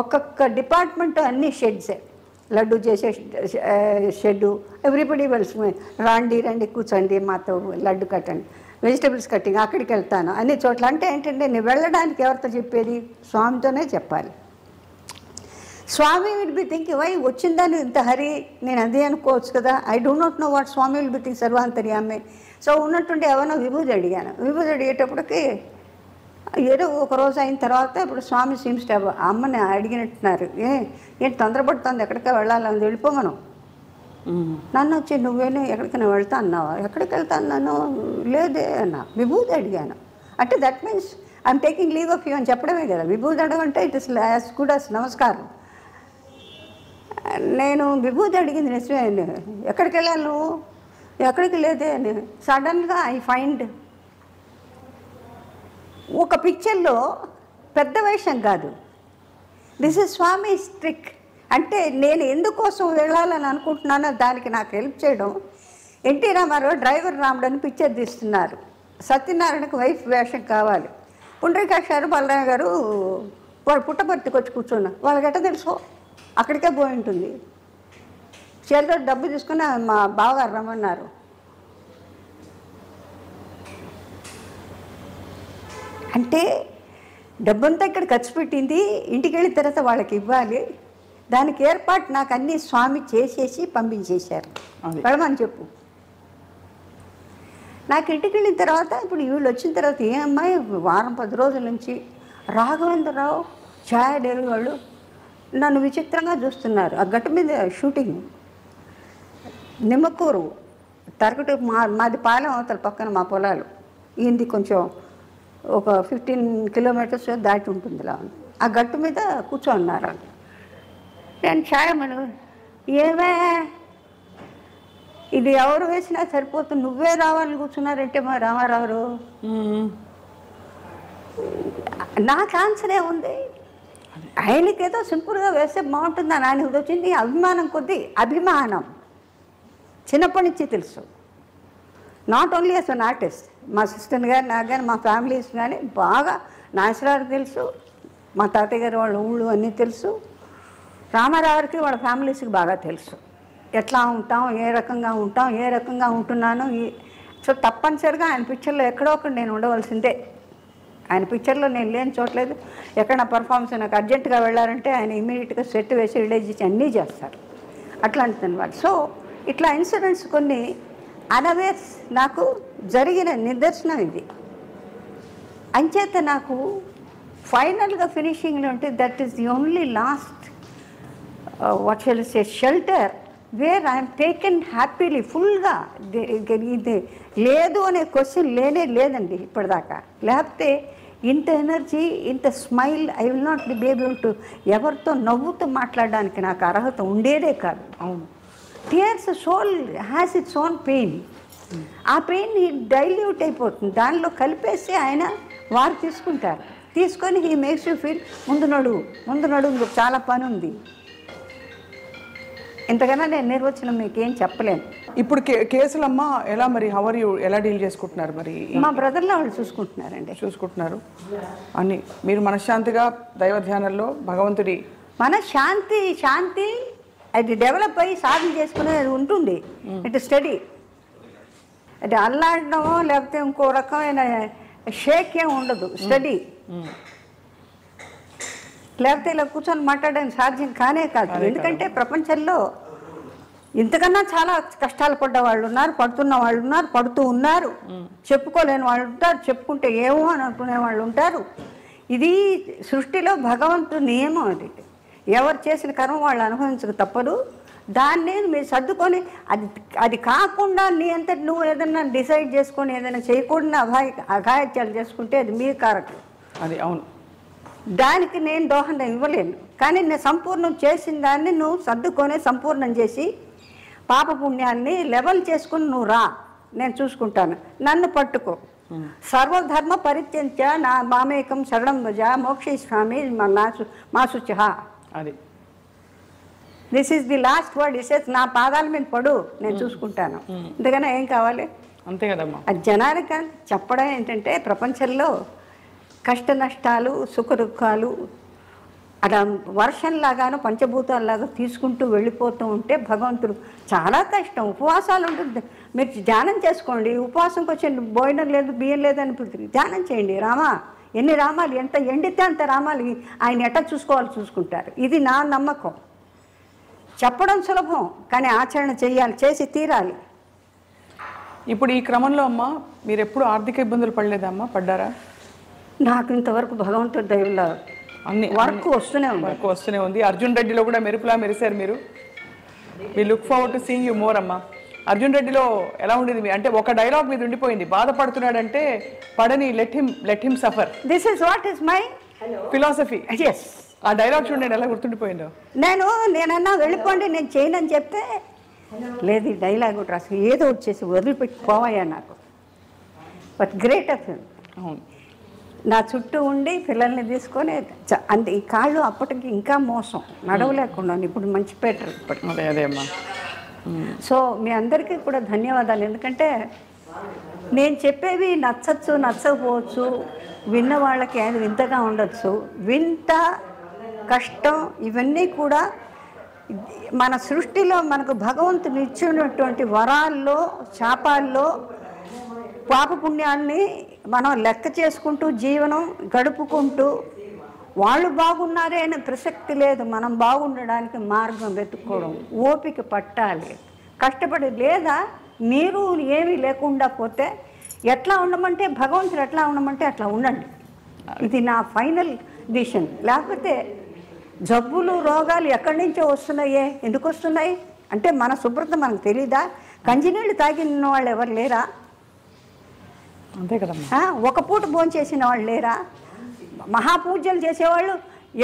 ఒక్కొక్క డిపార్ట్మెంట్ అన్ని షెడ్సే, లడ్డు చేసే షెడ్డు, ఎవ్రీబడి వెల్స్, రండి కూర్చోండి మాతో లడ్డు కట్టండి, వెజిటబుల్స్ కట్టింగ్ అక్కడికి వెళ్తాను అన్ని చోట్ల. అంటే ఏంటంటే నేను వెళ్ళడానికి ఎవరితో చెప్పేది? స్వామితోనే చెప్పాలి. స్వామి విల్ బి థింకింగ్, వై వచ్చిందని ఇంత హరి, నేను అదే అనుకోవచ్చు కదా. I do not know what స్వామి విల్ బి థింక్, సర్వాంతర్యామే. సో ఉన్నట్టుండి ఎవరో విభూతి అడిగేటప్పటికి ఏదో ఒక రోజు అయిన తర్వాత ఇప్పుడు స్వామి సీమ్స్ టు అమ్మని అడిగినట్టున్నారు, ఏంటి తొందరపడుతుంది, ఎక్కడికి వెళ్ళాలని వెళ్ళిపోమను. నన్ను వచ్చి నువ్వేనా ఎక్కడికైనా వెళ్తా అన్నావా? ఎక్కడికి వెళ్తా అన్నాను, లేదే అన్నా. విభూతి అడిగాను అంటే that means I'm taking leave of you అని చెప్పడమే కదా. విభూతి అడగంటే it is as good as నమస్కారం. నేను విభూతి అడిగింది నిజమే. ఎక్కడికి వెళ్ళాలి నువ్వు? ఎక్కడికి లేదే అని. సడన్గా ఐ ఫైండ్ ఒక పిక్చర్లో, పెద్ద వేషం కాదు, దిస్ ఇస్ స్వామిస్ ట్రిక్. అంటే నేను ఎందుకోసం వెళ్ళాలని అనుకుంటున్నానో దానికి నాకు హెల్ప్ చేయడం. ఎన్టీ రామారావు డ్రైవర్ రాముడు అని పిక్చర్ తీస్తున్నారు. సత్యనారాయణకు వైఫ్ వేషం కావాలి. పుండ్రీకాక్ష గారు బలరామ గారు వాళ్ళు పుట్టపర్తికి వచ్చి కూర్చున్నారు. వాళ్ళకి ఎట్ట తెలుసు? అక్కడికే పోయి ఉంటుంది. చేతితో డబ్బు తీసుకుని మా బావగారు రమ్మన్నారు. అంటే డబ్బంతా ఇక్కడ ఖర్చు పెట్టింది, ఇంటికి వెళ్ళిన తర్వాత వాళ్ళకి ఇవ్వాలి. దానికి ఏర్పాటు నాకు అన్ని స్వామి చేసేసి పంపించేశారు. వెళ్ళమని చెప్పు. నాకు ఇంటికి వెళ్ళిన తర్వాత ఇప్పుడు వీళ్ళు వచ్చిన తర్వాత ఏ అమ్మాయి వారం 10 రోజుల నుంచి రాఘవేంద్రరావు ఛాయా డైరీ వాళ్ళు నన్ను విచిత్రంగా చూస్తున్నారు. ఆ గట్టు మీద షూటింగ్ నిమ్మకూరు తరగతి మాది పాలెం అవతల పక్కన మా పొలాలు, ఈయనది కొంచెం ఒక 15 కిలోమీటర్స్ దాటి ఉంటుంది. ఇలా ఆ గట్టు మీద కూర్చోన్నారు. నేను ఛాయమను ఏమే ఇది ఎవరు వేసినా సరిపోతుంది, నువ్వే రావాలని కూర్చున్నారంటే మా రామారావు. నాకు ఆన్సర్ ఏముంది, ఆయనకేదో సింపుల్గా వేస్తే బాగుంటుందని ఆయనకు వచ్చింది అభిమానం కొద్దీ. అభిమానం చిన్నప్పటి నుంచి తెలుసు. Not only as an artist, మా సిస్టర్ గారు నాకు కానీ మా ఫ్యామిలీస్ కానీ బాగా నాగేశ్వరరావు తెలుసు, మా తాతయ్య గారు వాళ్ళ ఊళ్ళు అన్నీ తెలుసు, రామారావుకి వాళ్ళ ఫ్యామిలీస్కి బాగా తెలుసు. ఎట్లా ఉంటాం, ఏ రకంగా ఉంటున్నాను. సో తప్పనిసరిగా ఆయన పిక్చర్లో ఎక్కడో ఒకటి నేను ఉండవలసిందే. ఆయన పిక్చర్లో నేను లేని చోట్లేదు. ఎక్కడైనా పర్ఫార్మెన్స్ నాకు అర్జెంటుగా వెళ్ళారంటే ఆయన ఇమీడియట్గా సెట్ వేసి రిలీజ్ చేసి అన్నీ చేస్తారు. అట్లాంటిది అనమాట. సో ఇట్లా ఇన్సిడెంట్స్ కొన్ని అనవేర్స్ నాకు జరిగిన నిదర్శనం ఇది. అంచేత నాకు ఫైనల్గా ఫినిషింగ్లో ఉంటే that is the only last what shall say shelter where I'm taken happily ఫుల్గా. ఇది లేదు అనే క్వశ్చన్ లేదండి ఇప్పటిదాకా. లేకపోతే ఇంత ఎనర్జీ, ఇంత smile I will not be able to ఎవరితో నవ్వుతూ మాట్లాడడానికి నాకు అర్హత ఉండేదే కాదు. అవును, tears soul has its own pain. ఆ పెయిన్ డైల్యూట్ అయిపోతుంది, దానిలో కలిపేసి ఆయన వారు తీసుకొని హీ మేక్స్ యూ ఫీల్ ముందు నడు చాలా పని ఉంది. ఇంతకన్నా నేను నిర్వచనం మీకేం చెప్పలేను. ఇప్పుడు కేసులమ్మ ఎలా మరి హవర్ యూ ఎలా డీల్ చేసుకుంటున్నారు? మరి మా బ్రదర్లో వాళ్ళు చూసుకుంటున్నారు అని మీరు మనశ్శాంతిగా దైవ ధ్యానంలో భగవంతుడి శాంతి అది డెవలప్ అయ్యి సాధన చేసుకునేది ఉంటుంది. ఇట్ స్టడీ అది అల్లాడడమో లేకపోతే ఇంకో రకమైన షేక్ ఏం ఉండదు. స్టడీ లేకపోతే ఇలా కూర్చొని మాట్లాడడానికి సాధ్యం కానే కాదు. ఎందుకంటే ప్రపంచంలో ఇంతకన్నా చాలా కష్టాలు పడ్డ వాళ్ళు ఉన్నారు, పడుతున్న వాళ్ళు ఉన్నారు, పడుతూ ఉన్నారు, చెప్పుకోలేని వాళ్ళు ఉంటారు, చెప్పుకుంటే ఏమో అని అనుకునే వాళ్ళు ఉంటారు. ఇది సృష్టిలో భగవంతుడి నియమం. అది ఎవరు చేసిన కర్మ వాళ్ళు అనుభవించక తప్పదు. దాన్ని మీరు సర్దుకొని అది కాకుండా నీ అంతటి నువ్వు ఏదైనా డిసైడ్ చేసుకొని ఏదైనా చేయకూడని అఘాయిత్యాలు చేసుకుంటే అది మీ కారకం. అది అవును, దానికి నేను దోహదం ఇవ్వలేను. కానీ నేను సంపూర్ణం చేసిన దాన్ని నువ్వు సర్దుకొని సంపూర్ణం చేసి పాపపుణ్యాన్ని లెవెల్ చేసుకుని నువ్వు రా, నేను చూసుకుంటాను. నన్ను పట్టుకో. సర్వధర్మ పరిత్యంత్య నా మామేకం శరణం భజ మోక్షేస్వామి మాశుచ. అది this is the last word. ఇసేస్ నా పాదాల మీద పడు, నేను చూసుకుంటాను. ఇంతకన్నా ఏం కావాలి? అంతే కదమ్మా. అది జనానికి చెప్పడం ఏంటంటే ప్రపంచంలో కష్ట నష్టాలు, సుఖ దుఃఖాలు అలా వర్షంలాగాను పంచభూతాల్లాగా తీసుకుంటూ వెళ్ళిపోతూ ఉంటే భగవంతుడు చాలా కష్టం. ఉపవాసాలు ఉంటుంది. మీరు ధ్యానం చేసుకోండి. ఉపవాసంకి వచ్చే భోజనం లేదు, బియ్యం లేదని ధ్యానం చేయండి. ఎన్ని రామాలు, ఎంత ఎండితే అంత రామాలు ఆయన ఎట్లా చూసుకుంటారు. ఇది నా నమ్మకం. చెప్పడం సులభం, కానీ ఆచరణ చేసి తీరాలి. ఇప్పుడు ఈ క్రమంలో అమ్మ మీరు ఎప్పుడు ఆర్థిక ఇబ్బందులు పడలేదమ్మా? పడ్డారా? నాకు ఇంతవరకు భగవంతుడి దయవల్ల అన్ని వర్క్ వస్తూనే ఉంది. అర్జున్ రెడ్డిలో కూడా మెరుపులా మెరిశారు మీరు. We look forward to seeing you more అమ్మా. అర్జున్ రెడ్డిలో ఎలా ఉండేది? అంటే ఒక డైలాగ్ మీద ఉండిపోయింది, బాధపడుతున్నాడంటే పడని let him suffer. This is what is my philosophy. Yes, ఆ డైలాగ్ చూడండి ఎలా గుర్తుండిపోయిందో. నేనన్నా వెళ్ళిపోండి, నేను చేయనని చెప్తే లేదు ఈ డైలాగ్ ఒకటి రాసి ఏదో వచ్చేసి వదిలిపెట్టి పోవయ్యా నాకు. But great of him. అవును, నా చుట్టూ ఉండి పిల్లల్ని తీసుకొని అంటే ఈ కాళ్ళు అప్పటికి ఇంకా మోసం నడవలేకుండా ఇప్పుడు మంచి పెట్టరు ఇప్పటికి. అదే అమ్మా. సో మీ అందరికీ కూడా ధన్యవాదాలు. ఎందుకంటే నేను చెప్పేవి నచ్చకపోవచ్చు, విన్న వాళ్ళకి అది వింతగా ఉండొచ్చు. వింత కష్టం ఇవన్నీ కూడా మన సృష్టిలో మనకు భగవంతుని ఇచ్చినటువంటి వరాల్లో శాపాల్లో పాపపుణ్యాన్ని మనం లెక్క చేసుకుంటూ జీవనం గడుపుకుంటూ వాళ్ళు బాగున్నారే అనే ప్రసక్తి లేదు. మనం బాగుండడానికి మార్గం వెతుక్కోవడం, ఓపిక పట్టాలి, కష్టపడి. లేదా మీరు ఏమీ లేకుండా పోతే ఎట్లా ఉండమంటే భగవంతుడు ఎట్లా ఉండమంటే అట్లా ఉండండి. ఇది నా ఫైనల్ డిసిషన్. లేకపోతే జబ్బులు రోగాలు ఎక్కడి నుంచో వస్తున్నాయే, ఎందుకు వస్తున్నాయి అంటే మన శుభ్రత మనకు తెలీదా? కంజినీళ్ళు తాగిన వాళ్ళు ఎవరు లేరా? అంతే కదమ్మా. ఒక పూట భోంచేసిన వాళ్ళు లేరా? మహాపూజలు చేసేవాళ్ళు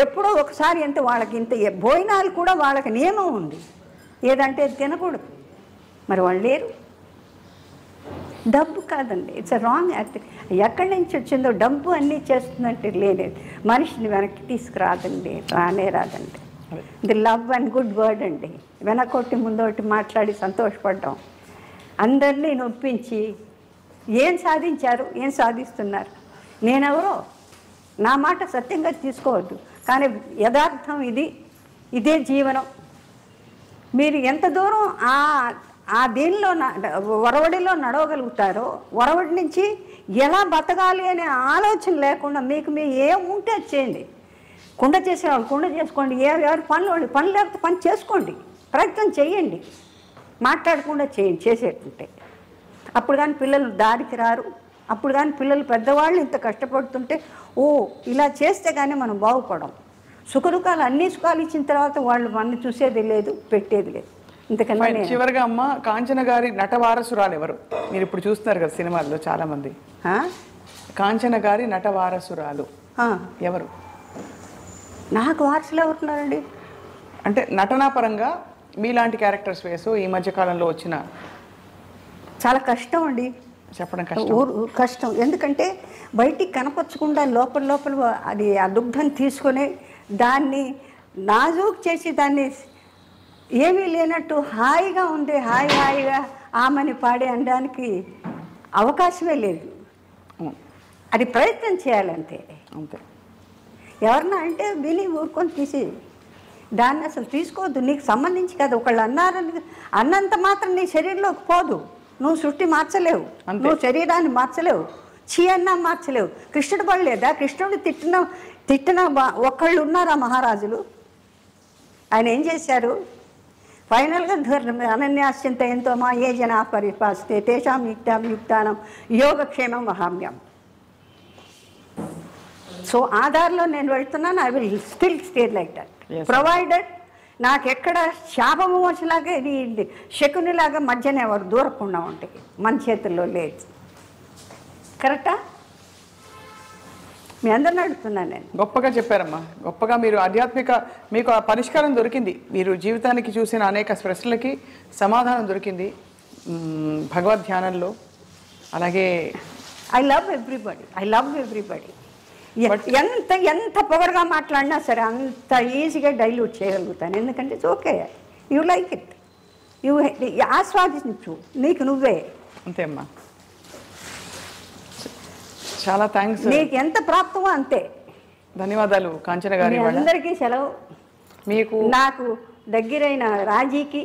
ఎప్పుడో ఒకసారి ఎంత వాళ్ళకి ఇంత భోజనాలు కూడా వాళ్ళకి నియమం ఉంది, ఏదంటే తినకూడదు. మరి వాళ్ళు లేరు. డబ్బు కాదండి, ఇట్స్ అ రాంగ్ యాక్ట్. ఎక్కడి నుంచి వచ్చిందో డబ్బు అన్నీ చేస్తుందంటే లేదు, మనిషిని వెనక్కి తీసుకురాదండి, రానే రాదండి. The love and good word అండి. వెనకొట్టి ముందొకటి మాట్లాడి సంతోషపడ్డాం, అందరినీ నొప్పించి ఏం సాధించారు, ఏం సాధిస్తున్నారు? నేనెవరో నా మాట సత్యంగా తీసుకోవద్దు, కానీ యథార్థం ఇది, ఇదే జీవనం. మీరు ఎంత దూరం ఆ దీనిలో ఒరవడిలో నడవగలుగుతారో, ఒరవడి నుంచి ఎలా బతకాలి అనే ఆలోచన లేకుండా మీకు ఏం ఉంటే చేయండి. కుండ చేసేవాళ్ళు కుండ చేసుకోండి, ఎవరి పనులు లేకపోతే పని చేసుకోండి, ప్రయత్నం చేయండి, మాట్లాడకుండా చేయండి చేసేటుంటే. అప్పుడు కానీ పిల్లలు దారికి రారు. అప్పుడు కానీ పిల్లలు పెద్దవాళ్ళు ఇంత కష్టపడుతుంటే ఓ ఇలా చేస్తే కానీ మనం బాగుపడం. సుఖదుఖాలు అన్ని సుఖాలు ఇచ్చిన తర్వాత వాళ్ళు మన చూసేది లేదు, పెట్టేది లేదు. ఇంతకన్నా చివరిగా అమ్మ, కాంచన గారి నట వారసురాలు ఎవరు? మీరు ఇప్పుడు చూస్తున్నారు కదా సినిమాల్లో చాలామంది. కాంచన గారి నట వారసురాలు ఎవరు? నాకు వారసులు ఎవరున్నారండి అంటే నటనాపరంగా మీలాంటి క్యారెక్టర్స్ వేసు ఈ మధ్యకాలంలో వచ్చిన? చాలా కష్టం అండి చెప్పడం, కష్టం. ఎందుకంటే బయటికి కనపరచకుండా లోపల అది ఆ దుగ్ధం తీసుకొని దాన్ని నాజూక్ చేసి దాన్ని ఏమీ లేనట్టు హాయిగా ఉంది, హాయిగా ఆమెని పాడే అనడానికి అవకాశమే లేదు. అది ప్రయత్నం చేయాలంతే. అంతే. ఎవరన్నా అంటే విని ఊరుకొని తీసి దాన్ని అసలు తీసుకోవద్దు. నీకు సంబంధించి కాదు. ఒకళ్ళు అన్నారని అన్నంత మాత్రం నీ శరీరంలోకి పోదు. నువ్వు సృష్టి మార్చలేవు, నువ్వు శరీరాన్ని మార్చలేవు, చీ అన్నా మార్చలేవు. కృష్ణుడు పడలేదా? కృష్ణుడు తిట్టిన ఒకళ్ళు ఉన్నారా మహారాజులు? ఆయన ఏం చేశారు? ఫైనల్గా అనన్యాశ్చింత ఎంతో మా ఏ జనా పరిపాస్తే తేషాం యుక్తానం యోగక్షేమం వహామ్యం. సో ఆ దారిలో నేను వెళ్తున్నాను. I will still stay like that provided నాకు ఎక్కడ శాపము వచ్చేలాగా ఇది శకునిలాగా మధ్యనే ఎవరు దూరకుండా ఉంటాయి, మన చేతుల్లో లేదు. కరెక్టా? మీ అందరిని అడుగుతున్నాను నేను. గొప్పగా చెప్పారమ్మా, గొప్పగా. మీరు ఆధ్యాత్మిక మీకు ఆ పరిష్కారం దొరికింది. మీరు జీవితానికి చూసిన అనేక ప్రశ్నలకి సమాధానం దొరికింది భగవద్ ధ్యానంలో. అలాగే ఐ లవ్ ఎవ్రీబడి. ఎంత పొగరుగా మాట్లాడినా సరే అంత ఈజీగా డైల్యూట్ చేయగలుగుతాను. ఎందుకంటే it's okay, you like it, you ఆస్వాదించు నీకు నువ్వే. అంతే అమ్మా. చాలా థ్యాంక్స్. నీకు ఎంత ప్రాప్తమో అంతే. ధన్యవాదాలు కాంచన గారి. అందరికీ సెలవు. మీకు నాకు దగ్గరైన రాజీకి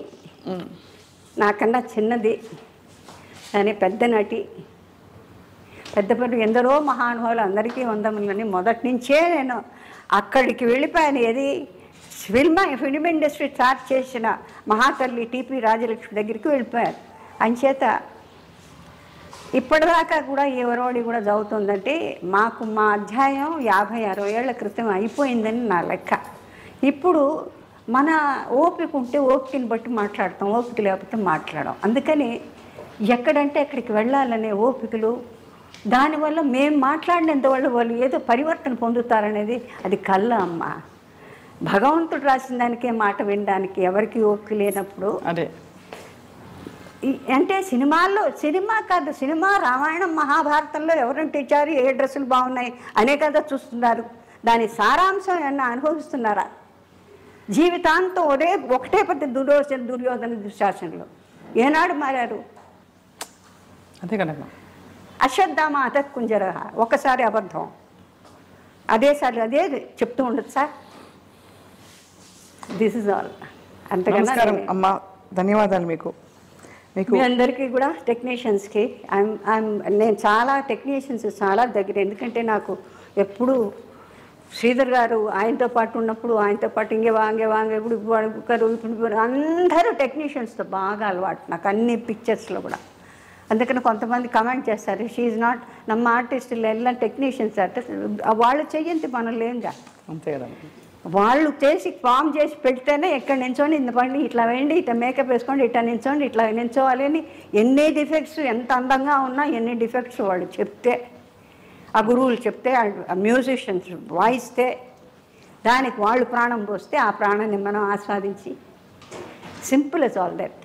నాకన్నా చిన్నది కానీ పెద్ద నటి, పెద్ద ఎందరో మహానుభావులు, అందరికీ వందములని. మొదటి నుంచే నేను అక్కడికి వెళ్ళిపోయాను. ఏది ఫిల్మ్ ఇండస్ట్రీ స్టార్ట్ చేసిన మహాతల్లి టీపీ రాజలక్ష్మి దగ్గరికి వెళ్ళిపోయాను. అంచేత ఇప్పటిదాకా కూడా ఈ ఒరవడి కూడా చదువుతుందంటే మాకు మా అధ్యాయం 50-60 ఏళ్ల క్రితం అయిపోయిందని నా లెక్క. ఇప్పుడు మన ఓపిక ఉంటే ఓపికని బట్టి మాట్లాడతాం, ఓపిక లేకపోతే మాట్లాడడం. అందుకని ఎక్కడంటే అక్కడికి వెళ్ళాలనే ఓపికలు, దానివల్ల మేము మాట్లాడినంత వాళ్ళు ఏదో పరివర్తన పొందుతారనేది అది కళ్ళ అమ్మ. భగవంతుడు రాసిన దానికే మాట వినడానికి ఎవరికి ఓపిక లేనప్పుడు అదే అంటే సినిమా కాదు, సినిమా రామాయణం మహాభారతంలో ఎవరంటే ఇచ్చారు, ఏ డ్రెస్సులు బాగున్నాయి అనే కదా చూస్తున్నారు. దాని సారాంశం ఏమన్నా అనుభవిస్తున్నారా? జీవితాంతం ఒకటే పద్ధతి దుర్యోధన దుశ్శాసనలు ఏనాడు మారారు? అంతే కదమ్మా. అశ్వత్థామ అతత్కుంజర, ఒకసారి అబద్ధం, అదే చెప్తూ ఉండదు సార్. This is all. అంతకన్నా అమ్మా, ధన్యవాదాలు మీకు. మీ అందరికీ కూడా టెక్నీషియన్స్కి నేను చాలా టెక్నీషియన్స్ చాలా దగ్గర. ఎందుకంటే నాకు ఎప్పుడు శ్రీధర్ గారు ఆయనతో పాటు ఉన్నప్పుడు ఆయనతో పాటు ఇంగే ఇప్పుడు అందరూ టెక్నీషియన్స్తో బాగా అలవాటు నాకు, అన్ని పిక్చర్స్లో కూడా. అందుకని కొంతమంది కమెంట్ చేస్తారు, షీఈ్ నాట్, ನಮ್ಮ ఆర్టిస్టులు ಎಲ್ಲ టెక్నీషియన్స్ వాళ్ళు చెయ్యండి, మనం లేంగా. అంతే కదండి. వాళ్ళు చేసి ఫామ్ చేసి పెడితేనే ఎక్కడ నించోండి, ఇంత పండి ఇట్లా వేయండి, ఇట్లా మేకప్ వేసుకోండి, ఇట్లా నించోండి, ఇట్లా నించోవాలి అని ఎన్ని డిఫెక్ట్స్, ఎంత అందంగా ఉన్నా ఎన్ని డిఫెక్ట్స్ వాళ్ళు చెప్తే, ఆ గురువులు చెప్తే, ఆ మ్యూజిషియన్స్ వాయిస్తే, దానికి వాళ్ళు ప్రాణం పోస్తే ఆ ప్రాణాన్ని మనం ఆస్వాదించి, సింపుల్ ఇస్ ఆల్ దట్.